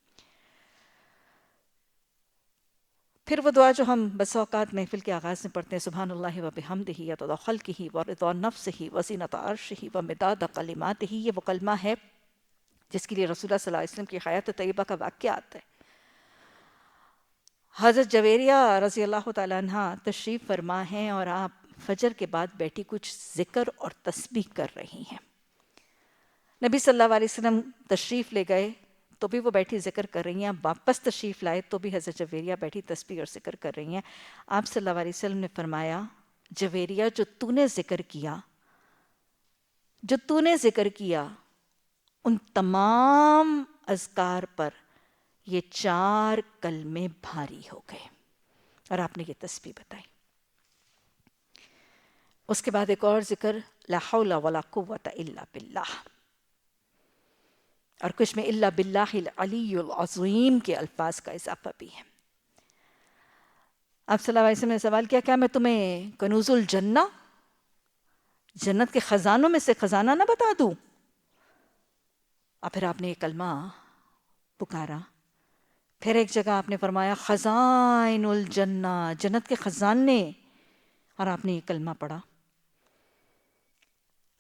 S1: پھر وہ دعا جو ہم بس اوقات محفل کے آغاز میں پڑھتے ہیں، سبحان اللہ و بحمدہ عدد خلقہ و رضا نفسہ و زینت عرشہ و مداد کلماتہ، یہ وہ کلمہ ہے جس کے لیے رسول اللہ صلی اللہ علیہ وسلم کی حیات طیبہ کا واقعہ آتا ہے۔ حضرت جویریہ رضی اللہ تعالیٰ عنہ تشریف فرما ہیں اور آپ فجر کے بعد بیٹھی کچھ ذکر اور تسبیح کر رہی ہیں۔ نبی صلی اللہ علیہ وسلم تشریف لے گئے تو بھی وہ بیٹھی ذکر کر رہی ہیں، واپس تشریف لائے تو بھی حضرت جویریہ بیٹھی تسبیح اور ذکر کر رہی ہیں۔ آپ صلی اللہ علیہ وسلم نے فرمایا، جویریہ جو تو نے ذکر کیا ان تمام اذکار پر یہ 4 کلمے بھاری ہو گئے، اور آپ نے یہ تسبیح بتائی۔ اس کے بعد ایک اور ذکر، لا حول ولا قوة الا باللہ، اور کچھ میں الا باللہ العلی العظیم کے الفاظ کا اضافہ بھی ہے۔ آپ صلی اللہ علیہ وسلم نے سوال کیا، کیا میں تمہیں کنوز الجنہ، جنت کے خزانوں میں سے خزانہ نہ بتا دوں؟ اور پھر آپ نے یہ کلمہ پکارا، پھر ایک جگہ آپ نے فرمایا خزائن الجنہ، جنت کے خزانے، اور آپ نے یہ کلمہ پڑھا۔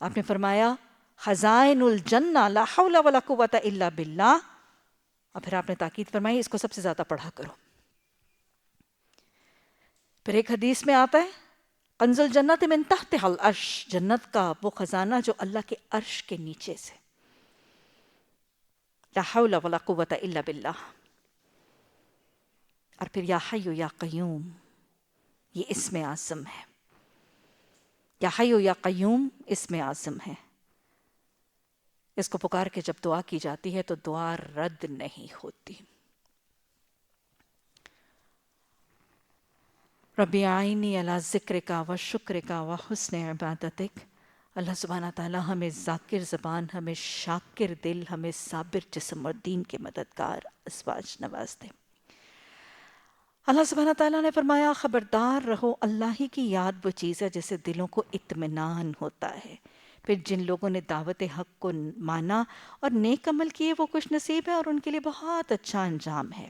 S1: آپ نے فرمایا خزائن الجنہ لا حول ولا قوة الا باللہ، اور پھر آپ نے تاکید فرمائی اس کو سب سے زیادہ پڑھا کرو۔ پھر ایک حدیث میں آتا ہے کنز الجنت من تحتها العرش، جنت کا وہ خزانہ جو اللہ کے عرش کے نیچے سے، لا حول ولا قوة الا باللہ۔ اور پھر یا حی یا قیوم، یہ اسم اعظم ہے، یا حی یا قیوم اسم اعظم ہے۔ اس کو پکار کے جب دعا کی جاتی ہے تو دعا رد نہیں ہوتی۔ ربی اعینی علی ذکرک و شکرک و حسن عبادتک، اللہ سبحانہ تعالیٰ ہمیں ذاکر زبان، ہمیں شاکر دل، ہمیں صابر جسم اور دین کے مددگار ازواج نواز دے۔ اللہ سبحانہ تعالیٰ نے فرمایا خبردار رہو، اللہ ہی کی یاد وہ چیز ہے جسے دلوں کو اطمینان ہوتا ہے۔ پھر جن لوگوں نے دعوت حق کو مانا اور نیک عمل کیے وہ خوش نصیب ہے اور ان کے لیے بہت اچھا انجام ہے۔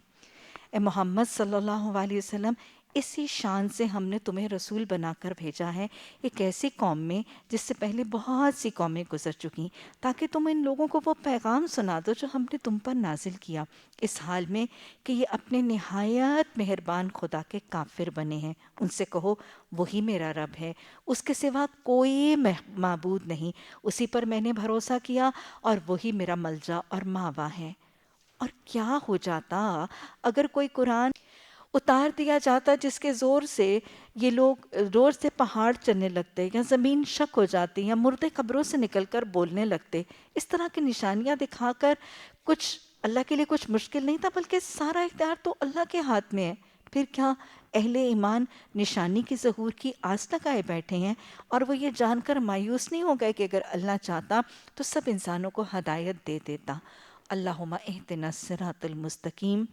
S1: اے محمد صلی اللہ علیہ وسلم، اسی شان سے ہم نے تمہیں رسول بنا کر بھیجا ہے ایک ایسی قوم میں جس سے پہلے بہت سی قومیں گزر چکیں، تاکہ تم ان لوگوں کو وہ پیغام سنا دو جو ہم نے تم پر نازل کیا، اس حال میں کہ یہ اپنے نہایت مہربان خدا کے کافر بنے ہیں۔ ان سے کہو وہی میرا رب ہے، اس کے سوا کوئی معبود نہیں، اسی پر میں نے بھروسہ کیا اور وہی میرا ملجا اور ماوا ہے۔ اور کیا ہو جاتا اگر کوئی قرآن اتار دیا جاتا جس کے زور سے یہ لوگ زور سے پہاڑ چلنے لگتے، یا زمین شک ہو جاتی، یا مردے قبروں سے نکل کر بولنے لگتے۔ اس طرح کی نشانیاں دکھا کر کچھ اللہ کے لیے کچھ مشکل نہیں تھا، بلکہ سارا اختیار تو اللہ کے ہاتھ میں ہے۔ پھر کیا اہل ایمان نشانی کی ظہور کی آس لگائے بیٹھے ہیں، اور وہ یہ جان کر مایوس نہیں ہو گئے کہ اگر اللہ چاہتا تو سب انسانوں کو ہدایت دے دیتا۔ اللہم اہدنا الصراط المستقیم۔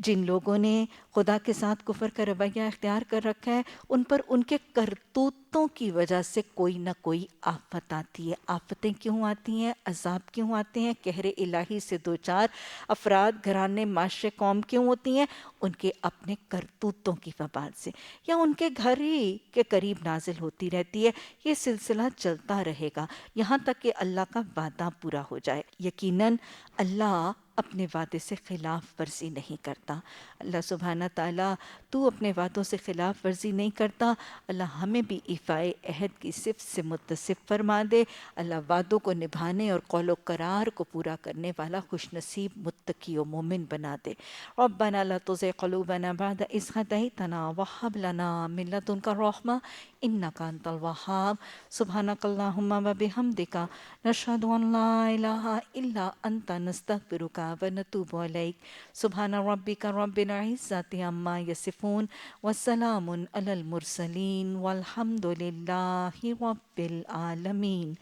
S1: جن لوگوں نے خدا کے ساتھ کفر کا رویہ اختیار کر رکھا ہے، ان پر ان کے کرتوتوں کی وجہ سے کوئی نہ کوئی آفت آتی ہے۔ آفتیں کیوں آتی ہیں، عذاب کیوں آتے ہیں، قہر الہی سے دوچار افراد، گھرانے، معاشرے، قوم کیوں ہوتی ہیں؟ ان کے اپنے کرتوتوں کی وبال سے، یا ان کے گھر ہی کے قریب نازل ہوتی رہتی ہے۔ یہ سلسلہ چلتا رہے گا یہاں تک کہ اللہ کا وعدہ پورا ہو جائے۔ یقیناً اللہ اپنے وعدے سے خلاف ورزی نہیں کرتا۔ اللہ سبحانہ تعالیٰ تو اپنے وعدوں سے خلاف ورزی نہیں کرتا۔ اللہ ہمیں بھی ایفائے عہد کی صفت سے متصف فرما دے۔ اللہ وعدوں کو نبھانے اور قول و قرار کو پورا کرنے والا خوش نصیب متقی و مومن بنا دے۔ ربنا لا تزغ قلوبنا بعد إذ هديتنا وهب لنا من لدنك رحمة إنك أنت الوهاب۔ سبحانك اللهم وبحمدك نشهد أن لا إله إلا أنت نستغفرك ونتوب إليك۔ سبحان ربك رب العزة عما يصفون وسلام على المرسلين والحمد لله رب العالمين۔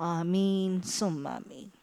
S1: آمین ثم آمین۔